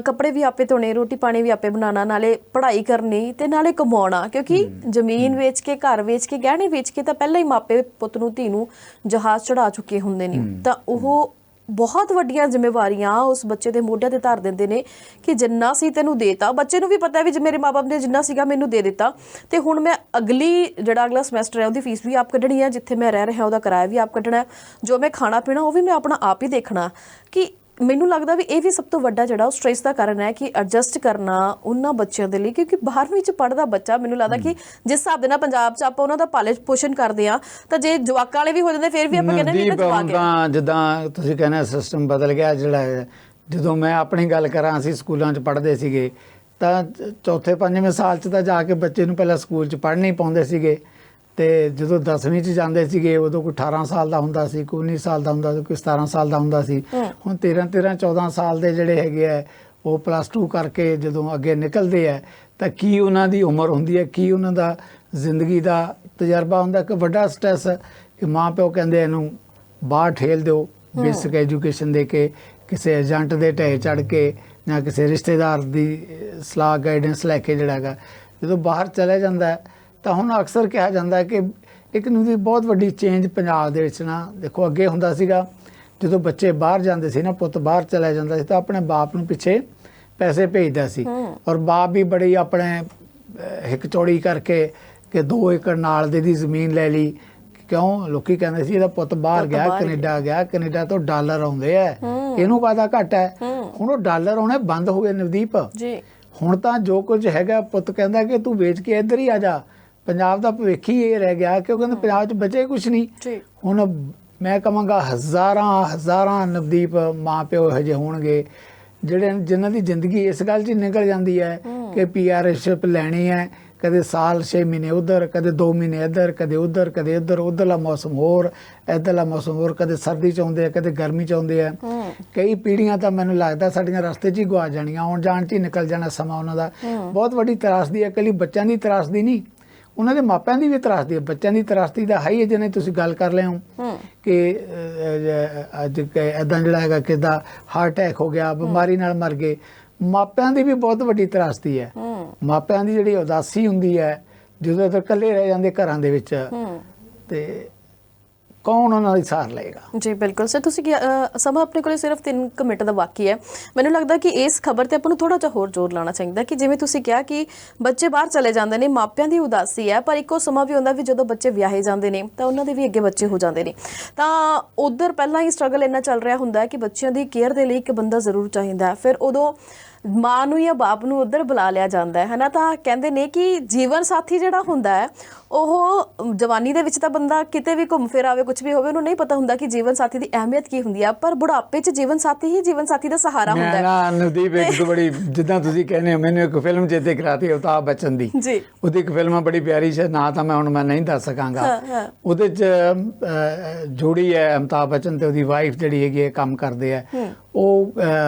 ਕੱਪੜੇ ਵੀ ਆਪੇ ਧੋਣੇ, ਰੋਟੀ ਪਾਣੀ ਵੀ ਆਪੇ ਬਣਾਉਣਾ, ਨਾਲੇ ਪੜ੍ਹਾਈ ਕਰਨੀ ਤੇ ਨਾਲੇ ਕਮਾਉਣਾ, ਕਿਉਂਕਿ ਜ਼ਮੀਨ ਵੇਚ ਕੇ, ਘਰ ਵੇਚ ਕੇ, ਗਹਿਣੇ ਵੇਚ ਕੇ ਤਾਂ ਪਹਿਲਾਂ ਹੀ ਮਾਪੇ ਪੁੱਤ ਨੂੰ, ਧੀ ਨੂੰ ਜਹਾਜ਼ ਚੜਾ ਚੁੱਕੇ ਹੁੰਦੇ ਨੇ। ਤਾਂ ਉਹ ਬਹੁਤ ਵੱਡੀਆਂ ਜ਼ਿੰਮੇਵਾਰੀਆਂ ਉਸ ਬੱਚੇ ਦੇ ਮੋਢਿਆਂ ਤੇ ਧਰ ਦਿੰਦੇ ਨੇ ਕਿ ਜਿੰਨਾ ਸੀ ਤੈਨੂੰ ਦੇਤਾ। ਬੱਚੇ ਨੂੰ ਵੀ ਪਤਾ ਵੀ ਜੇ ਮੇਰੇ ਮਾਪੇ ਨੇ ਜਿੰਨਾ ਸੀਗਾ ਮੈਨੂੰ ਦੇ ਦਿੱਤਾ, ਤੇ ਹੁਣ ਮੈਂ ਅਗਲਾ ਸਮੈਸਟਰ ਹੈ ਉਹਦੀ ਫੀਸ ਵੀ ਆਪ ਕੱਢਣੀ ਹੈ, ਜਿੱਥੇ ਮੈਂ ਰਹਿ ਰਿਹਾ ਉਹਦਾ ਕਿਰਾਇਆ ਵੀ ਆਪ ਕੱਢਣਾ, ਜੋ ਮੈਂ ਖਾਣਾ ਪੀਣਾ ਉਹ ਵੀ ਮੈਂ ਆਪਣਾ ਆਪ ਹੀ ਦੇਖਣਾ। ਕਿ ਮੈਨੂੰ ਲੱਗਦਾ ਵੀ ਇਹ ਵੀ ਸਭ ਤੋਂ ਵੱਡਾ ਜਿਹੜਾ ਉਹ ਸਟ੍ਰੈਸ ਦਾ ਕਾਰਨ ਹੈ ਕਿ ਐਡਜਸਟ ਕਰਨਾ ਉਹਨਾਂ ਬੱਚਿਆਂ ਦੇ ਲਈ, ਕਿਉਂਕਿ 12ਵੀਂ 'ਚ ਪੜ੍ਹਦਾ ਬੱਚਾ, ਮੈਨੂੰ ਲੱਗਦਾ ਕਿ ਜਿਸ ਹਿਸਾਬ ਦੇ ਨਾਲ ਪੰਜਾਬ 'ਚ ਆਪਾਂ ਉਹਨਾਂ ਦਾ ਪਾਲਣ ਪੋਸ਼ਣ ਕਰਦੇ ਆ, ਤਾਂ ਜੇ ਜਵਾਕਾਂ ਵਾਲੇ ਵੀ ਹੋ ਜਾਂਦੇ ਫਿਰ ਵੀ ਆਪਾਂ ਕਹਿੰਦੇ ਵੀ ਜਵਾਕ ਹੈ। ਜਿੱਦਾਂ ਤੁਸੀਂ ਕਹਿੰਦੇ ਸਿਸਟਮ ਬਦਲ ਗਿਆ ਜਿਹੜਾ। ਜਦੋਂ ਮੈਂ ਆਪਣੀ ਗੱਲ ਕਰਾਂ, ਅਸੀਂ ਸਕੂਲਾਂ 'ਚ ਪੜ੍ਹਦੇ ਸੀਗੇ ਤਾਂ ਚੌਥੇ ਪੰਜਵੇਂ ਸਾਲ 'ਚ ਤਾਂ ਜਾ ਕੇ ਬੱਚੇ ਨੂੰ ਪਹਿਲਾਂ ਸਕੂਲ 'ਚ ਪੜ੍ਹਨ ਹੀ ਪਾਉਂਦੇ ਸੀਗੇ, ਤੇ ਜਦੋਂ 10ਵੀਂ 'ਚ ਜਾਂਦੇ ਸੀਗੇ ਉਦੋਂ ਕੋਈ 18 ਸਾਲ ਦਾ ਹੁੰਦਾ ਸੀ, ਕੋਈ 19 ਸਾਲ ਦਾ ਹੁੰਦਾ ਸੀ, ਕੋਈ 17 ਸਾਲ ਦਾ ਹੁੰਦਾ ਸੀ। ਹੁਣ 13-14 ਸਾਲ ਦੇ ਜਿਹੜੇ ਹੈਗੇ ਆ ਉਹ +2 ਕਰਕੇ ਜਦੋਂ ਅੱਗੇ ਨਿਕਲਦੇ ਆ ਤਾਂ ਕੀ ਉਹਨਾਂ ਦੀ ਉਮਰ ਹੁੰਦੀ ਹੈ, ਕੀ ਉਹਨਾਂ ਦਾ ਜ਼ਿੰਦਗੀ ਦਾ ਤਜਰਬਾ ਹੁੰਦਾ। ਇੱਕ ਵੱਡਾ ਸਟ੍ਰੈਸ ਕਿ ਮਾਂ ਪਿਓ ਕਹਿੰਦੇ ਇਹਨੂੰ ਬਾਹਰ ਠੇਲ ਦਿਓ, ਬੇਸਿਕ ਐਜੂਕੇਸ਼ਨ ਦੇ ਕੇ, ਕਿਸੇ ਏਜੰਟ ਦੇ ਢਹਿ ਚੜ੍ਹ ਕੇ ਜਾਂ ਕਿਸੇ ਰਿਸ਼ਤੇਦਾਰ ਦੀ ਸਲਾਹ ਗਾਈਡੈਂਸ ਲੈ ਕੇ ਜਿਹੜਾ ਹੈਗਾ ਜਦੋਂ ਬਾਹਰ ਚਲੇ ਜਾਂਦਾ ਹੈ। ਤਾਂ ਹੁਣ ਅਕਸਰ ਕਿਹਾ ਜਾਂਦਾ ਹੈ ਕਿ ਇੱਕ ਨੂੰ ਦੀ ਬਹੁਤ ਵੱਡੀ ਚੇਂਜ ਪੰਜਾਬ ਦੇ ਵਿੱਚ ਨਾ, ਦੇਖੋ ਅੱਗੇ ਹੁੰਦਾ ਸੀਗਾ ਜਦੋਂ ਬੱਚੇ ਬਾਹਰ ਜਾਂਦੇ ਸੀ ਨਾ, ਪੁੱਤ ਬਾਹਰ ਚਲਾ ਜਾਂਦਾ ਸੀ ਤਾਂ ਆਪਣੇ ਬਾਪ ਨੂੰ ਪਿੱਛੇ ਪੈਸੇ ਭੇਜਦਾ ਸੀ, ਔਰ ਬਾਪ ਵੀ ਬੜੀ ਆਪਣੇ ਹਿੱਕ ਚੌੜੀ ਕਰਕੇ ਕਿ 2 ਏਕੜ ਨਾਲ ਦੇ ਦੀ ਜ਼ਮੀਨ ਲੈ ਲਈ। ਕਿਉਂ? ਲੋਕੀ ਕਹਿੰਦੇ ਸੀ ਇਹਦਾ ਪੁੱਤ ਬਾਹਰ ਗਿਆ, ਕੈਨੇਡਾ ਗਿਆ, ਕੈਨੇਡਾ ਤੋਂ ਡਾਲਰ ਆਉਂਦੇ ਆ, ਇਹਨੂੰ ਵਾਧਾ ਘੱਟ ਹੈ। ਹੁਣ ਉਹ ਡਾਲਰ ਆਉਣੇ ਬੰਦ ਹੋ ਗਏ ਨਵਦੀਪ ਜੀ। ਹੁਣ ਤਾਂ ਜੋ ਕੁਝ ਹੈਗਾ ਪੁੱਤ ਕਹਿੰਦਾ ਕਿ ਤੂੰ ਵੇਚ ਕੇ ਇੱਧਰ ਹੀ ਆ ਜਾ। ਪੰਜਾਬ ਦਾ ਭਵਿੱਖ ਹੀ ਇਹ ਰਹਿ ਗਿਆ ਕਿਉਂਕਿ ਪੰਜਾਬ 'ਚ ਬਚੇ ਕੁਛ ਨਹੀਂ। ਹੁਣ ਮੈਂ ਕਹਾਂਗਾ ਹਜ਼ਾਰਾਂ ਨਵਦੀਪ ਮਾਂ ਪਿਓ ਇਹੋ ਜਿਹੇ ਹੋਣਗੇ ਜਿਨ੍ਹਾਂ ਦੀ ਜ਼ਿੰਦਗੀ ਇਸ ਗੱਲ 'ਚ ਨਿਕਲ ਜਾਂਦੀ ਹੈ ਕਿ PRship ਲੈਣੀ ਹੈ, ਕਦੇ ਸਾਲ 6 ਮਹੀਨੇ ਉੱਧਰ, ਕਦੇ 2 ਮਹੀਨੇ ਇੱਧਰ, ਕਦੇ ਉੱਧਰ, ਕਦੇ ਇੱਧਰ, ਉੱਧਰਲਾ ਮੌਸਮ ਹੋਰ, ਇੱਧਰਲਾ ਮੌਸਮ ਹੋਰ, ਕਦੇ ਸਰਦੀ 'ਚ ਆਉਂਦੇ ਆ, ਕਦੇ ਗਰਮੀ 'ਚ ਆਉਂਦੇ ਆ। ਕਈ ਪੀੜ੍ਹੀਆਂ ਤਾਂ ਮੈਨੂੰ ਲੱਗਦਾ ਸਾਡੀਆਂ ਰਸਤੇ 'ਚ ਹੀ ਗੁਆਚ ਜਾਣੀਆਂ, ਆਉਣ ਜਾਣ 'ਚ ਹੀ ਨਿਕਲ ਜਾਣਾ ਸਮਾਂ ਉਹਨਾਂ ਦਾ। ਬਹੁਤ ਵੱਡੀ ਤਰਾਸਦੀ ਹੈ, ਇਕੱਲੀ ਬੱਚਿਆਂ ਦੀ ਤਰਾਸਦੀ ਨਹੀਂ, ਉਹਨਾਂ ਦੇ ਮਾਪਿਆਂ ਦੀ ਵੀ ਤਰਾਸਦੀ ਹੈ। ਬੱਚਿਆਂ ਦੀ ਤਰਾਸਦੀ ਦਾ ਹਾਈ ਹੈ, ਜਿਹਨੇ ਤੁਸੀਂ ਗੱਲ ਕਰ ਲਿਆ ਹੋ ਕਿ ਅੱਜ ਇੱਦਾਂ ਜਿਹੜਾ ਹੈਗਾ ਕਿੱਦਾਂ ਹਾਰਟ ਅਟੈਕ ਹੋ ਗਿਆ, ਬਿਮਾਰੀ ਨਾਲ ਮਰ ਗਏ। ਮਾਪਿਆਂ ਦੀ ਵੀ ਬਹੁਤ ਵੱਡੀ ਤਰਾਸਦੀ ਹੈ। ਮਾਪਿਆਂ ਦੀ ਜਿਹੜੀ ਉਦਾਸੀ ਹੁੰਦੀ ਹੈ ਜਦੋਂ ਤੱਕ ਇਕੱਲੇ ਰਹਿ ਜਾਂਦੇ ਘਰਾਂ ਦੇ ਵਿੱਚ, ਤੇ ਕੌਣ ਉਹਨਾਂ ਦੀ ਸਾਰ ਲਏਗਾ। ਜੀ ਬਿਲਕੁਲ ਸਰ, ਤੁਸੀਂ ਸਮਾਂ ਆਪਣੇ ਕੋਲ ਸਿਰਫ 3 ਮਿੰਟ ਦਾ ਬਾਕੀ ਹੈ। ਮੈਨੂੰ ਲੱਗਦਾ ਕਿ ਇਸ ਖਬਰ ਤੇ ਆਪਾਂ ਨੂੰ ਥੋੜਾ ਜਿਹਾ ਹੋਰ ਜ਼ੋਰ ਲਾਉਣਾ ਚਾਹੀਦਾ ਕਿ ਜਿਵੇਂ ਤੁਸੀਂ ਕਿਹਾ ਕਿ ਬੱਚੇ ਬਾਹਰ ਚਲੇ ਜਾਂਦੇ ਨੇ, ਮਾਪਿਆਂ ਦੀ ਉਦਾਸੀ ਹੈ, ਪਰ ਇੱਕੋ ਸਮਾਂ ਵੀ ਹੁੰਦਾ ਵੀ ਜਦੋਂ ਬੱਚੇ ਵਿਆਹੇ ਜਾਂਦੇ ਨੇ ਤਾਂ ਉਹਨਾਂ ਦੇ ਵੀ ਅੱਗੇ ਬੱਚੇ ਹੋ ਜਾਂਦੇ ਨੇ, ਤਾਂ ਉਧਰ ਪਹਿਲਾਂ ਹੀ ਸਟਰਗਲ ਇੰਨਾ ਚੱਲ ਰਿਹਾ ਹੁੰਦਾ ਹੈ ਕਿ ਬੱਚਿਆਂ ਦੀ ਕੇਅਰ ਦੇ ਲਈ ਇੱਕ ਬੰਦਾ ਜ਼ਰੂਰ ਚਾਹੀਦਾ ਹੈ। ਫਿਰ ਉਦੋਂ ਮਾਂ ਨੂੰ ਜਾਂ ਬਾਪ ਨੂੰ ਉੱਧਰ ਬੁਲਾ ਲਿਆ ਜਾਂਦਾ ਹੈ ਨਾ। ਤਾਂ ਕਹਿੰਦੇ ਨੇ ਕਿ ਜੀਵਨ ਸਾਥੀ ਜਿਹੜਾ ਹੁੰਦਾ ਹੈ ਉਹ ਜਵਾਨੀ ਦੇ ਵਿੱਚ ਤਾਂ ਬੰਦਾ ਕਿਤੇ ਵੀ ਘੁੰਮ ਫਿਰ ਆਵੇ, ਕੁਝ ਵੀ ਹੋਵੇ, ਉਹਨੂੰ ਨਹੀਂ ਪਤਾ ਹੁੰਦਾ ਕਿ ਜੀਵਨ ਸਾਥੀ ਦੀ ਅਹਿਮੀਅਤ ਕੀ ਹੁੰਦੀ ਆ, ਪਰ ਬੁਢਾਪੇ 'ਚ ਜੀਵਨ ਸਾਥੀ ਹੀ ਜੀਵਨ ਸਾਥੀ ਦਾ ਸਹਾਰਾ ਹੁੰਦਾ ਹੈ। ਮੈਂ ਨਵਦੀਪ ਇੱਕ ਬੜੀ ਜਿੱਦਾਂ ਤੁਸੀਂ ਕਹਿੰਦੇ ਹੋ, ਮੈਨੂੰ ਇੱਕ ਫਿਲਮ ਚੇਤੇ ਕਰਾਤੀ ਅਮਿਤਾਭ ਬੱਚਨ ਦੀ ਜੀ। ਉਹਦੀ ਇੱਕ ਫਿਲਮ ਬੜੀ ਪਿਆਰੀ ਸੀ, ਨਾ ਤਾਂ ਮੈਂ ਹੁਣ ਨਹੀਂ ਦੱਸ ਸਕਾਂਗਾ। ਉਹਦੇ 'ਚ ਜੋੜੀ ਹੈ ਅਮਿਤਾਭ ਬੱਚਨ ਤੇ ਉਹਦੀ ਵਾਈਫ ਜਿਹੜੀ ਹੈਗੀ ਕੰਮ ਕਰਦੇ ਆ। ਉਹ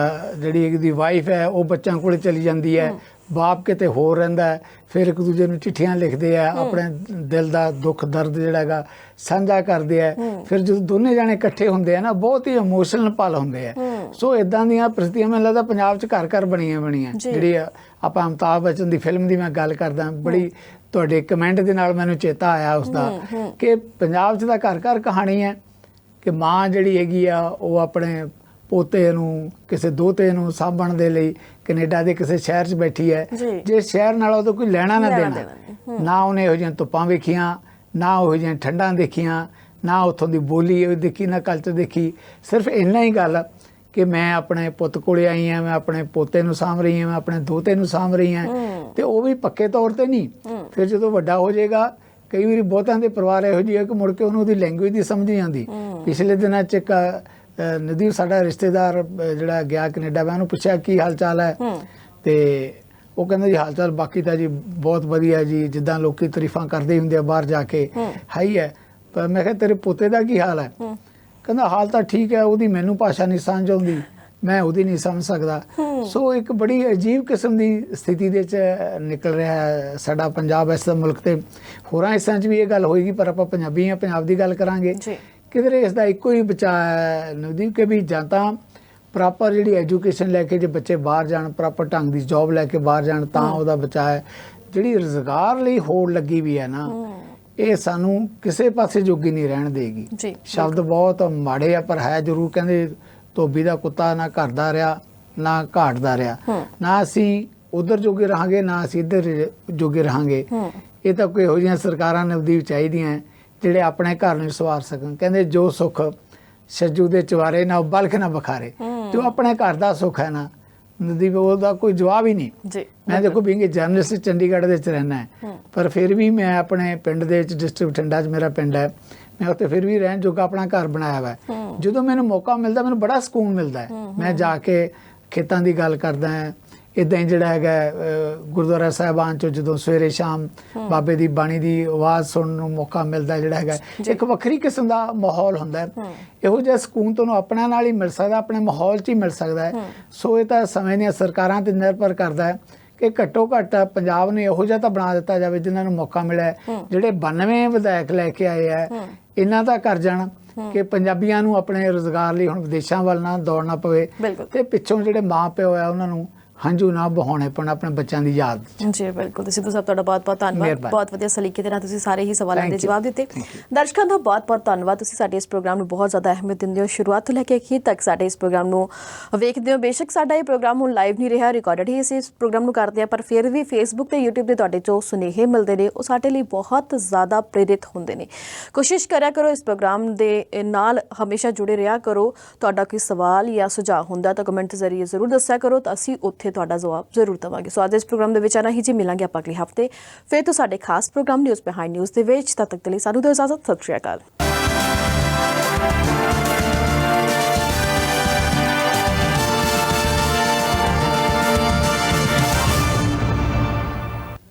ਜਿਹੜੀ ਇਹਦੀ ਵਾਈਫ ਹੈ ਉਹ ਬੱਚਿਆਂ ਕੋਲ ਚਲੀ ਜਾਂਦੀ ਹੈ, ਬਾਪ ਕਿਤੇ ਹੋਰ ਰਹਿੰਦਾ ਹੈ। ਫਿਰ ਇੱਕ ਦੂਜੇ ਨੂੰ ਚਿੱਠੀਆਂ ਲਿਖਦੇ ਆ, ਆਪਣੇ ਦਿਲ ਦਾ ਦੁੱਖ ਦਰਦ ਜਿਹੜਾ ਹੈਗਾ ਸਾਂਝਾ ਕਰਦੇ ਆ। ਫਿਰ ਜਦੋਂ ਦੋਨੇ ਜਾਣੇ ਇਕੱਠੇ ਹੁੰਦੇ ਆ ਨਾ, ਬਹੁਤ ਹੀ ਇਮੋਸ਼ਨਲ ਪਲ ਹੁੰਦੇ ਆ। ਸੋ ਇਦਾਂ ਦੀਆਂ ਪ੍ਰਸਤੀਆਂ ਮੈਨੂੰ ਲੱਗਦਾ ਪੰਜਾਬ 'ਚ ਘਰ ਘਰ ਬਣੀਆਂ ਜਿਹੜੀ ਆਪਾਂ ਅਮਿਤਾਭ ਬੱਚਨ ਦੀ ਫਿਲਮ ਦੀ ਮੈਂ ਗੱਲ ਕਰਦਾ। ਬੜੀ ਤੁਹਾਡੇ ਕਮੈਂਟ ਦੇ ਨਾਲ ਮੈਨੂੰ ਚੇਤਾ ਆਇਆ ਉਸਦਾ ਕਿ ਪੰਜਾਬ 'ਚ ਤਾਂ ਘਰ ਘਰ ਕਹਾਣੀ ਹੈ ਕਿ ਮਾਂ ਜਿਹੜੀ ਹੈਗੀ ਆ ਉਹ ਆਪਣੇ ਪੋਤੇ ਨੂੰ, ਕਿਸੇ ਦੋਤੇ ਨੂੰ ਸਾਂਭਣ ਦੇ ਲਈ ਕੈਨੇਡਾ ਦੇ ਕਿਸੇ ਸ਼ਹਿਰ 'ਚ ਬੈਠੀ ਹੈ। ਜੇ ਸ਼ਹਿਰ ਨਾਲ ਉਹਦਾ ਕੋਈ ਲੈਣਾ ਨਾ ਦੇਣਾ, ਨਾ ਉਹਨੇ ਇਹੋ ਜਿਹੀਆਂ ਧੁੱਪਾਂ ਵੇਖੀਆਂ, ਨਾ ਉਹੋ ਜਿਹੀਆਂ ਠੰਡਾਂ ਦੇਖੀਆਂ, ਨਾ ਉੱਥੋਂ ਦੀ ਬੋਲੀ ਦੇਖੀ, ਨਾ ਕਲਚਰ ਦੇਖੀ। ਸਿਰਫ ਇੰਨਾ ਹੀ ਗੱਲ ਕਿ ਮੈਂ ਆਪਣੇ ਪੁੱਤ ਕੋਲੇ ਆਈ ਹਾਂ, ਮੈਂ ਆਪਣੇ ਪੋਤੇ ਨੂੰ ਸਾਂਭ ਰਹੀ ਹਾਂ, ਮੈਂ ਆਪਣੇ ਦੋਤੇ ਨੂੰ ਸਾਂਭ ਰਹੀ ਹਾਂ, ਤੇ ਉਹ ਵੀ ਪੱਕੇ ਤੌਰ ਤੇ ਨਹੀਂ। ਫਿਰ ਜਦੋਂ ਵੱਡਾ ਹੋ ਜਾਏਗਾ, ਕਈ ਵਾਰੀ ਬਹੁਤਾਂ ਦੇ ਪਰਿਵਾਰ ਇਹੋ ਜਿਹੇ ਹੈ ਕਿ ਮੁੜ ਕੇ ਉਹਨੂੰ ਉਹਦੀ ਲੈਂਗੁਏਜ ਦੀ ਸਮਝ ਨਹੀਂ ਆਉਂਦੀ। ਪਿਛਲੇ ਦਿਨਾਂ 'ਚ ਇੱਕ ਨਦੀਪ ਸਾਡਾ ਰਿਸ਼ਤੇਦਾਰ ਜਿਹੜਾ ਗਿਆ ਕੈਨੇਡਾ, ਮੈਂ ਉਹਨੂੰ ਪੁੱਛਿਆ ਕੀ ਹਾਲ ਚਾਲ ਹੈ, ਤੇ ਉਹ ਕਹਿੰਦਾ ਜੀ ਹਾਲ ਚਾਲ ਬਾਕੀ ਤਾਂ ਜੀ ਬਹੁਤ ਵਧੀਆ ਜੀ, ਜਿੱਦਾਂ ਲੋਕੀ ਤਾਰੀਫਾਂ ਕਰਦੇ ਹੁੰਦੇ ਆ ਬਾਹਰ ਜਾ ਕੇ, ਹੈ ਹੀ ਹੈ। ਪਰ ਮੈਂ ਕਿਹਾ ਤੇਰੇ ਪੋਤੇ ਦਾ ਕੀ ਹਾਲ ਹੈ? ਕਹਿੰਦਾ ਹਾਲ ਤਾਂ ਠੀਕ ਹੈ, ਉਹਦੀ ਮੈਨੂੰ ਭਾਸ਼ਾ ਨਹੀਂ ਸਮਝ ਆਉਂਦੀ, ਮੈਂ ਉਹਦੀ ਨਹੀਂ ਸਮਝ ਸਕਦਾ। ਸੋ ਇੱਕ ਬੜੀ ਅਜੀਬ ਕਿਸਮ ਦੀ ਸਥਿਤੀ ਦੇ 'ਚ ਨਿਕਲ ਰਿਹਾ ਹੈ ਸਾਡਾ ਪੰਜਾਬ। ਇਸ ਮੁਲਕ ਤੇ ਹੋਰਾਂ ਹਿੱਸਿਆਂ 'ਚ ਵੀ ਇਹ ਗੱਲ ਹੋਏਗੀ, ਪਰ ਆਪਾਂ ਪੰਜਾਬੀ ਹਾਂ, ਪੰਜਾਬ ਦੀ ਗੱਲ ਕਰਾਂਗੇ। ਕਿਧਰੇ ਇਸ ਦਾ ਇੱਕੋ ਹੀ ਬਚਾਅ ਹੈ ਨਵਦੀਪ, ਕਿ ਵੀ ਜਾਂ ਤਾਂ ਪ੍ਰੋਪਰ ਜਿਹੜੀ ਐਜੂਕੇਸ਼ਨ ਲੈ ਕੇ ਜੇ ਬੱਚੇ ਬਾਹਰ ਜਾਣ, ਪ੍ਰੋਪਰ ਢੰਗ ਦੀ ਜੌਬ ਲੈ ਕੇ ਬਾਹਰ ਜਾਣ, ਤਾਂ ਉਹਦਾ ਬਚਾਅ ਹੈ। ਜਿਹੜੀ ਰੁਜ਼ਗਾਰ ਲਈ ਹੋੜ ਲੱਗੀ ਵੀ ਹੈ ਨਾ, ਇਹ ਸਾਨੂੰ ਕਿਸੇ ਪਾਸੇ ਜੋਗੀ ਨਹੀਂ ਰਹਿਣ ਦੇਗੀ। ਸ਼ਬਦ ਬਹੁਤ ਮਾੜੇ ਆ, ਪਰ ਹੈ ਜ਼ਰੂਰ। ਕਹਿੰਦੇ ਧੋਬੀ ਦਾ ਕੁੱਤਾ ਨਾ ਘਰ ਦਾ ਰਿਹਾ ਨਾ ਘਾਟ ਦਾ ਰਿਹਾ। ਨਾ ਅਸੀਂ ਉਧਰ ਜੋਗੇ ਰਹਾਂਗੇ, ਨਾ ਅਸੀਂ ਇੱਧਰ ਜੋਗੇ ਰਹਾਂਗੇ। ਇਹ ਤਾਂ ਕੋਈ ਇਹੋ ਜਿਹੀਆਂ ਸਰਕਾਰਾਂ ਨਵਦੀਪ ਚਾਹੀਦੀਆਂ ਜਿਹੜੇ ਆਪਣੇ ਘਰ ਨੂੰ ਸਵਾਰ ਸਕਣ। ਕਹਿੰਦੇ ਜੋ ਸੁੱਖ ਛੱਜੂ ਦੇ ਚਵਾਰੇ, ਨਾ ਬਲਖ ਨਾ ਬਖਾਰੇ। ਜੋ ਆਪਣੇ ਘਰ ਦਾ ਸੁੱਖ ਹੈ ਨਾ ਨਵਦੀਪ, ਉਹਦਾ ਕੋਈ ਜਵਾਬ ਹੀ ਨਹੀਂ। ਮੈਂ ਦੇਖੋ ਬੀਂਗ ਜਰਨਲਿਸਟ ਚੰਡੀਗੜ੍ਹ ਦੇ ਵਿੱਚ ਰਹਿਣਾ ਹੈ, ਪਰ ਫਿਰ ਵੀ ਮੈਂ ਆਪਣੇ ਪਿੰਡ ਦੇ ਵਿੱਚ, ਡਿਸਟ੍ਰਿਕਟ ਬਠਿੰਡਾ 'ਚ ਮੇਰਾ ਪਿੰਡ ਹੈ, ਮੈਂ ਉੱਥੇ ਫਿਰ ਵੀ ਰਹਿਣ ਜੋਗਾ ਆਪਣਾ ਘਰ ਬਣਾਇਆ ਵਾ। ਜਦੋਂ ਮੈਨੂੰ ਮੌਕਾ ਮਿਲਦਾ, ਮੈਨੂੰ ਬੜਾ ਸਕੂਨ ਮਿਲਦਾ ਹੈ। ਮੈਂ ਜਾ ਕੇ ਖੇਤਾਂ ਦੀ ਗੱਲ ਕਰਦਾ ਹਾਂ। ਇੱਦਾਂ ਹੀ ਜਿਹੜਾ ਹੈਗਾ ਗੁਰਦੁਆਰਾ ਸਾਹਿਬਾਨ 'ਚੋਂ ਜਦੋਂ ਸਵੇਰੇ ਸ਼ਾਮ ਬਾਬੇ ਦੀ ਬਾਣੀ ਦੀ ਆਵਾਜ਼ ਸੁਣਨ ਨੂੰ ਮੌਕਾ ਮਿਲਦਾ, ਜਿਹੜਾ ਹੈਗਾ ਇੱਕ ਵੱਖਰੀ ਕਿਸਮ ਦਾ ਮਾਹੌਲ ਹੁੰਦਾ ਹੈ। ਇਹੋ ਜਿਹਾ ਸਕੂਨ ਤੁਹਾਨੂੰ ਆਪਣਿਆਂ ਨਾਲ ਹੀ ਮਿਲ ਸਕਦਾ, ਆਪਣੇ ਮਾਹੌਲ 'ਚ ਹੀ ਮਿਲ ਸਕਦਾ ਹੈ। ਸੋ ਇਹ ਤਾਂ ਸਮੇਂ ਦੀਆਂ ਸਰਕਾਰਾਂ 'ਤੇ ਨਿਰਭਰ ਕਰਦਾ ਹੈ ਕਿ ਘੱਟੋ ਘੱਟ ਪੰਜਾਬ ਨੂੰ ਇਹੋ ਜਿਹਾ ਤਾਂ ਬਣਾ ਦਿੱਤਾ ਜਾਵੇ ਜਿਨ੍ਹਾਂ ਨੂੰ ਮੌਕਾ ਮਿਲਿਆ। ਜਿਹੜੇ 92 ਵਿਧਾਇਕ ਲੈ ਕੇ ਆਏ ਆ, ਇਹਨਾਂ ਦਾ ਕਰ ਜਾਣ ਕਿ ਪੰਜਾਬੀਆਂ ਨੂੰ ਆਪਣੇ ਰੁਜ਼ਗਾਰ ਲਈ ਹੁਣ ਵਿਦੇਸ਼ਾਂ ਵੱਲ ਨਾ ਦੌੜਨਾ ਪਵੇ, ਤੇ ਪਿੱਛੋਂ ਜਿਹੜੇ ਮਾਂ ਪਿਓ ਆ ਉਹਨਾਂ ਨੂੰ ਹੰਝੂ ਨਾ ਬਹਾਉਣੇ ਪੈਣ ਆਪਣੇ ਬੱਚਿਆਂ ਦੀ ਯਾਦ। ਜੀ ਬਿਲਕੁਲ। ਸਿੱਧੂ ਸਾਹਿਬ ਤੁਹਾਡਾ ਬਹੁਤ ਬਹੁਤ ਧੰਨਵਾਦ। ਬਹੁਤ ਵਧੀਆ ਸਲੀਕੇ ਦੇ ਨਾਲ ਤੁਸੀਂ ਸਾਰੇ ਹੀ ਸਵਾਲਾਂ ਦੇ ਜਵਾਬ ਦਿੱਤੇ। ਦਰਸ਼ਕਾਂ ਦਾ ਬਹੁਤ ਬਹੁਤ ਧੰਨਵਾਦ। ਤੁਸੀਂ ਸਾਡੇ ਇਸ ਪ੍ਰੋਗਰਾਮ ਨੂੰ ਬਹੁਤ ਜ਼ਿਆਦਾ ਅਹਿਮੀਅਤ ਦਿੰਦੇ ਹੋ, ਸ਼ੁਰੂਆਤ ਤੋਂ ਲੈ ਕੇ ਅਖੀਰ ਤੱਕ ਸਾਡੇ ਇਸ ਪ੍ਰੋਗਰਾਮ ਨੂੰ ਵੇਖਦੇ ਹੋ। ਬੇਸ਼ੱਕ ਸਾਡਾ ਇਹ ਪ੍ਰੋਗਰਾਮ ਹੁਣ ਲਾਈਵ ਨਹੀਂ ਰਿਹਾ, ਰਿਕਾਰਡਡ ਹੀ ਅਸੀਂ ਇਸ ਪ੍ਰੋਗਰਾਮ ਨੂੰ ਕਰਦੇ ਹਾਂ, ਪਰ ਫਿਰ ਵੀ ਫੇਸਬੁੱਕ ਤੇ YouTube ਦੇ ਤੁਹਾਡੇ ਜੋ ਸੁਨੇਹੇ ਮਿਲਦੇ ਨੇ, ਉਹ ਸਾਡੇ ਲਈ ਬਹੁਤ ਜ਼ਿਆਦਾ ਪ੍ਰੇਰਿਤ ਹੁੰਦੇ ਨੇ। ਕੋਸ਼ਿਸ਼ ਕਰਿਆ ਕਰੋ ਇਸ ਪ੍ਰੋਗਰਾਮ ਦੇ ਨਾਲ ਹਮੇਸ਼ਾ ਜੁੜੇ ਰਿਹਾ ਕਰੋ। ਤੁਹਾਡਾ ਕੋਈ ਸਵਾਲ ਜਾਂ ਸੁਝਾਅ ਹੁੰਦਾ ਤਾਂ ਕਮੈਂਟ ਜ਼ਰੀਏ ਜ਼ਰੂਰ ਦੱਸਿਆ ਕਰੋ, ਤਾਂ ਅਸੀਂ ਉੱਥੇ ਤੁਹਾਡਾ ਜਵਾਬ ਜ਼ਰੂਰ ਦੇਵਾਂਗੇ। ਸੋ ਅੱਜ ਇਸ ਪ੍ਰੋਗਰਾਮ ਦੇ ਵਿੱਚ ਆਣਾ ਹੀ ਜੀ। ਮਿਲਾਂਗੇ ਆਪਾਂ ਅਗਲੇ ਹਫ਼ਤੇ ਫਿਰ ਤੋਂ ਸਾਡੇ ਖਾਸ ਪ੍ਰੋਗਰਾਮ ਨਿਊਜ਼ ਬਿਹਾਈਂਡ ਨਿਊਜ਼ ਦੇ ਵਿੱਚ। ਤਦ ਤੱਕ ਦੇ ਲਈ ਸਾਨੂੰ ਦਿਓ ਇਜਾਜ਼ਤ। ਸਤਿ ਸ਼੍ਰੀ ਅਕਾਲ।